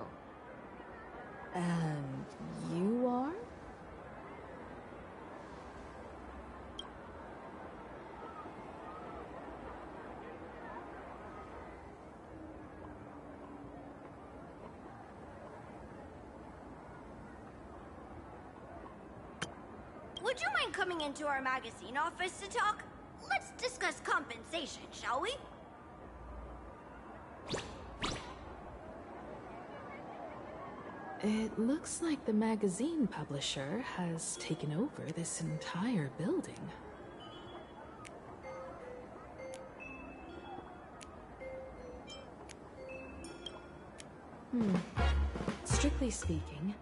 And you are? Would you mind coming into our magazine office to talk? Let's discuss compensation, shall we? It looks like the magazine publisher has taken over this entire building. Strictly speaking,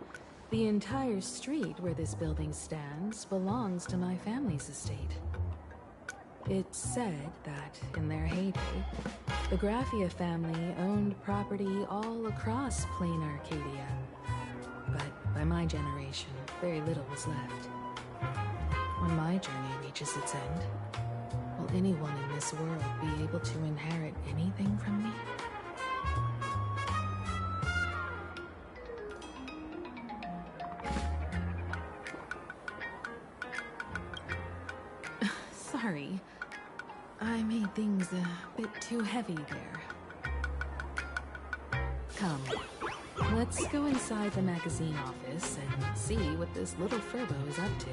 the entire street where this building stands belongs to my family's estate. It's said that, in their heyday, the Graphia family owned property all across plain Arcadia. But by my generation, very little was left. When my journey reaches its end, will anyone in this world be able to inherit anything from me? Sorry. I made things a bit too heavy there. Come, let's go inside the magazine office and see what this little Furbo is up to.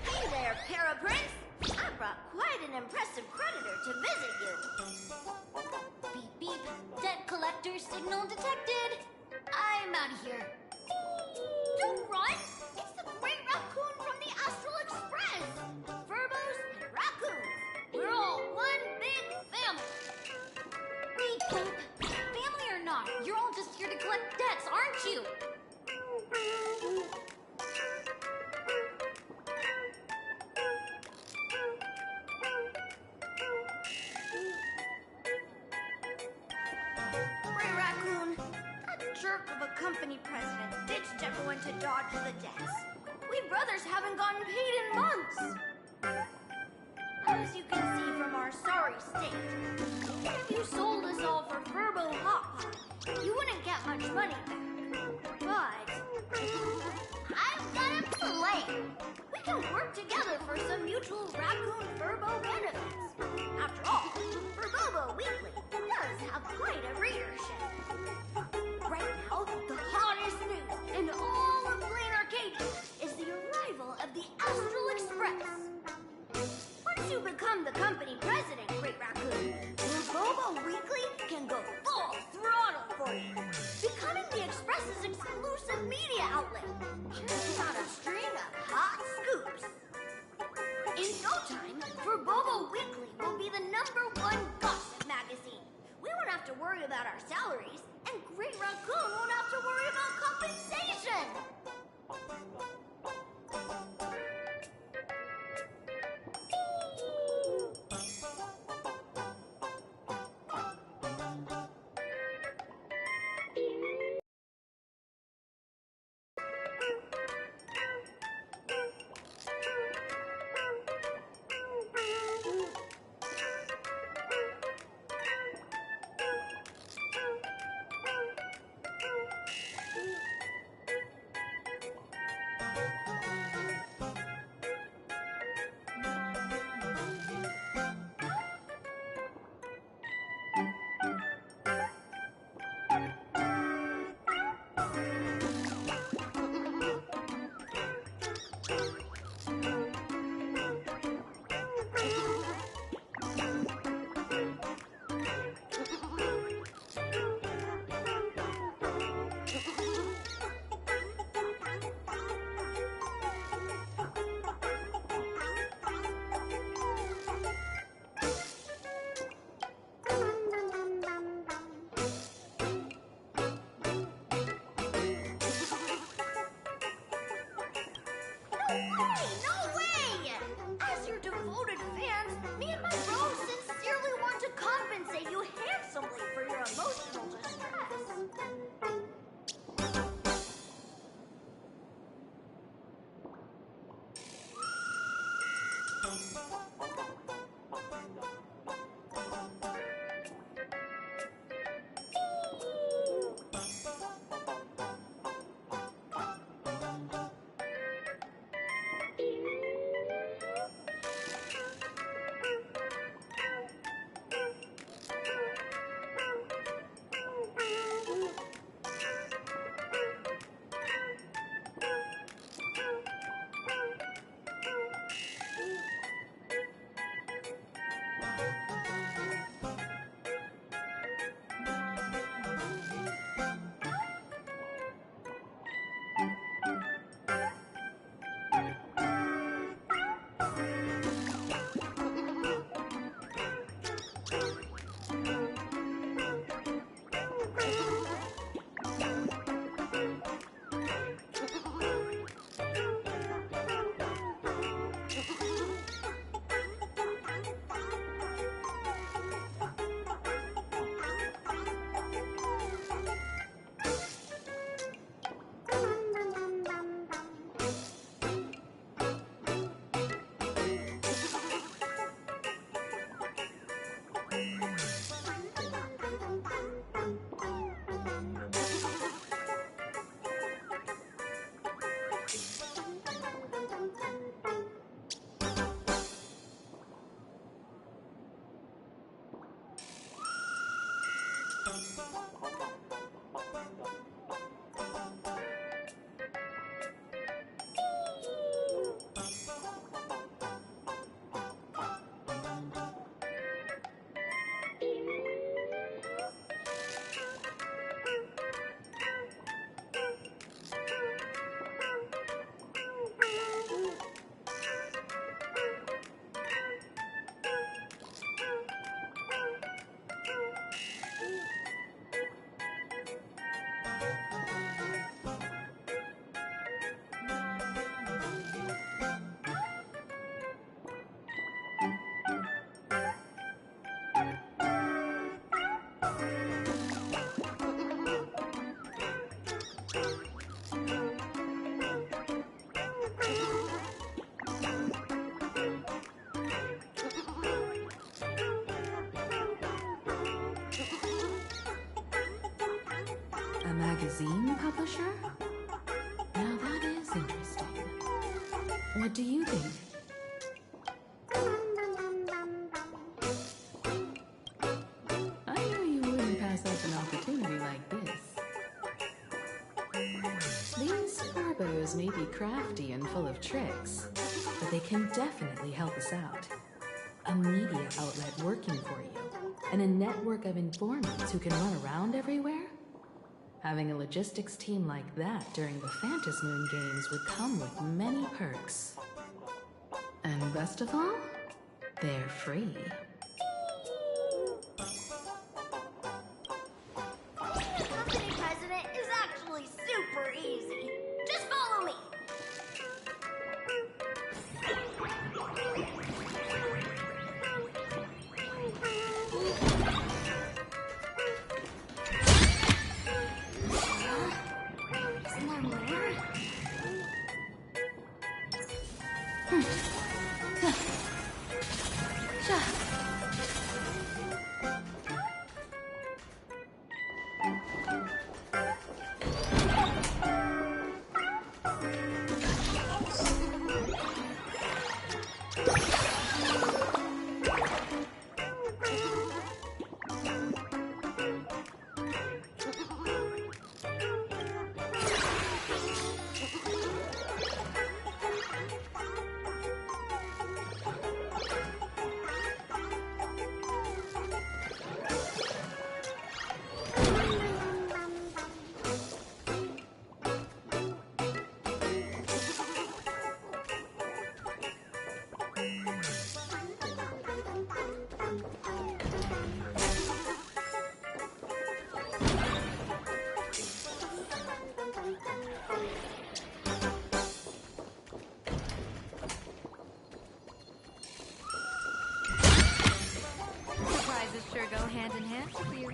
Hey there, Paraprince! I brought quite an impressive predator to visit you. Beep beep. Debt collector signal detected. I'm out of here. Don't run! It's the Great Raccoon from the Astral Express! Furbos and raccoons. We're all one big family. Beep boop. Family or not, you're all just here to collect debts, aren't you? Gray Raccoon, that jerk of a company president ditched everyone to dodge the debts. We brothers haven't gotten paid in months. As you can see from our sorry state, if you sold us all for Furbo Hot Pot, you wouldn't get much money back. But I've got a plan. We can work together for some mutual raccoon Furbo benefits. After all, Furbobo Weekly does have quite a readership. Right now, the hottest news in all of Plain Arcadia is the arrival of the Astral Express. Once you become the company president, Great Raccoon, Furbobo Weekly can go full throttle for you, becoming the Express's exclusive media outlet. Just got a string of hot scoops. In no time, Furbobo Weekly will be the #1 gossip magazine. We won't have to worry about our salaries, and Great Raccoon won't have to worry about compensation. A magazine publisher? Now that is interesting. What do you think? I knew you wouldn't pass up an opportunity like this. These Sparbows may be crafty and full of tricks, but they can definitely help us out. A media outlet working for you, and a network of informants who can run around everywhere? Having a logistics team like that during the Phantasm Moon Games would come with many perks. And best of all, they're free. Being a company president is actually super easy. Just follow me. Surprises sure go hand in hand with you.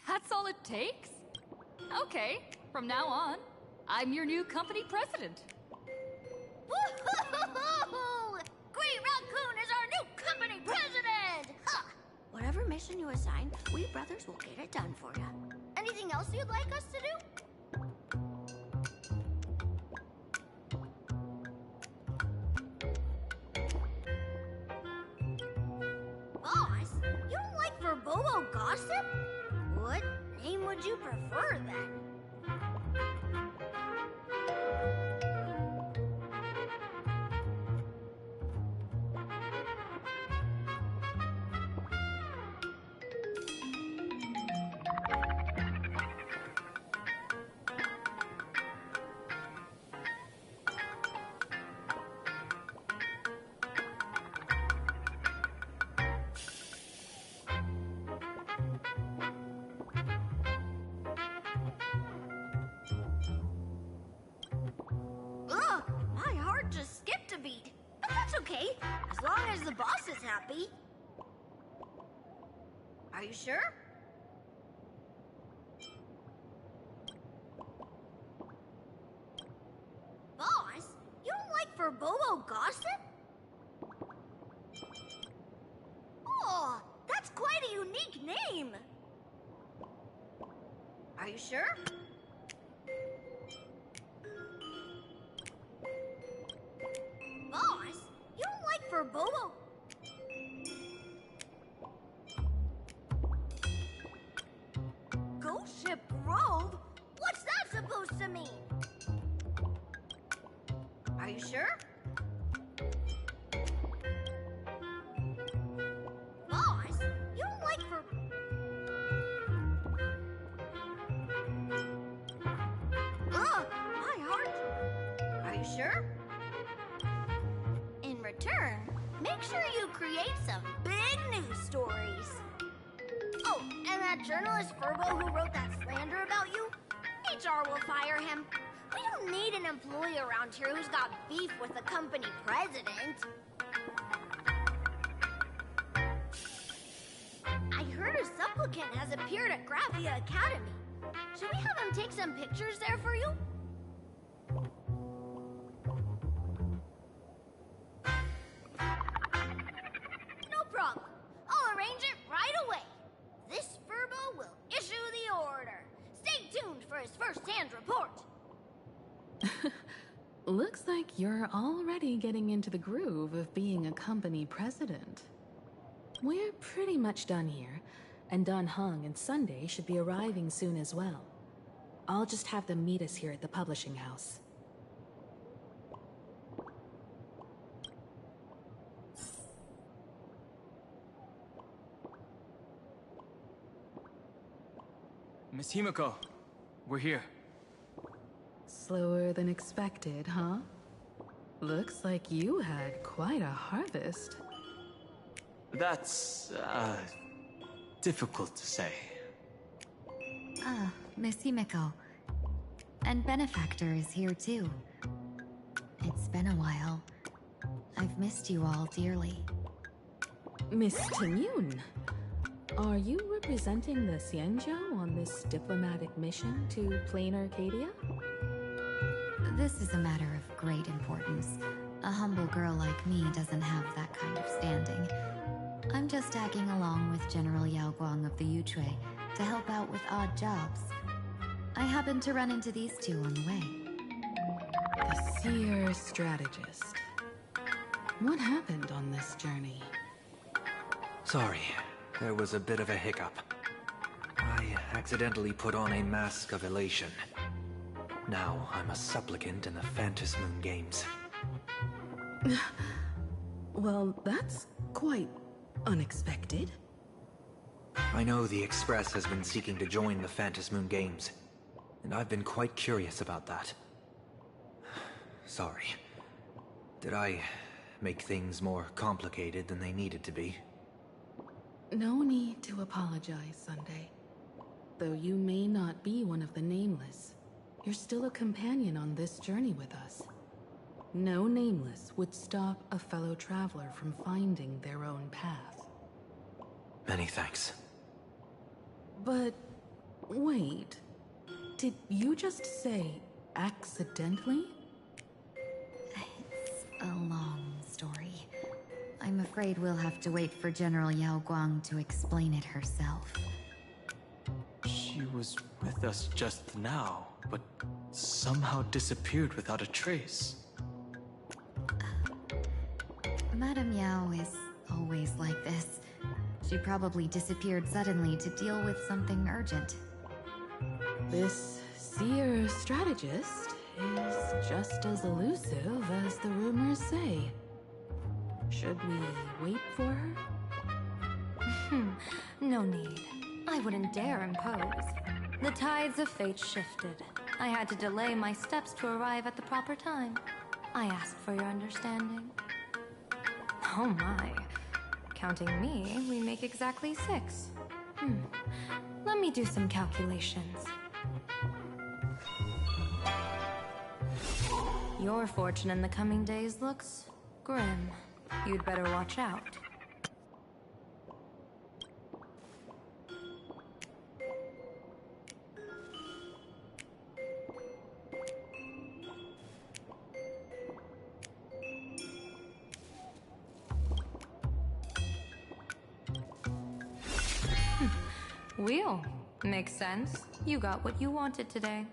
That's all it takes? Okay, from now on, I'm your new company president. Woo-hoo-hoo-hoo! Great Raccoon is our new company president! Ha! Whatever mission you assign, we brothers will get it done for you. Anything else you'd like us to do? Boss, you don't like Verbobo gossip? What name would you prefer then? Ugh, my heart just skipped a beat. But that's okay, as long as the boss is happy. Are you sure? Boss, you don't like Verbobo gossip? Oh, that's quite a unique name. Are you sure? Boss, you don't like Verbobo? Ghost Ship Grove? What's that supposed to mean? Are you sure? Boss, you don't like Ugh, my heart. Are you sure? In return, make sure you create some big news stories. Oh, and that journalist Furbo who wrote that slander about you? HR will fire him. We don't need an employee around here who's got beef with the company president. I heard a supplicant has appeared at Graphia Academy. Should we have him take some pictures there for you? No problem. I'll arrange it right away. This Furbo will issue the order. Stay tuned for his first-hand report. Looks like you're already getting into the groove of being a company president. We're pretty much done here, and Dan Heng and Sunday should be arriving soon as well. I'll just have them meet us here at the publishing house. Miss Himiko, we're here. Slower than expected, huh? Looks like you had quite a harvest. That's, difficult to say. Ah, Miss Himiko. And Benefactor is here too. It's been a while. I've missed you all dearly. Miss Temune, are you representing the Xianzhou on this diplomatic mission to Plain Arcadia? This is a matter of great importance. A humble girl like me doesn't have that kind of standing. I'm just tagging along with General Yao Guang of the Yuchui to help out with odd jobs. I happened to run into these two on the way. The seer strategist. What happened on this journey? Sorry, there was a bit of a hiccup. I accidentally put on a mask of elation. Now I'm a supplicant in the Phantom Moon Games. Well, that's quite unexpected. I know the Express has been seeking to join the Phantom Moon Games, and I've been quite curious about that. Sorry. Did I make things more complicated than they needed to be? No need to apologize, Sunday. Though you may not be one of the Nameless, you're still a companion on this journey with us. No Nameless would stop a fellow traveler from finding their own path. Many thanks. But wait, did you just say accidentally? It's a long story. I'm afraid we'll have to wait for General Yao Guang to explain it herself. She was with us just now, but somehow disappeared without a trace. Madame Yao is always like this. She probably disappeared suddenly to deal with something urgent. This seer strategist is just as elusive as the rumors say. Should we wait for her? No need. I wouldn't dare impose. The tides of fate shifted. I had to delay my steps to arrive at the proper time. I ask for your understanding. Oh my. Counting me, we make exactly 6. Let me do some calculations. Your fortune in the coming days looks grim. You'd better watch out. Wheel. Makes sense. You got what you wanted today.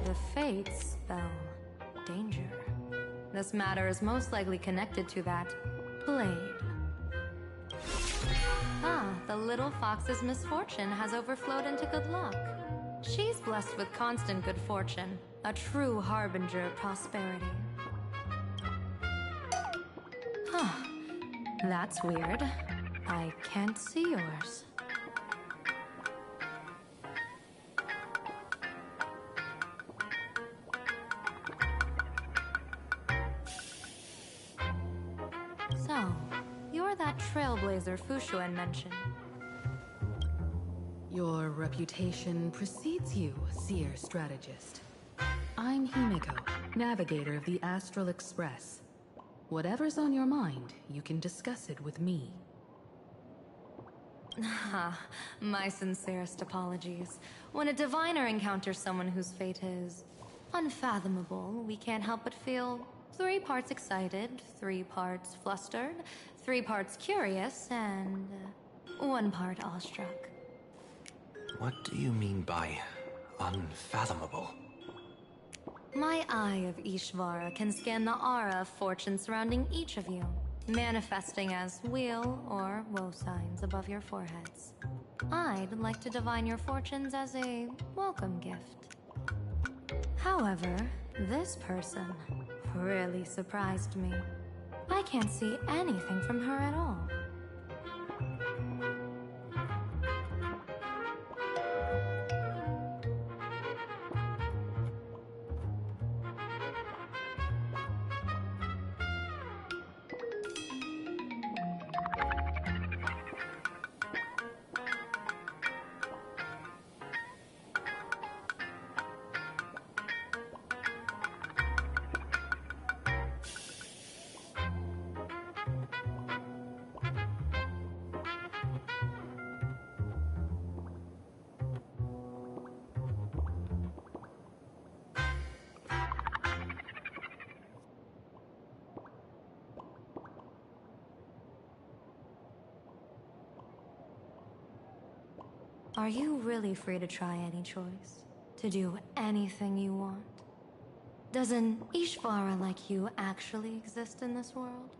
The Fates spell danger. This matter is most likely connected to that blade. Ah, the little fox's misfortune has overflowed into good luck. She's blessed with constant good fortune, a true harbinger of prosperity. Huh. That's weird. I can't see yours. So, you're that trailblazer Fuxuan mentioned. Your reputation precedes you, seer strategist. I'm Himiko, navigator of the Astral Express. Whatever's on your mind, you can discuss it with me. My sincerest apologies. When a diviner encounters someone whose fate is unfathomable, we can't help but feel 3 parts excited, 3 parts flustered, 3 parts curious, and 1 part awestruck. What do you mean by unfathomable? My eye of Ishvara can scan the aura of fortune surrounding each of you, manifesting as weal or woe signs above your foreheads. I'd like to divine your fortunes as a welcome gift. However, this person really surprised me. I can't see anything from her at all. Are you really free to try any choice? To do anything you want? Does an Ishvara like you actually exist in this world?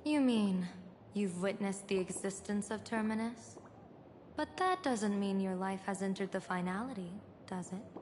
You mean, you've witnessed the existence of Terminus? But that doesn't mean your life has entered the finality, does it?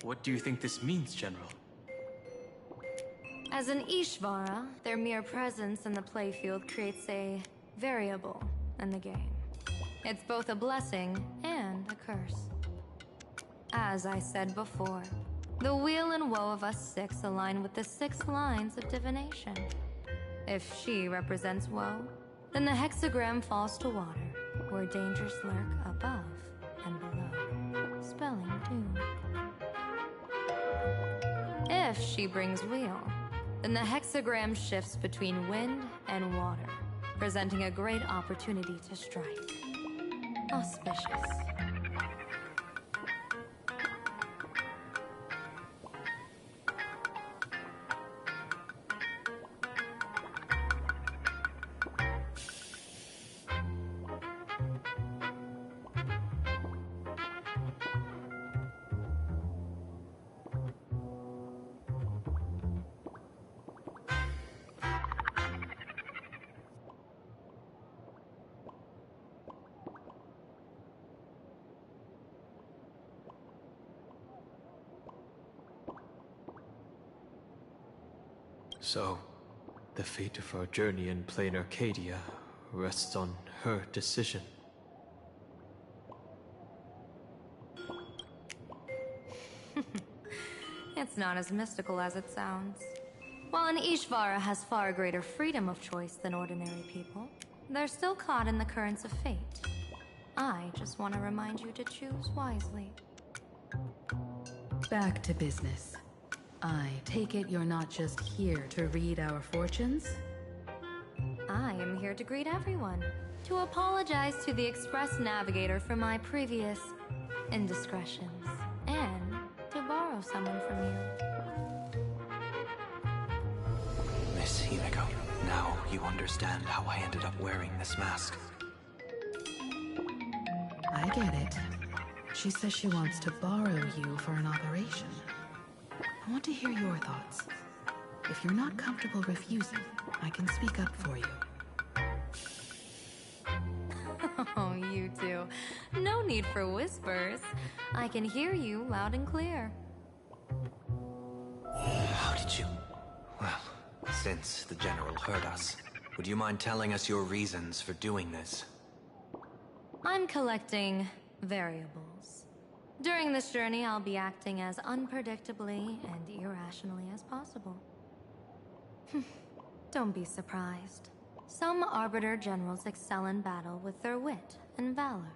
What do you think this means, General? As an Ishvara, their mere presence in the playfield creates a variable in the game. It's both a blessing and a curse. As I said before, the weal and woe of us six align with the 6 lines of divination. If she represents woe, then the hexagram falls to water, where dangers lurk above and below, spelling doom. If she brings weal, then the hexagram shifts between wind and water, presenting a great opportunity to strike. Auspicious. So, the fate of our journey in plain Arcadia rests on her decision. It's not as mystical as it sounds. While an Ishvara has far greater freedom of choice than ordinary people, they're still caught in the currents of fate. I just want to remind you to choose wisely. Back to business. I take it you're not just here to read our fortunes? I am here to greet everyone, to apologize to the Express Navigator for my previous indiscretions, and to borrow someone from you. Miss Himeko, now you understand how I ended up wearing this mask. I get it. She says she wants to borrow you for an operation. I want to hear your thoughts. If you're not comfortable refusing, I can speak up for you. Oh, you two. No need for whispers. I can hear you loud and clear. How did you... Well, since the General heard us, would you mind telling us your reasons for doing this? I'm collecting variables. During this journey, I'll be acting as unpredictably and irrationally as possible. Don't be surprised. Some Arbiter Generals excel in battle with their wit and valor.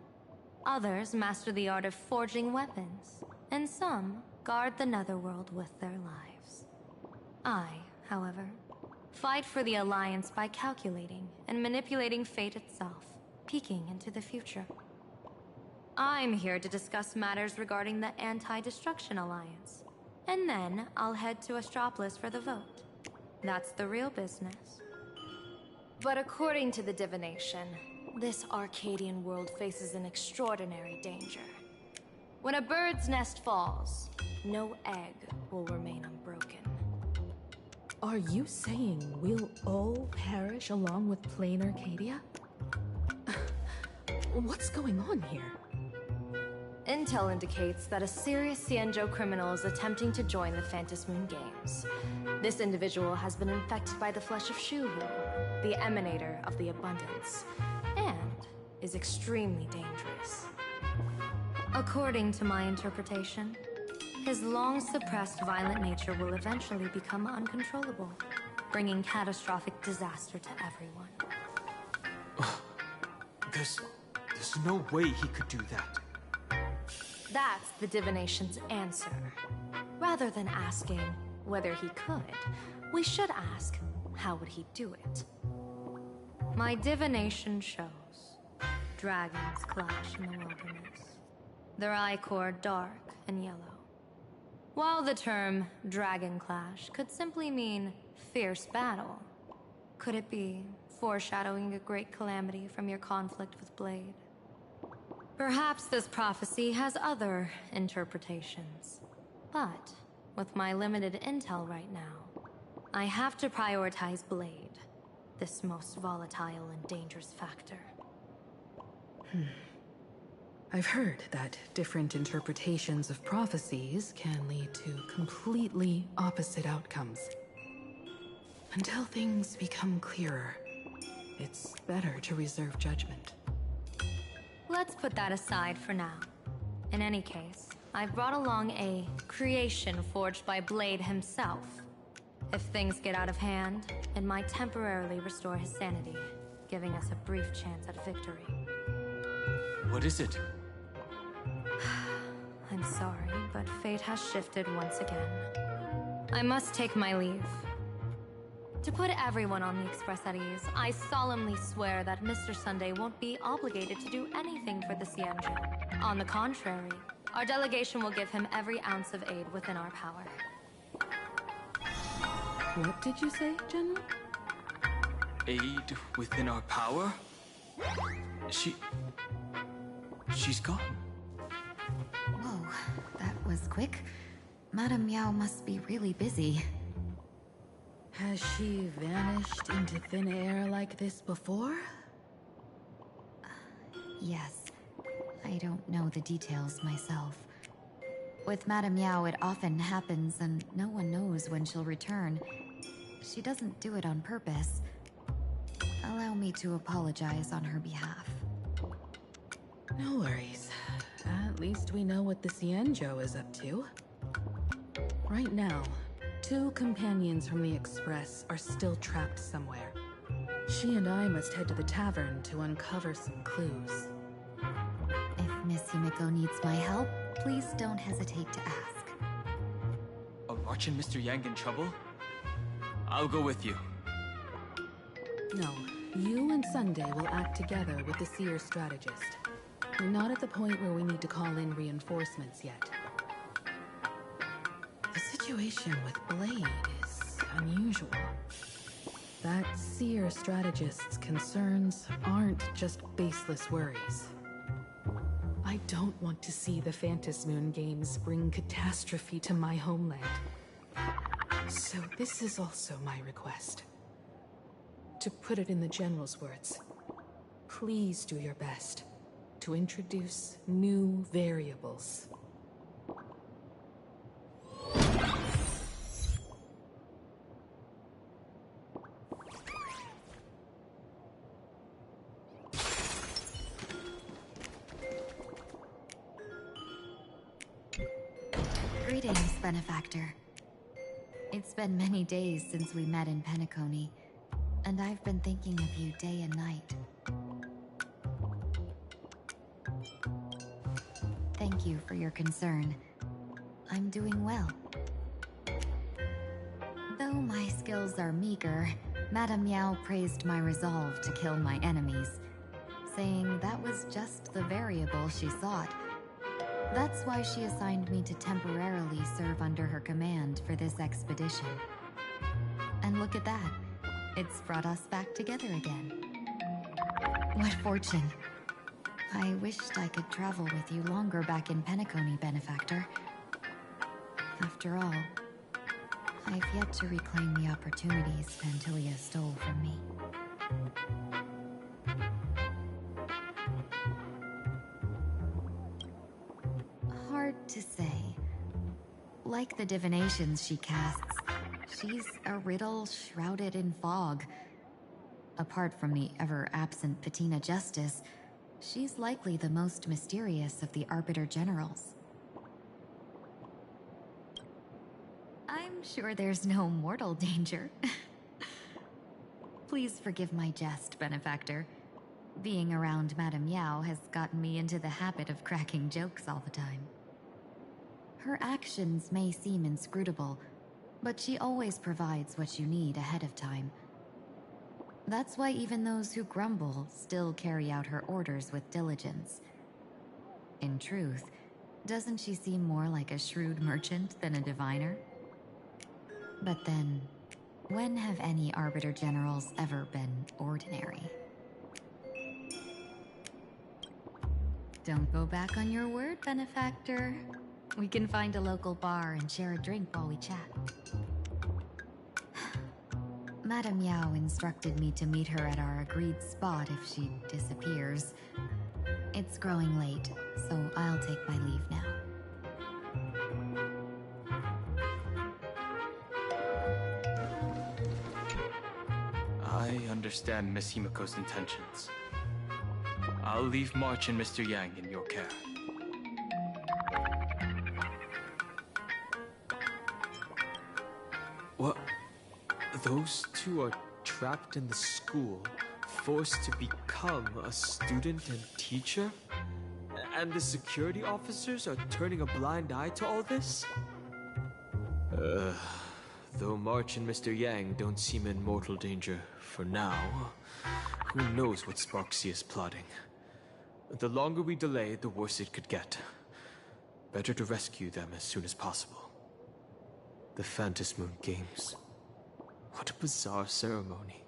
Others master the art of forging weapons, and some guard the Netherworld with their lives. I, however, fight for the Alliance by calculating and manipulating fate itself, peeking into the future. I'm here to discuss matters regarding the Anti-Destruction Alliance, and then I'll head to Astropolis for the vote. That's the real business. But according to the divination, this Arcadian world faces an extraordinary danger. When a bird's nest falls, no egg will remain unbroken. Are you saying we'll all perish along with plain Arcadia? What's going on here? Intel indicates that a serious Xianzhou criminal is attempting to join the Phantom Moon Games. This individual has been infected by the flesh of Shuhu, the emanator of the abundance, and is extremely dangerous. According to my interpretation, his long-suppressed violent nature will eventually become uncontrollable, bringing catastrophic disaster to everyone. There's no way he could do that. That's the divination's answer. Rather than asking whether he could, we should ask, how would he do it? My divination shows dragons clash in the wilderness. Their ichor dark and yellow. While the term dragon clash could simply mean fierce battle, could it be foreshadowing a great calamity from your conflict with Blade? Perhaps this prophecy has other interpretations. But with my limited intel right now, I have to prioritize Blade, this most volatile and dangerous factor. I've heard that different interpretations of prophecies can lead to completely opposite outcomes. Until things become clearer, it's better to reserve judgment. Let's put that aside for now. In any case, I've brought along a creation forged by Blade himself. If things get out of hand, it might temporarily restore his sanity, giving us a brief chance at victory. What is it? I'm sorry, but fate has shifted once again. I must take my leave. To put everyone on the Express at ease, I solemnly swear that Mr. Sunday won't be obligated to do anything for the Xianzhou. On the contrary, our delegation will give him every ounce of aid within our power. What did you say, General? Aid within our power? She's gone. Whoa, that was quick. Madame Yao must be really busy. Has she vanished into thin air like this before? Yes. I don't know the details myself. With Madame Yao, it often happens and no one knows when she'll return. She doesn't do it on purpose. Allow me to apologize on her behalf. No worries. At least we know what the Xianzhou is up to. Right now, 2 companions from the Express are still trapped somewhere. She and I must head to the tavern to uncover some clues. If Miss Himiko needs my help, please don't hesitate to ask. Are March and Mr. Yang in trouble? I'll go with you. No, you and Sunday will act together with the Seer strategist. We're not at the point where we need to call in reinforcements yet. The situation with Blade is unusual. That Seer strategist's concerns aren't just baseless worries. I don't want to see the Phantasmoon Games bring catastrophe to my homeland. So this is also my request. To put it in the General's words, please do your best to introduce new variables. Greetings, Benefactor. It's been many days since we met in Penacony, and I've been thinking of you day and night. Thank you for your concern. I'm doing well. Though my skills are meager, Madame Yao praised my resolve to kill my enemies, saying that was just the variable she sought. That's why she assigned me to temporarily serve under her command for this expedition. And look at that. It's brought us back together again. What fortune. I wished I could travel with you longer back in Penacony, Benefactor. After all, I've yet to reclaim the opportunities Pantilia stole from me. Hard to say. Like the divinations she casts, she's a riddle shrouded in fog. Apart from the ever-absent Patina Justice, she's likely the most mysterious of the Arbiter Generals. I'm sure there's no mortal danger. Please forgive my jest, Benefactor. Being around Madame Yao has gotten me into the habit of cracking jokes all the time. Her actions may seem inscrutable, but she always provides what you need ahead of time. That's why even those who grumble still carry out her orders with diligence. In truth, doesn't she seem more like a shrewd merchant than a diviner? But then, when have any Arbiter Generals ever been ordinary? Don't go back on your word, Benefactor. We can find a local bar and share a drink while we chat. Madame Yao instructed me to meet her at our agreed spot if she disappears. It's growing late, so I'll take my leave now. I understand Miss Himiko's intentions. I'll leave March and Mr. Yang in your care. What? Those two are trapped in the school, forced to become a student and teacher? And the security officers are turning a blind eye to all this? Though March and Mr. Yang don't seem in mortal danger for now, who knows what Sparksy is plotting. The longer we delay, the worse it could get. Better to rescue them as soon as possible. The Phantasmoon Games. What a bizarre ceremony.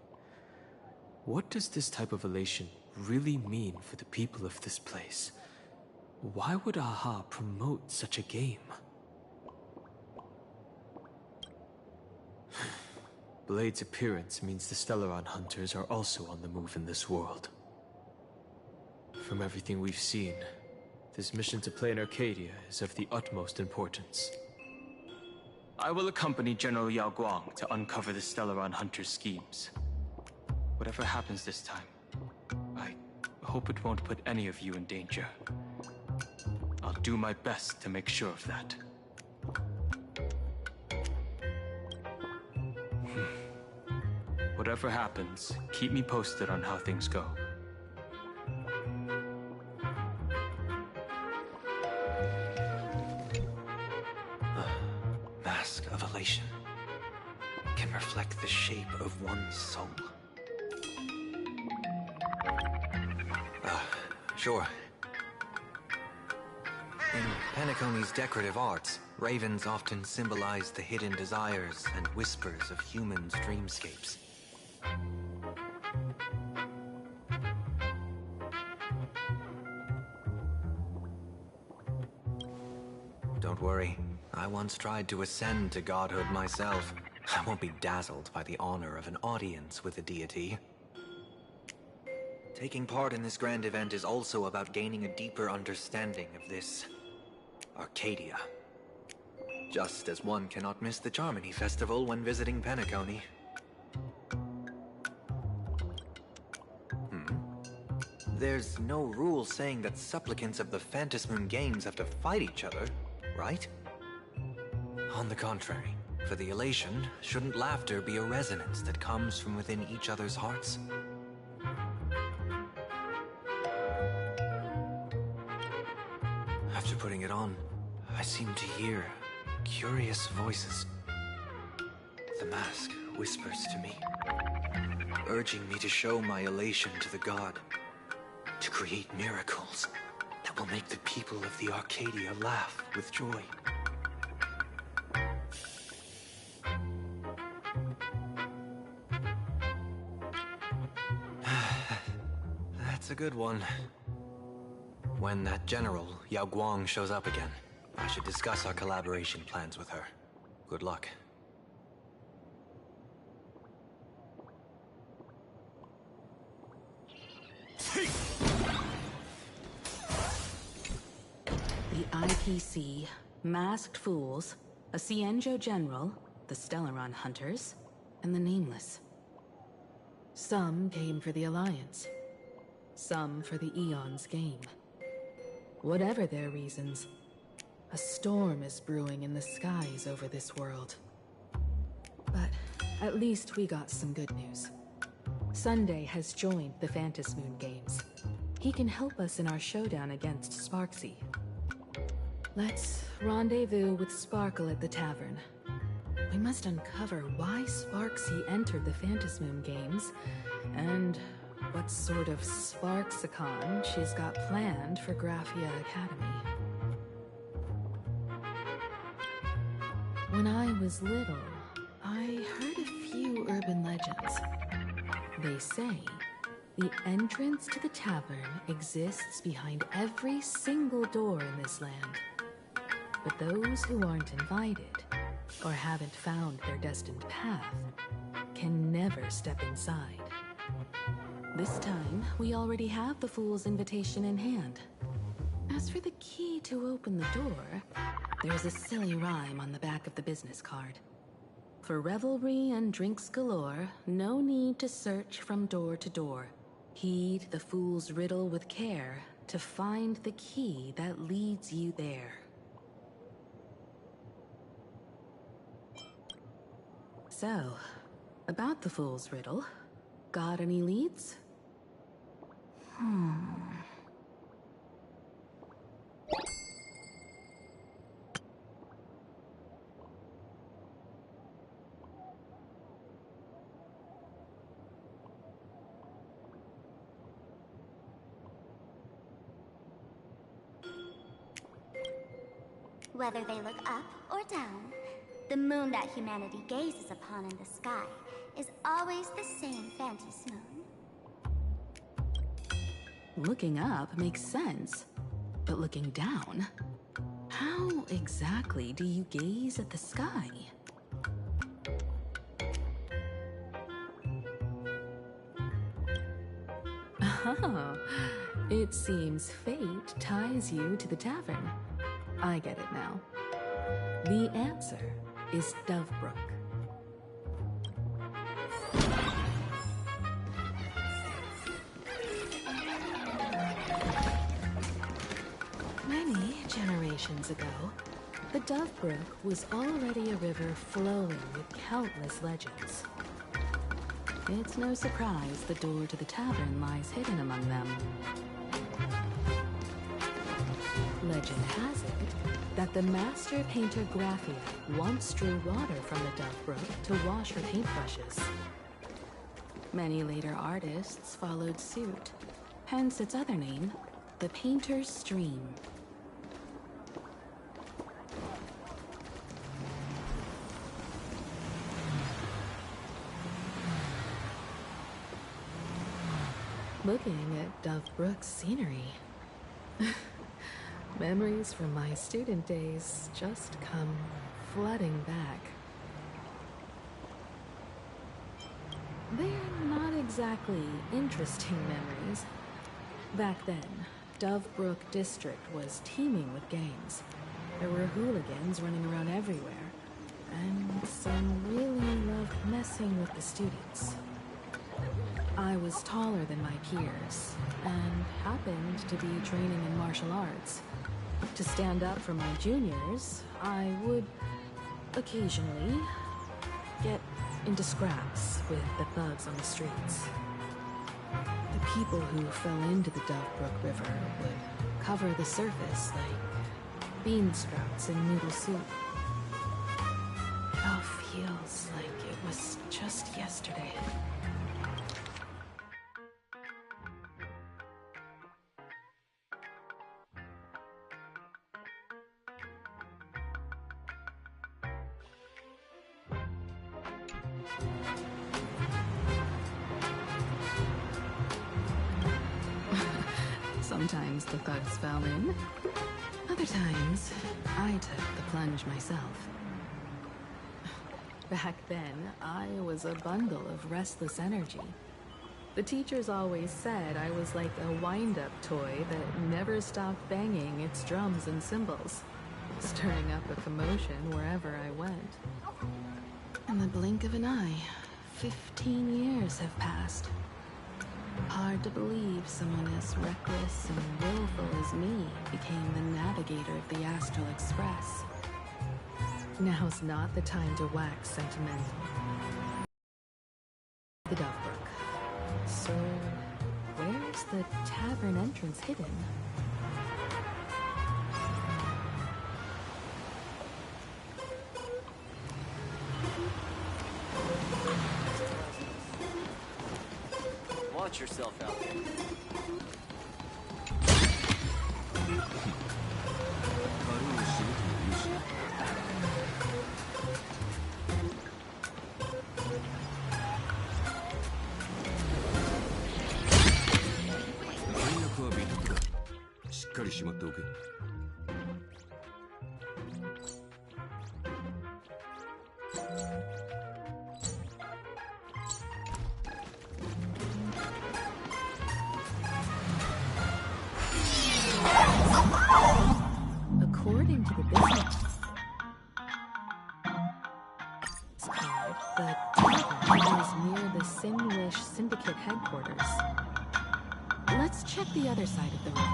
What does this type of elation really mean for the people of this place? Why would AHA promote such a game? Blade's appearance means the Stellaron hunters are also on the move in this world. From everything we've seen, this mission to Plain Arcadia is of the utmost importance. I will accompany General Yao Guang to uncover the Stellaron hunters' schemes. Whatever happens this time, I hope it won't put any of you in danger. I'll do my best to make sure of that. whatever happens, keep me posted on how things go. Mask of elation can reflect the shape of one's soul. Sure. In Penacony's decorative arts, ravens often symbolize the hidden desires and whispers of humans' dreamscapes. Don't worry, I once tried to ascend to godhood myself. I won't be dazzled by the honor of an audience with a deity. Taking part in this grand event is also about gaining a deeper understanding of this Arcadia. Just as one cannot miss the Charmony Festival when visiting Penacony. There's no rule saying that supplicants of the Phantasmoon Games have to fight each other, right? On the contrary, for the elation, shouldn't laughter be a resonance that comes from within each other's hearts? After putting it on, I seem to hear curious voices. The mask whispers to me, urging me to show my elation to the god, to create miracles that will make the people of the Arcadia laugh with joy. That's a good one. When that general, Yao Guang, shows up again, I should discuss our collaboration plans with her. Good luck. The IPC, Masked Fools, a Cienjo General, the Stellaron Hunters, and the Nameless. Some came for the Alliance. Some for the Eon's game. Whatever their reasons, a storm is brewing in the skies over this world. But at least we got some good news. Sunday has joined the Phantasmoon Games. He can help us in our showdown against Sparksy. Let's rendezvous with Sparkle at the tavern. We must uncover why Sparksy entered the Phantasmoon Games, and what sort of Sparksicon she's got planned for Graphia Academy. When I was little, I heard a few urban legends. They say the entrance to the tavern exists behind every single door in this land. But those who aren't invited, or haven't found their destined path, can never step inside. This time, we already have the Fool's invitation in hand. As for the key to open the door, there's a silly rhyme on the back of the business card. For revelry and drinks galore, no need to search from door to door. Heed the fool's riddle with care to find the key that leads you there. So, about the fool's riddle, got any leads? Whether they look up or down, the moon that humanity gazes upon in the sky is always the same Phantasmoon. Looking up makes sense, but looking down? How exactly do you gaze at the sky? Oh, it seems fate ties you to the tavern. I get it now. The answer is Dovebrook. Many generations ago, the Dovebrook was already a river flowing with countless legends. It's no surprise the door to the tavern lies hidden among them. Legend has it that the master painter Graphia once drew water from the Dove Brook to wash her paintbrushes. Many later artists followed suit, hence its other name, the Painter's Stream. Looking at Dove Brook's scenery. Memories from my student days just come flooding back. They're not exactly interesting memories. Back then, Dove Brook District was teeming with gangs. There were hooligans running around everywhere, and some really loved messing with the students. I was taller than my peers, and happened to be training in martial arts. To stand up for my juniors, I would occasionally get into scraps with the thugs on the streets. The people who fell into the Dove Brook River would cover the surface like bean sprouts in noodle soup. It all feels like it was just yesterday. Sometimes the thugs fell in. Other times, I took the plunge myself. Back then, I was a bundle of restless energy. The teachers always said I was like a wind-up toy that never stopped banging its drums and cymbals, stirring up a commotion wherever I went. In the blink of an eye, 15 years have passed. Hard to believe someone as reckless and willful as me became the navigator of the Astral Express. Now's not the time to wax sentimental. The Dove Brook. So, where's the tavern entrance hidden? Watch yourself out there. According to the business card, the tavern is near the Sinwish Syndicate headquarters. Let's check the other side of the river.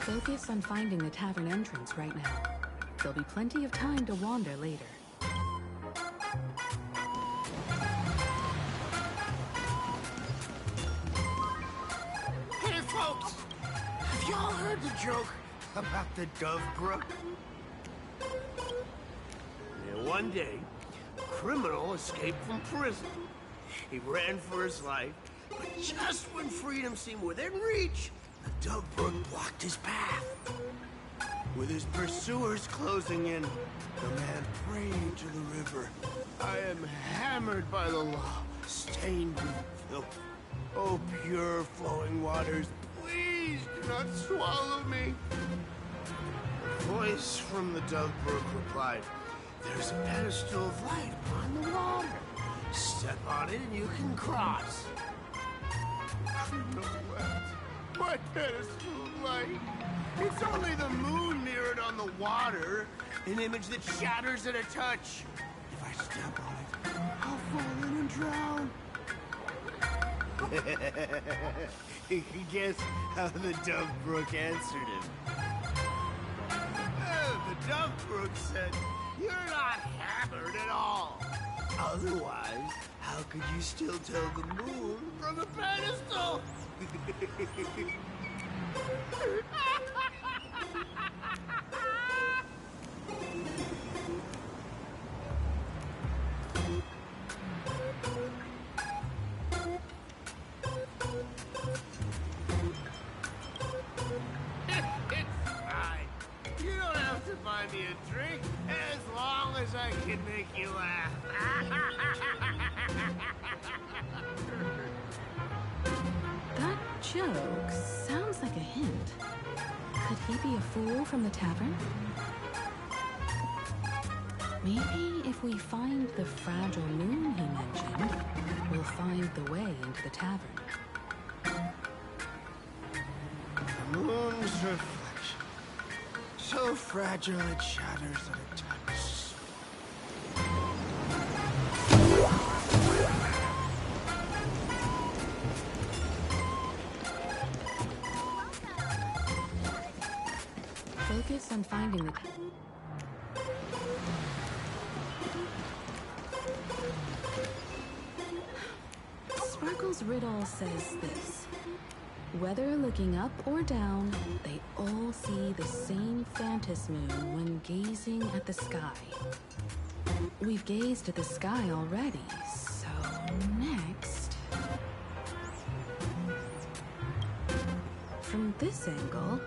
Focus on finding the tavern entrance right now. There'll be plenty of time to wander later. Hey, folks! Have y'all heard the joke about the Dove Brook? Yeah, one day, a criminal escaped from prison. He ran for his life, but just when freedom seemed within reach, the Dove Brook blocked his path. With his pursuers closing in, the man prayed to the river. I am hammered by the law, stained with filth. Oh, pure flowing waters, please do not swallow me. A voice from the Dove Brook replied, there's a pedestal of light upon the water. Step on it and you can cross. Criminal wept. What pedestal of light? It's only the moon mirrored on the water, an image that shatters at a touch. If I step on it, I'll fall in and drown. You can guess how the Dove Brook answered him. The Dove Brook said, you're not hammered at all. Otherwise, how could you still tell the moon from a pedestal? Buy me a drink as long as I can make you laugh. That joke sounds like a hint. Could he be a fool from the tavern? Maybe if we find the fragile moon he mentioned, we'll find the way into the tavern. The moon's reflection. So fragile it shatters at a touch. Focus on finding the... Sparkle's riddle says this. Whether looking up or down, they all see the same phantasm moon when gazing at the sky. We've gazed at the sky already, so next... From this angle,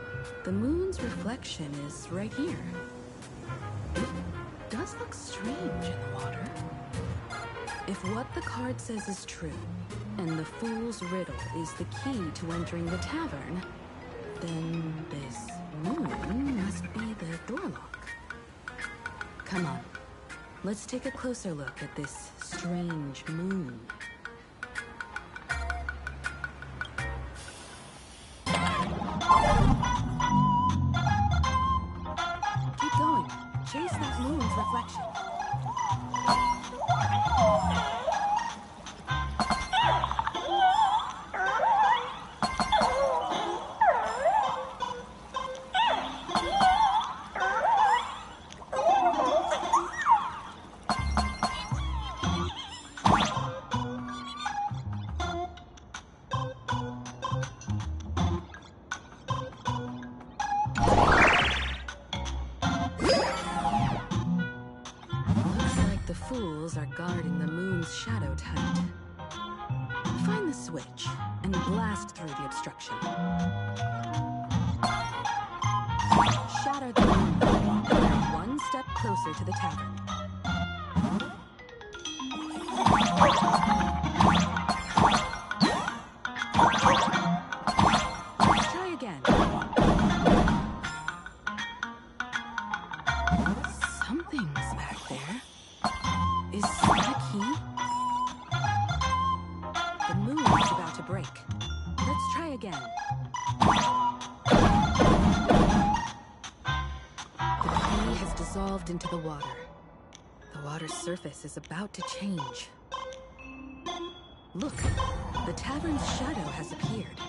the moon's reflection is right here. It does look strange in the water. If what the card says is true, and the fool's riddle is the key to entering the tavern, then this moon must be the door lock. Come on, let's take a closer look at this strange moon. Keep going. Chase that moon's reflection. Are guarding the moon's shadow tight. Find the switch and blast through the obstruction. Shatter the moon. They're one step closer to the tavern. Try again. Something's back there. Is that a key? The moon is about to break. Let's try again. The key has dissolved into the water. The water's surface is about to change. Look, the tavern's shadow has appeared.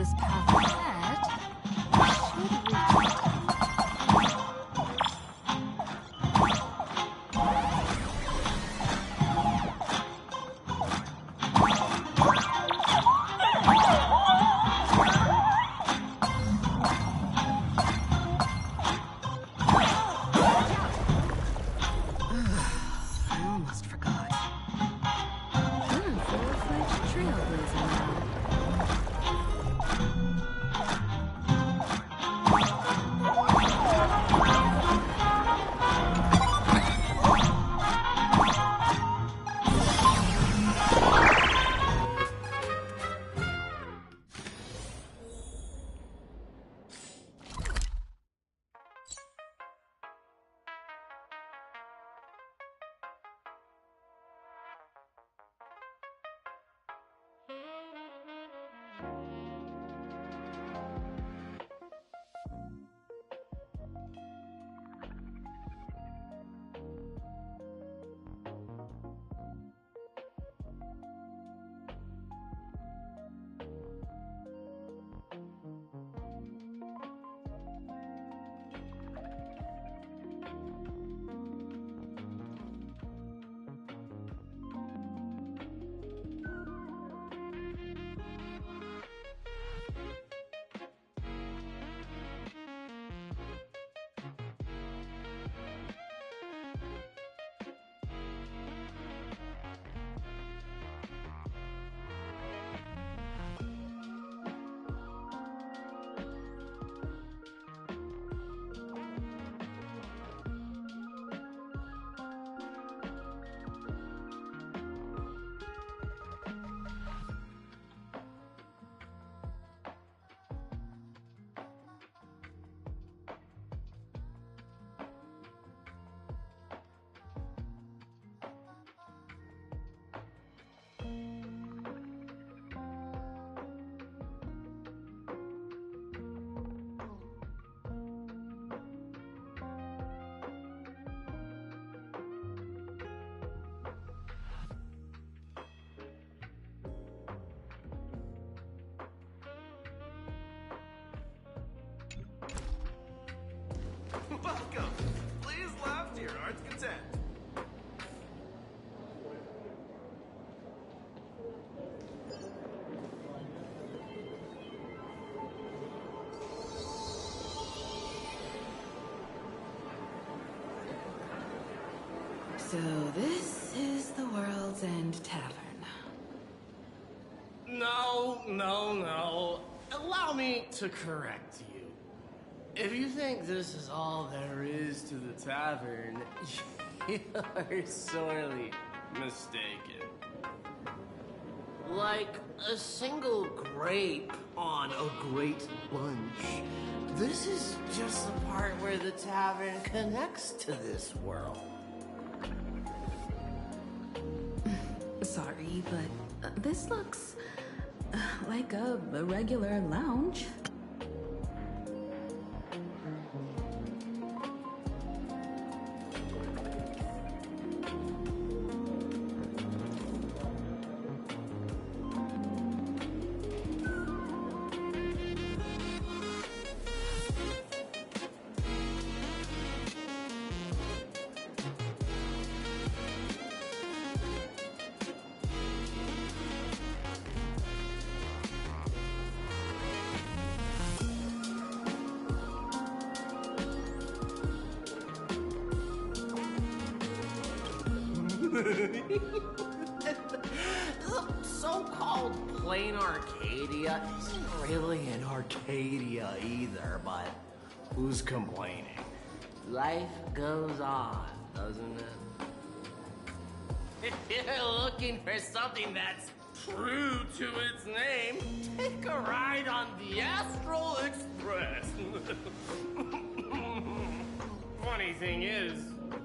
this path ahead, we should reach it. I almost forgot. You're a full-fledged trailblazer now. Welcome! Please laugh to your heart's content. So this is the World's End Tavern. No. Allow me to correct you. If you think this is all there is to the tavern, you're sorely mistaken. Like a single grape on a great bunch, this is just the part where the tavern connects to this world. Sorry, but this looks like a regular lounge. The so-called plain Arcadia isn't really an Arcadia either, but who's complaining? Life goes on, doesn't it? If you're looking for something that's true to its name, take a ride on the Astral Express. Funny thing is,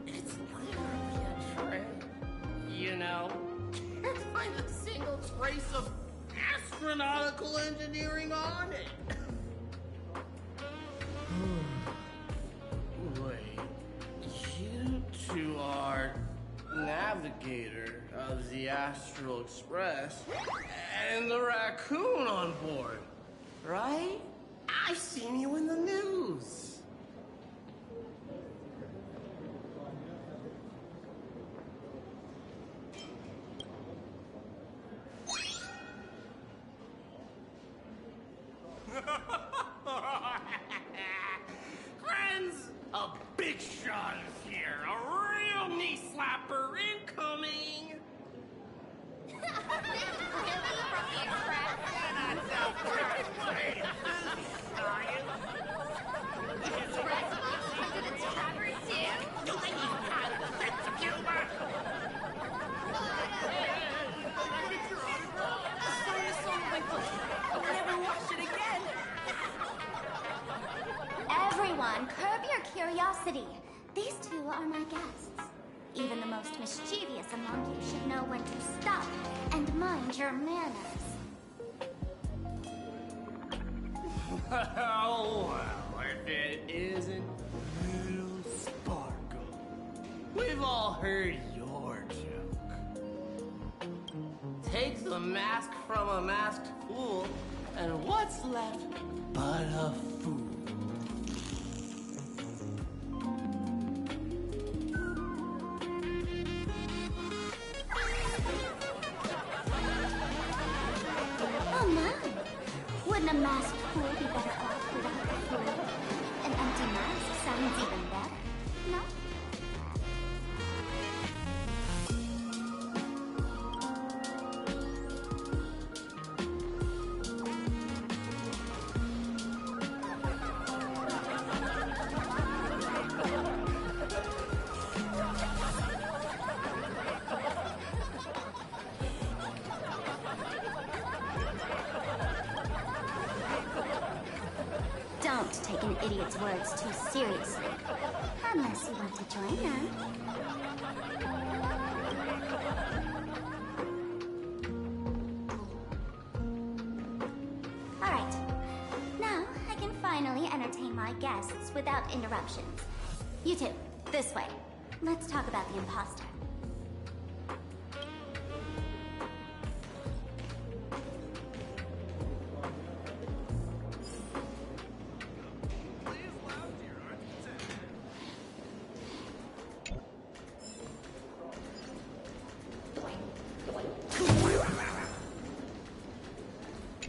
it's literally a train. You know, can't find a single trace of astronautical engineering on it. Wait, you two are navigator of the Astral Express and the raccoon on board. right? I've seen you in the news. Friends, a big shot is here. A real knee slapper incoming. Everyone, curb your curiosity. These two are my guests. Even the most mischievous among you should know when to stop and mind your manners. Oh, well, if it isn't little Sparkle. We've all heard your joke. Take the mask from a masked fool, and what's left but a fool? Oh my! Wouldn't a masked fool be better off without a fool? An empty mask sounds even better, no? Don't take an idiot's words too seriously. Unless you want to join them. Alright. Now, I can finally entertain my guests without interruptions. You two, this way. Let's talk about the imposter.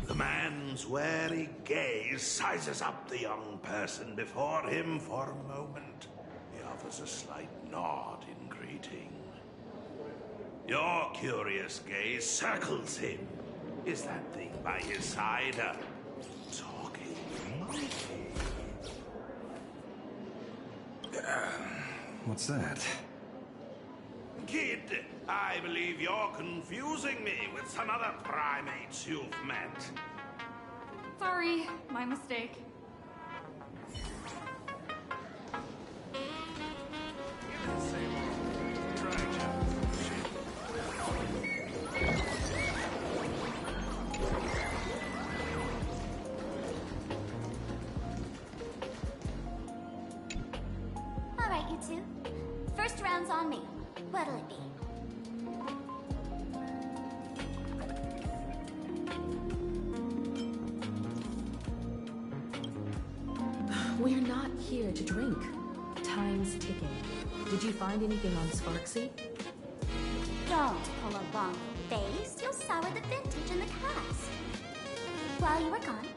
The man's wary gaze sizes up the young person before him for a moment. He offers a slight nod in greeting. Your curious gaze circles him. Is that thing by his side a talking monkey? What's that? Kid, I believe you're confusing me with some other primates you've met. Sorry, my mistake. Alright, you two. First round's on me. What'll it be? We're not here to drink. Time's ticking. Did you find anything on Sparksy? Don't pull a wrong face. You'll sour the vintage in the cask. While you were gone,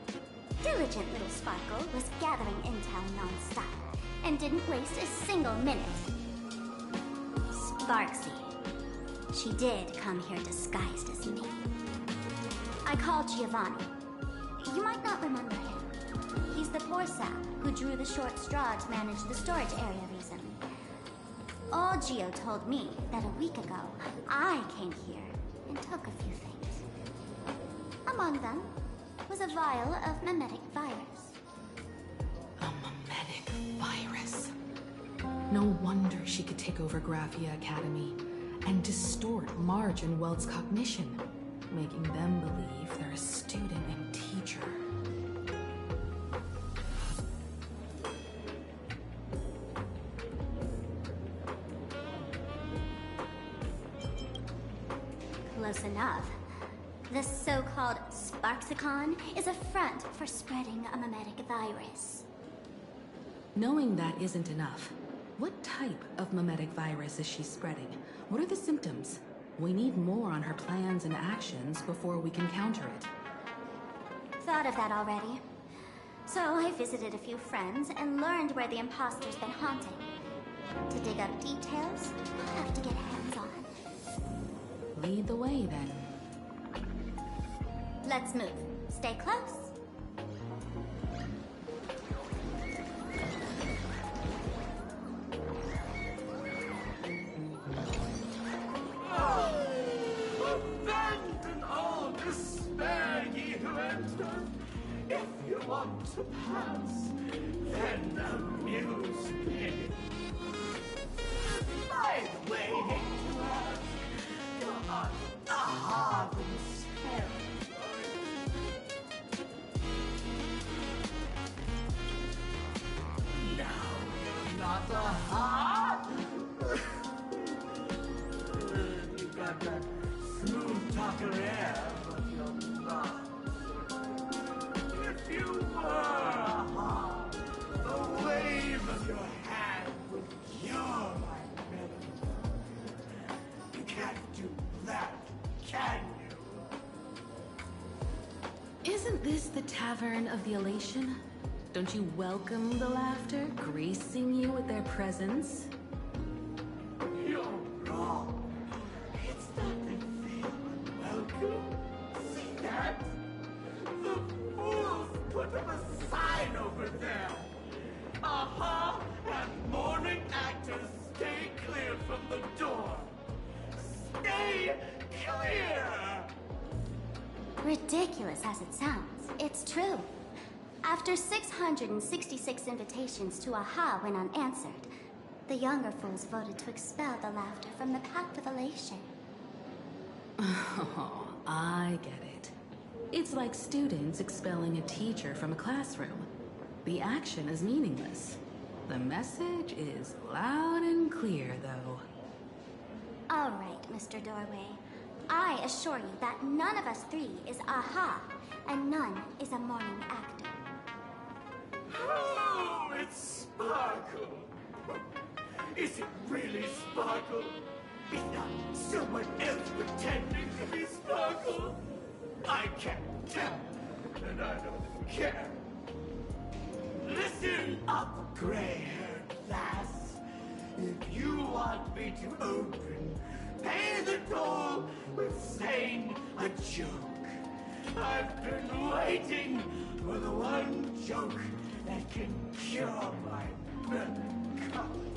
diligent little Sparkle was gathering intel non-stop and didn't waste a single minute. Sparksy. She did come here disguised as me. I called Giovanni. You might not remember him. He's the poor sap who drew the short straw to manage the storage area recently. Old Gio told me that a week ago, I came here and took a few things. Among them was a vial of mimetic virus. A mimetic virus. No wonder she could take over Graphia Academy and distort Marge and Weld's cognition, making them believe they're a student and teacher. Close enough. This so-called Sparksicon is a front for spreading a mimetic virus. Knowing that isn't enough. What type of mimetic virus is she spreading? What are the symptoms? We need more on her plans and actions before we can counter it. Thought of that already. So I visited a few friends and learned where the imposter's been haunting. To dig up details, I'll have to get hands-on. Lead the way, then. Let's move. Stay close. Abandon all despair, ye who enter. If you want to pass, then amuse me. I'm waiting to ask God the harvest now you're not a heart. You got that smooth talker air, but you're not. If you were a heart, the wave of your hand would cure my memory. You can't do that, can you? Isn't this the Tavern of the Elation? Don't you welcome the laughter, gracing you with their presence? You're wrong. It's not they feel unwelcome. See that? The fools put up a sign over there. Aha! And morning actors, stay clear from the door. Stay clear! Ridiculous as it sounds, it's true. After 666 invitations to AHA went unanswered, the younger fools voted to expel the laughter from the Pact of Elation. Oh, I get it. It's like students expelling a teacher from a classroom. The action is meaningless. The message is loud and clear, though. All right, Mr. Doorway. I assure you that none of us three is AHA, and none is a morning actor. Oh, it's Sparkle. Is it really Sparkle? Is not someone else pretending to be Sparkle? I can't tell, and I don't care. Listen up, gray-haired lass. If you want me to open, pay the toll with saying a joke. I've been waiting for the one joke that can cure my melancholy.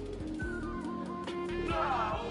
Now!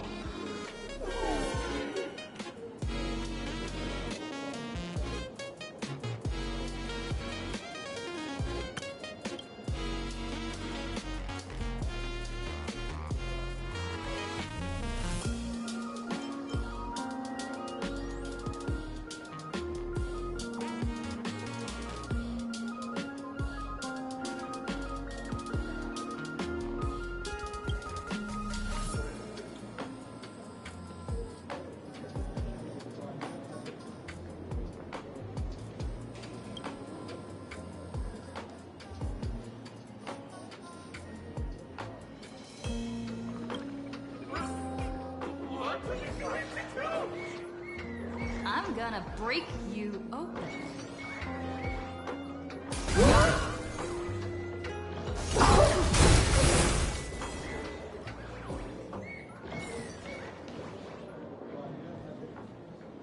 I'm gonna break you open.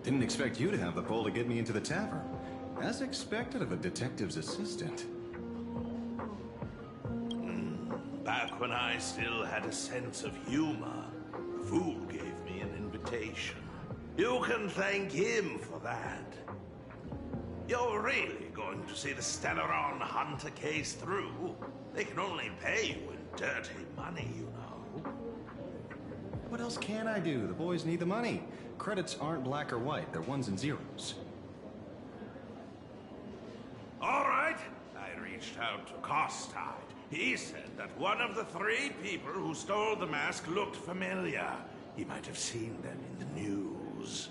Didn't expect you to have the pull to get me into the tavern. As expected of a detective's assistant. Back when I still had a sense of humor, the fool gave me an invitation. You can thank him for that. You're really going to see the Stellaron Hunter case through? They can only pay you in dirty money, you know. What else can I do? The boys need the money. Credits aren't black or white, they're ones and zeros. All right. I reached out to Costide. He said that one of the 3 people who stole the mask looked familiar. He might have seen them in the news.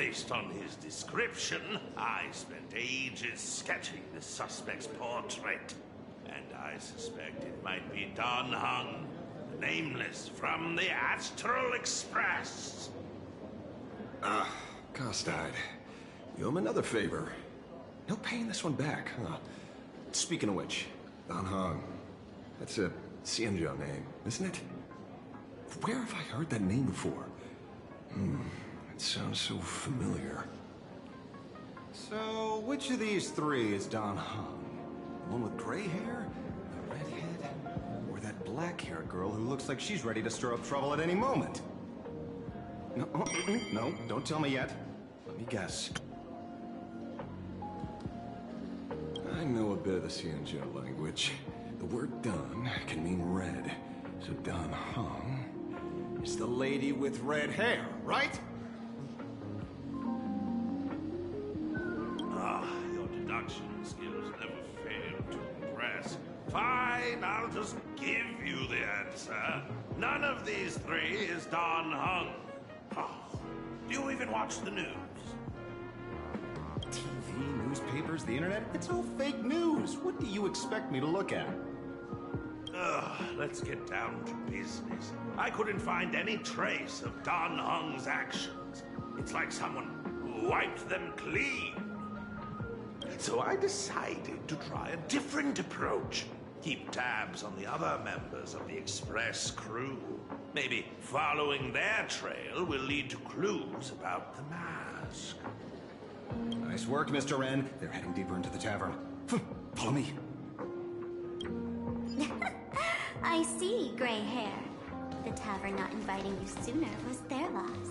Based on his description, I spent ages sketching the suspect's portrait. And I suspect it might be Don Hung, the nameless from the Astral Express. Costide. You owe him another favor. No paying this one back, huh? Speaking of which, Don Hung. That's a Xianzhou name, isn't it? Where have I heard that name before? It sounds so familiar. So, which of these three is Don Hung? The one with gray hair? The redhead? Or that black-haired girl who looks like she's ready to stir up trouble at any moment? No, no, don't tell me yet. Let me guess. I know a bit of the Xianzhou language. The word Don can mean red. So Don Hung is the lady with red hair, right? Your deduction skills never fail to impress. Fine, I'll just give you the answer. None of these three is Don Hung. Do you even watch the news? TV, newspapers, the internet, it's all fake news. What do you expect me to look at? Let's get down to business. I couldn't find any trace of Don Hung's actions. It's like someone wiped them clean. So I decided to try a different approach. Keep tabs on the other members of the Express crew. Maybe following their trail will lead to clues about the mask. Nice work, Mr. Wren. They're heading deeper into the tavern. Follow me. I see, gray hair. The tavern not inviting you sooner was their loss.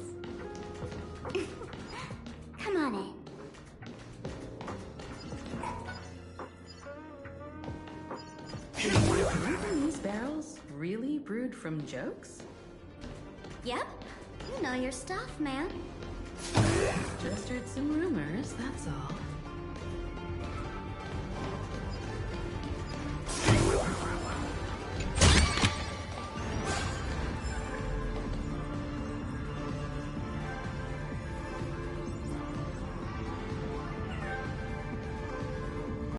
Come on in. Are these barrels really brewed from jokes? Yep. You know your stuff, man. Just heard some rumors, that's all.